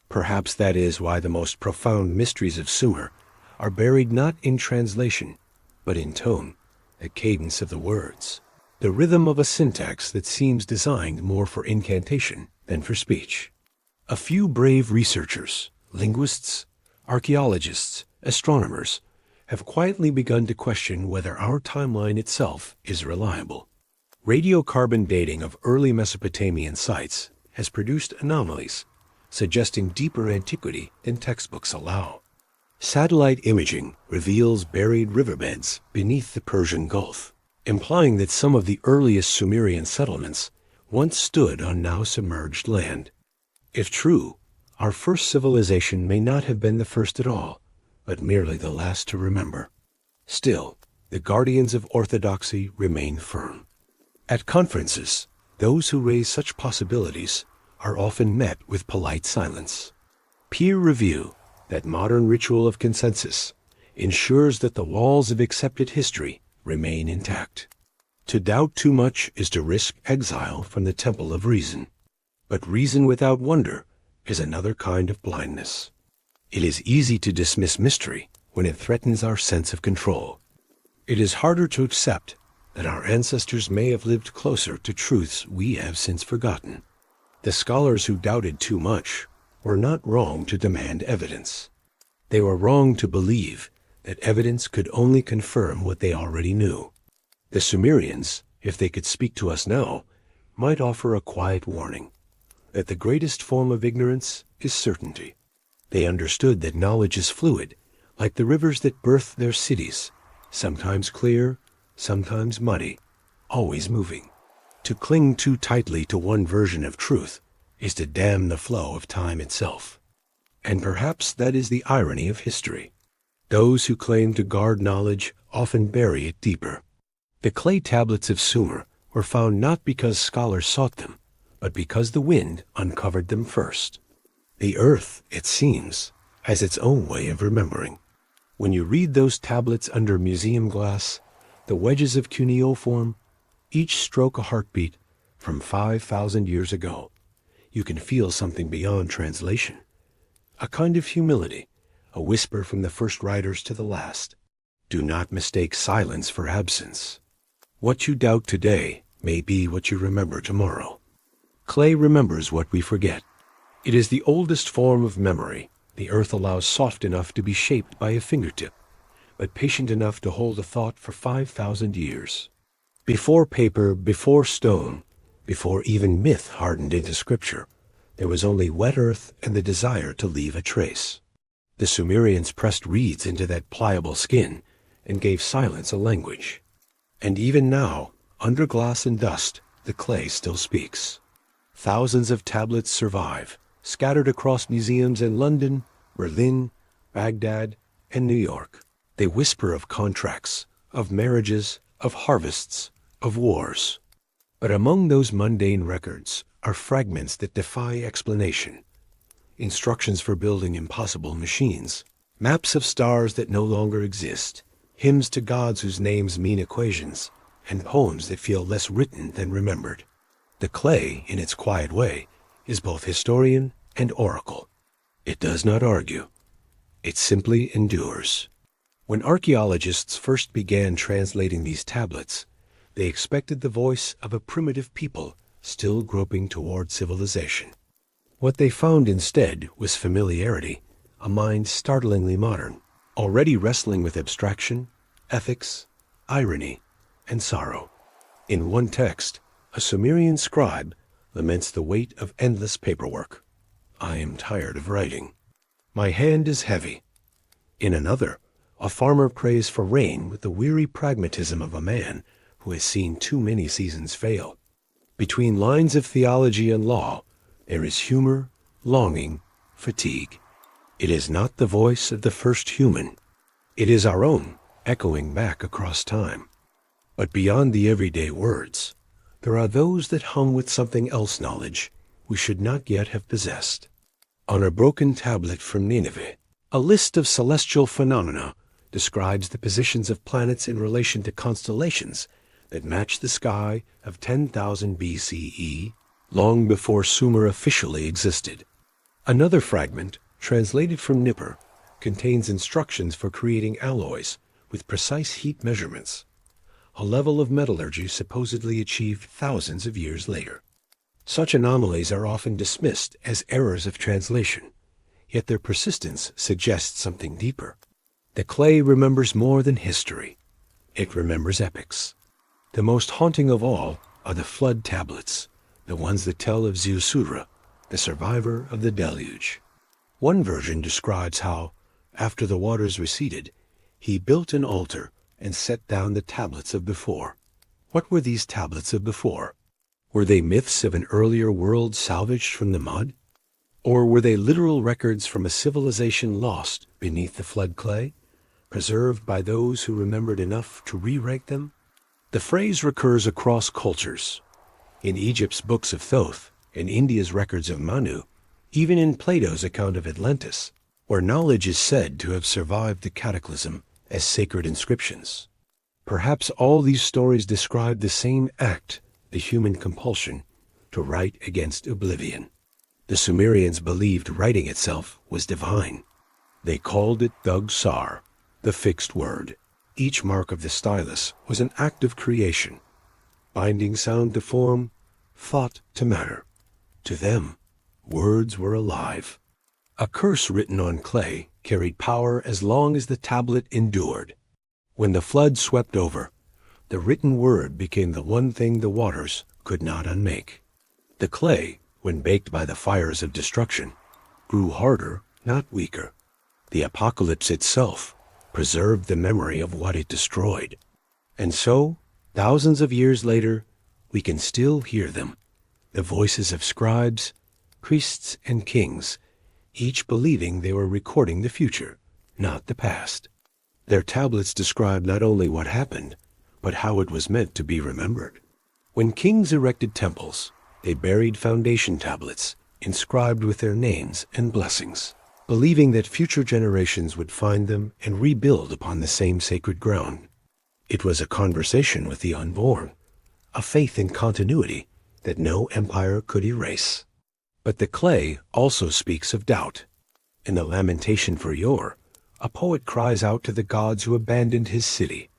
Perhaps that is why the most profound mysteries of Sumer are buried not in translation, but in tone, the cadence of the words, the rhythm of a syntax that seems designed more for incantation than for speech. A few brave researchers, linguists, archaeologists, astronomers, have quietly begun to question whether our timeline itself is reliable. Radiocarbon dating of early Mesopotamian sites has produced anomalies, suggesting deeper antiquity than textbooks allow. Satellite imaging reveals buried riverbeds beneath the Persian Gulf. implying that some of the earliest Sumerian settlements once stood on now submerged land. If true, our first civilization may not have been the first at all, but merely the last to remember. Still, the guardians of orthodoxy remain firm. At conferences, those who raise such possibilities are often met with polite silence. Peer review, that modern ritual of consensus, ensures that the walls of accepted history remain intact. To doubt too much is to risk exile from the temple of reason. But reason without wonder is another kind of blindness. It is easy to dismiss mystery when it threatens our sense of control. It is harder to accept that our ancestors may have lived closer to truths we have since forgotten. The scholars who doubted too much were not wrong to demand evidence. They were wrong to believe that evidence could only confirm what they already knew. The Sumerians, if they could speak to us now, might offer a quiet warning that the greatest form of ignorance is certainty. They understood that knowledge is fluid, like the rivers that birth their cities, sometimes clear, sometimes muddy, always moving. To cling too tightly to one version of truth is to dam the flow of time itself. And perhaps that is the irony of history. Those who claim to guard knowledge often bury it deeper. The clay tablets of Sumer were found not because scholars sought them, but because the wind uncovered them first. The earth, it seems, has its own way of remembering. When you read those tablets under museum glass, the wedges of cuneiform, each stroke a heartbeat from 5,000 years ago, you can feel something beyond translation. A kind of humility, a whisper from the first writers to the last. Do not mistake silence for absence. What you doubt today may be what you remember tomorrow. Clay remembers what we forget. It is the oldest form of memory the earth allows soft enough to be shaped by a fingertip, but patient enough to hold a thought for 5,000 years. Before paper, before stone, before even myth hardened into scripture, there was only wet earth and the desire to leave a trace. The Sumerians pressed reeds into that pliable skin and gave silence a language. And even now, under glass and dust, the clay still speaks. Thousands of tablets survive, scattered across museums in London, Berlin, Baghdad, and New York. They whisper of contracts, of marriages, of harvests, of wars. But among those mundane records are fragments that defy explanation. Instructions for building impossible machines, maps of stars that no longer exist, hymns to gods whose names mean equations, and poems that feel less written than remembered. The clay, in its quiet way, is both historian and oracle. It does not argue. It simply endures. When archaeologists first began translating these tablets, they expected the voice of a primitive people still groping toward civilization. What they found instead was familiarity, a mind startlingly modern, already wrestling with abstraction, ethics, irony, and sorrow. In one text, a Sumerian scribe laments the weight of endless paperwork. I am tired of writing. My hand is heavy. In another, a farmer prays for rain with the weary pragmatism of a man who has seen too many seasons fail. Between lines of theology and law, there is humor, longing, fatigue. It is not the voice of the first human. It is our own, echoing back across time. But beyond the everyday words, there are those that hum with something else knowledge we should not yet have possessed. On a broken tablet from Nineveh, a list of celestial phenomena describes the positions of planets in relation to constellations that match the sky of 10,000 BCE, long before Sumer officially existed. Another fragment, translated from Nippur, contains instructions for creating alloys with precise heat measurements, a level of metallurgy supposedly achieved thousands of years later. Such anomalies are often dismissed as errors of translation, yet their persistence suggests something deeper. The clay remembers more than history. It remembers epics. The most haunting of all are the flood tablets, the ones that tell of Ziusudra, the survivor of the deluge. One version describes how, after the waters receded, he built an altar and set down the tablets of before. What were these tablets of before? Were they myths of an earlier world salvaged from the mud? Or were they literal records from a civilization lost beneath the flood clay, preserved by those who remembered enough to rewrite them? The phrase recurs across cultures. In Egypt's books of Thoth, in India's records of Manu, even in Plato's account of Atlantis, where knowledge is said to have survived the cataclysm as sacred inscriptions. Perhaps all these stories describe the same act, the human compulsion to write against oblivion. The Sumerians believed writing itself was divine. They called it Dug-Sar, the fixed word. Each mark of the stylus was an act of creation, binding sound to form, thought to matter. To them, words were alive. A curse written on clay carried power as long as the tablet endured. When the flood swept over, the written word became the one thing the waters could not unmake. The clay, when baked by the fires of destruction, grew harder, not weaker. The apocalypse itself preserved the memory of what it destroyed. And so, thousands of years later, we can still hear them, the voices of scribes, priests, and kings, each believing they were recording the future, not the past. Their tablets describe not only what happened, but how it was meant to be remembered. When kings erected temples, they buried foundation tablets inscribed with their names and blessings, believing that future generations would find them and rebuild upon the same sacred ground. It was a conversation with the unborn, a faith in continuity that no empire could erase. But the clay also speaks of doubt. In the Lamentation for Yor, a poet cries out to the gods who abandoned his city.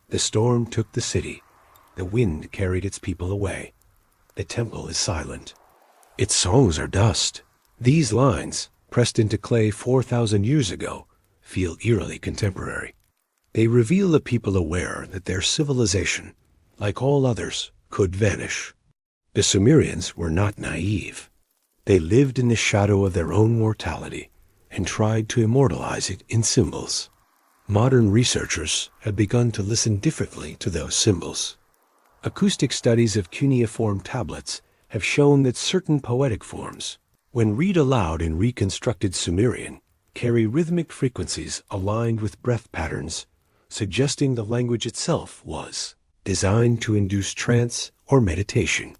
The storm took the city. The wind carried its people away. The temple is silent. Its songs are dust. These lines, pressed into clay 4,000 years ago, feel eerily contemporary. They reveal a people aware that their civilization, like all others, could vanish. The Sumerians were not naive. They lived in the shadow of their own mortality and tried to immortalize it in symbols. Modern researchers have begun to listen differently to those symbols. Acoustic studies of cuneiform tablets have shown that certain poetic forms, when read aloud in reconstructed Sumerian, carry rhythmic frequencies aligned with breath patterns, suggesting the language itself was designed to induce trance or meditation.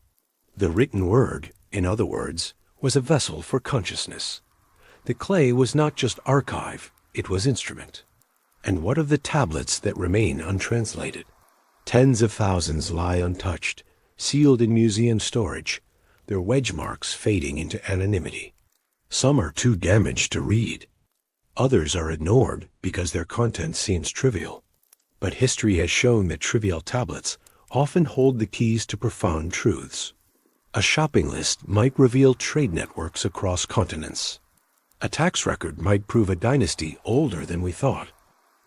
The written word, in other words, was a vessel for consciousness. The clay was not just archive, it was instrument. And what of the tablets that remain untranslated? Tens of thousands lie untouched, sealed in museum storage, their wedge marks fading into anonymity. Some are too damaged to read. Others are ignored because their content seems trivial. But history has shown that trivial tablets often hold the keys to profound truths. A shopping list might reveal trade networks across continents. A tax record might prove a dynasty older than we thought.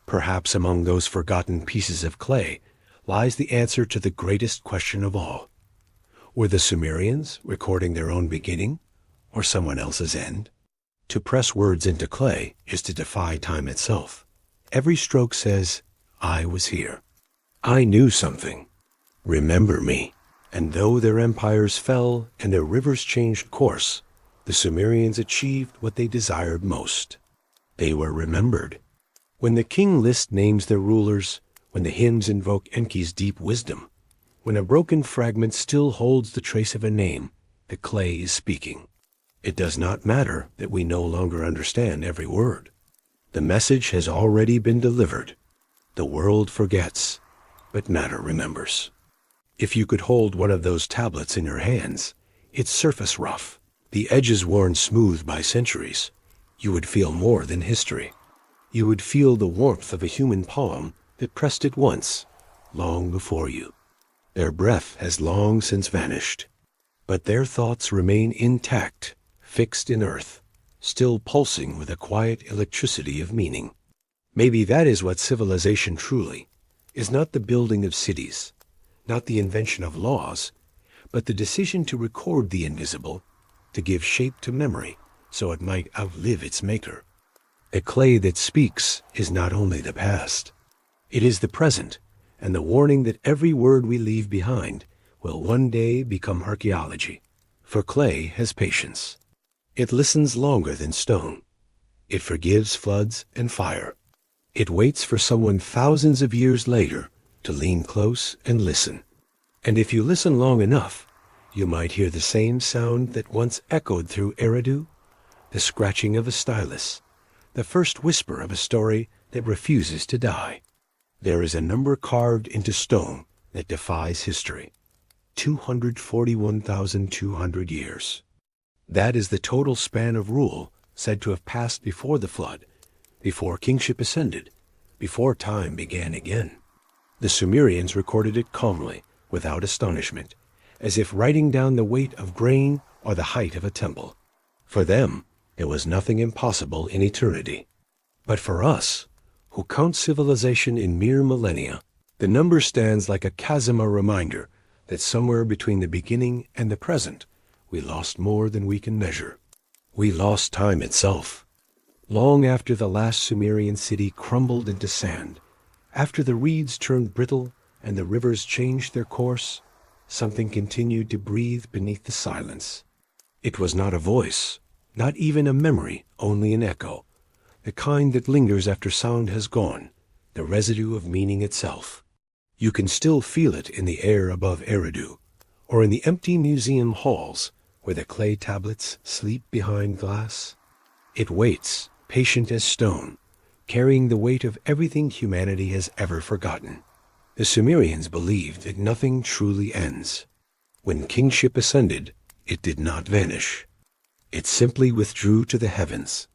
Perhaps among those forgotten pieces of clay lies the answer to the greatest question of all. Were the Sumerians recording their own beginning or someone else's end? To press words into clay is to defy time itself. Every stroke says, I was here. I knew something. Remember me. And though their empires fell and their rivers changed course, the Sumerians achieved what they desired most. They were remembered. When the King List names their rulers, when the hymns invoke Enki's deep wisdom, when a broken fragment still holds the trace of a name, the clay is speaking. It does not matter that we no longer understand every word. The message has already been delivered. The world forgets, but matter remembers. If you could hold one of those tablets in your hands, its surface rough, the edges worn smooth by centuries, you would feel more than history. You would feel the warmth of a human poem that pressed it once, long before you. Their breath has long since vanished, but their thoughts remain intact, fixed in earth, still pulsing with a quiet electricity of meaning. Maybe that is what civilization truly is, not the building of cities, not the invention of laws, but the decision to record the invisible, to give shape to memory so it might outlive its maker. A clay that speaks is not only the past, it is the present, and the warning that every word we leave behind will one day become archaeology. For clay has patience. It listens longer than stone. It forgives floods and fire. It waits for someone thousands of years later to lean close and listen. And if you listen long enough, you might hear the same sound that once echoed through Eridu, the scratching of a stylus, the first whisper of a story that refuses to die. There is a number carved into stone that defies history. 241,200 years. That is the total span of rule said to have passed before the flood, before kingship ascended, before time began again. The Sumerians recorded it calmly, without astonishment, as if writing down the weight of grain or the height of a temple. For them, there was nothing impossible in eternity. But for us, who count civilization in mere millennia, the number stands like a chasm, a reminder that somewhere between the beginning and the present, we lost more than we can measure. We lost time itself. Long after the last Sumerian city crumbled into sand, after the reeds turned brittle and the rivers changed their course, something continued to breathe beneath the silence. It was not a voice, not even a memory, only an echo, the kind that lingers after sound has gone, the residue of meaning itself. You can still feel it in the air above Eridu, or in the empty museum halls where the clay tablets sleep behind glass. It waits, patient as stone, carrying the weight of everything humanity has ever forgotten. The Sumerians believed that nothing truly ends. When kingship ascended, it did not vanish. It simply withdrew to the heavens,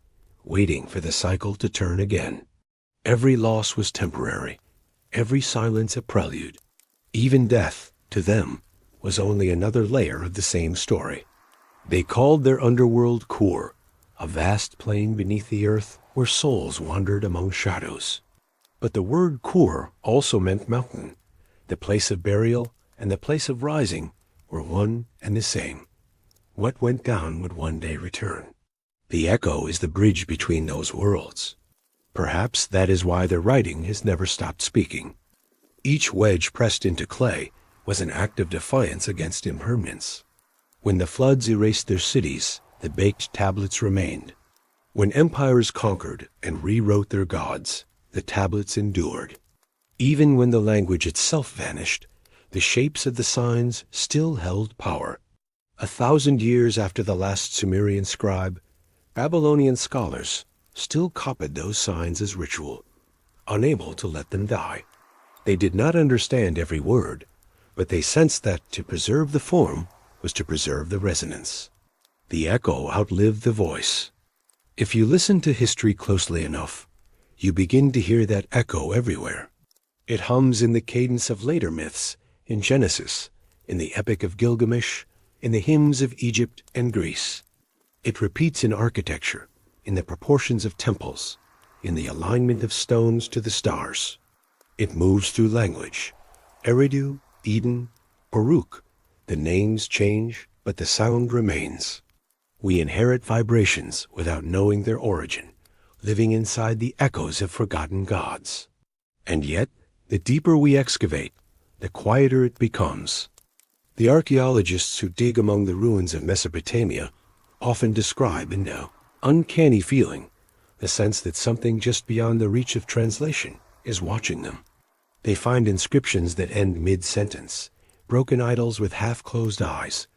waiting for the cycle to turn again. Every loss was temporary, every silence a prelude. Even death, to them, was only another layer of the same story. They called their underworld Kur, a vast plain beneath the earth where souls wandered among shadows. But the word Kur also meant mountain. The place of burial and the place of rising were one and the same. What went down would one day return. The echo is the bridge between those worlds. Perhaps that is why the writing has never stopped speaking. Each wedge pressed into clay was an act of defiance against impermanence. When the floods erased their cities, the baked tablets remained. When empires conquered and rewrote their gods, the tablets endured. Even when the language itself vanished, the shapes of the signs still held power. 1,000 years after the last Sumerian scribe, Babylonian scholars still copied those signs as ritual, unable to let them die. They did not understand every word, but they sensed that to preserve the form was to preserve the resonance. The echo outlived the voice. If you listen to history closely enough, you begin to hear that echo everywhere. It hums in the cadence of later myths, in Genesis, in the Epic of Gilgamesh, in the hymns of Egypt and Greece. It repeats in architecture, in the proportions of temples, in the alignment of stones to the stars. It moves through language. Eridu, Eden, Uruk. The names change, but the sound remains. We inherit vibrations without knowing their origin, living inside the echoes of forgotten gods. And yet, the deeper we excavate, the quieter it becomes. The archaeologists who dig among the ruins of Mesopotamia often describe in an uncanny feeling the sense that something just beyond the reach of translation is watching them. They find inscriptions that end mid-sentence, broken idols with half-closed eyes,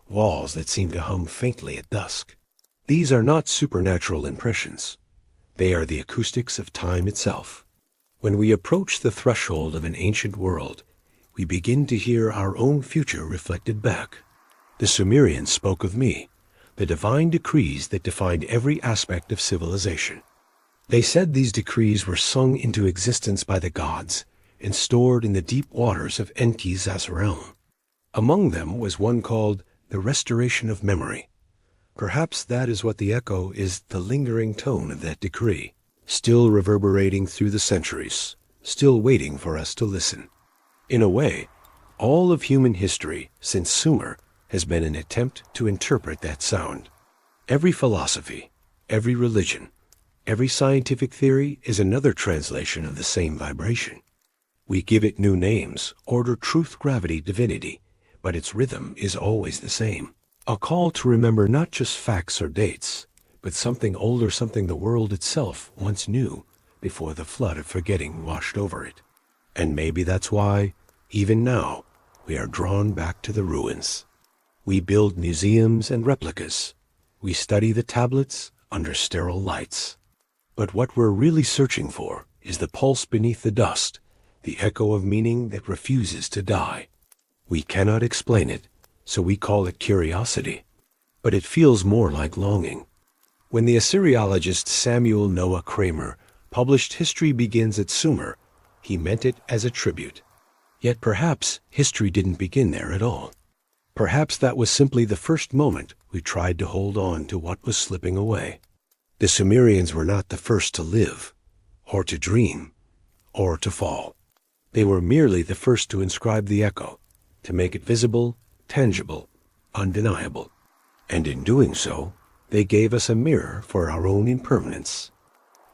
walls that seem to hum faintly at dusk. These are not supernatural impressions. They are the acoustics of time itself. When we approach the threshold of an ancient world, we begin to hear our own future reflected back. The Sumerians spoke of me, the divine decrees that defined every aspect of civilization. They said these decrees were sung into existence by the gods and stored in the deep waters of Enki's realm. Among them was one called the restoration of memory. Perhaps that is what the echo is, the lingering tone of that decree, still reverberating through the centuries, still waiting for us to listen. In a way, all of human history since Sumer has been an attempt to interpret that sound. Every philosophy, every religion, every scientific theory is another translation of the same vibration. We give it new names, order, truth, gravity, divinity, but its rhythm is always the same. A call to remember not just facts or dates, but something older, something the world itself once knew before the flood of forgetting washed over it. And maybe that's why, even now, we are drawn back to the ruins. We build museums and replicas. We study the tablets under sterile lights. But what we're really searching for is the pulse beneath the dust, the echo of meaning that refuses to die. We cannot explain it, so we call it curiosity. But it feels more like longing. When the Assyriologist Samuel Noah Kramer published History Begins at Sumer, he meant it as a tribute. Yet perhaps history didn't begin there at all. Perhaps that was simply the first moment we tried to hold on to what was slipping away. The Sumerians were not the first to live, or to dream, or to fall. They were merely the first to inscribe the echo, to make it visible, tangible, undeniable. And in doing so, they gave us a mirror for our own impermanence.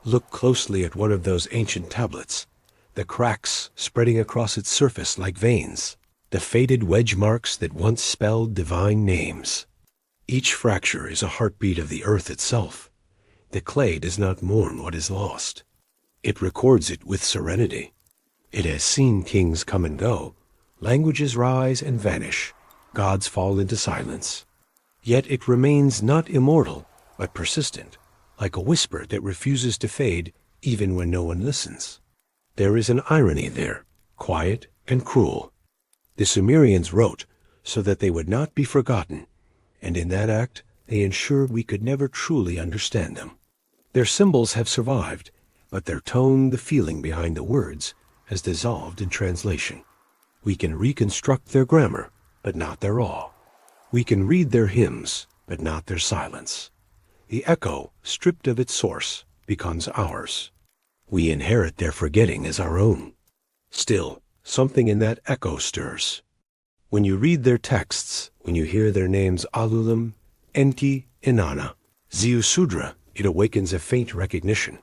Look closely at one of those ancient tablets, the cracks spreading across its surface like veins, the faded wedge marks that once spelled divine names. Each fracture is a heartbeat of the earth itself. The clay does not mourn what is lost. It records it with serenity. It has seen kings come and go, languages rise and vanish, gods fall into silence. Yet it remains not immortal, but persistent, like a whisper that refuses to fade even when no one listens. There is an irony there, quiet and cruel. The Sumerians wrote so that they would not be forgotten, and in that act they ensured we could never truly understand them. Their symbols have survived, but their tone, the feeling behind the words, has dissolved in translation. We can reconstruct their grammar, but not their awe. We can read their hymns, but not their silence. The echo, stripped of its source, becomes ours. We inherit their forgetting as our own. Still, something in that echo stirs. When you read their texts, when you hear their names Alulim, Enki, Inanna, Ziusudra, it awakens a faint recognition,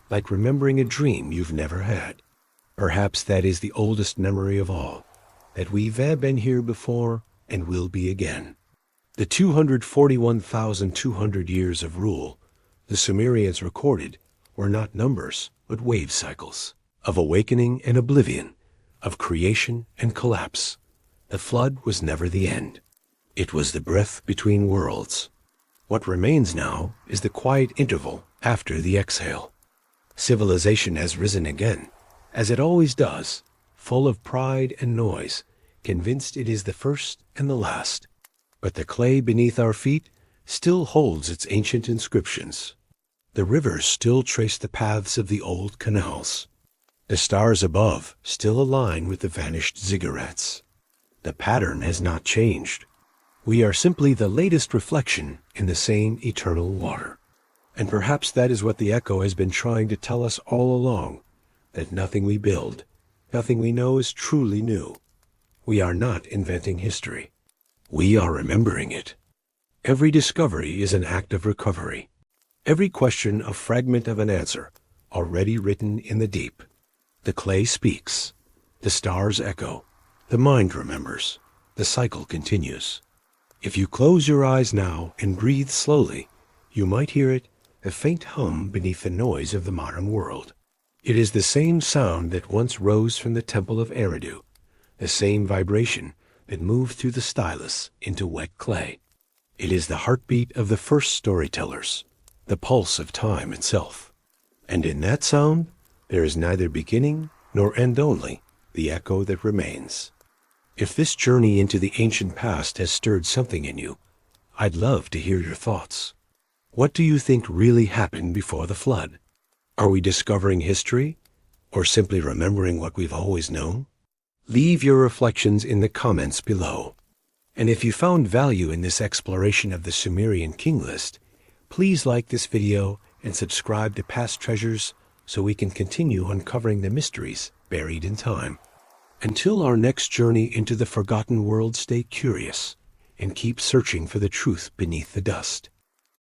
like remembering a dream you've never had. Perhaps that is the oldest memory of all, that we've been here before and will be again. The 241,200 years of rule the Sumerians recorded were not numbers, but wave cycles, of awakening and oblivion, of creation and collapse. The flood was never the end. It was the breath between worlds. What remains now is the quiet interval after the exhale. Civilization has risen again, as it always does, full of pride and noise, convinced it is the first and the last. But the clay beneath our feet still holds its ancient inscriptions. The rivers still trace the paths of the old canals. The stars above still align with the vanished ziggurats. The pattern has not changed. We are simply the latest reflection in the same eternal water. And perhaps that is what the echo has been trying to tell us all along, that nothing we build, nothing we know is truly new. We are not inventing history. We are remembering it. Every discovery is an act of recovery. Every question a fragment of an answer, already written in the deep. The clay speaks. The stars echo. The mind remembers. The cycle continues. If you close your eyes now and breathe slowly, you might hear it, a faint hum beneath the noise of the modern world. It is the same sound that once rose from the temple of Eridu, the same vibration that moved through the stylus into wet clay. It is the heartbeat of the first storytellers, the pulse of time itself. And in that sound, there is neither beginning nor end, only the echo that remains. If this journey into the ancient past has stirred something in you, I'd love to hear your thoughts. What do you think really happened before the flood? Are we discovering history, or simply remembering what we've always known? Leave your reflections in the comments below. And if you found value in this exploration of the Sumerian King List, please like this video and subscribe to Past Treasures so we can continue uncovering the mysteries buried in time. Until our next journey into the forgotten world, stay curious and keep searching for the truth beneath the dust.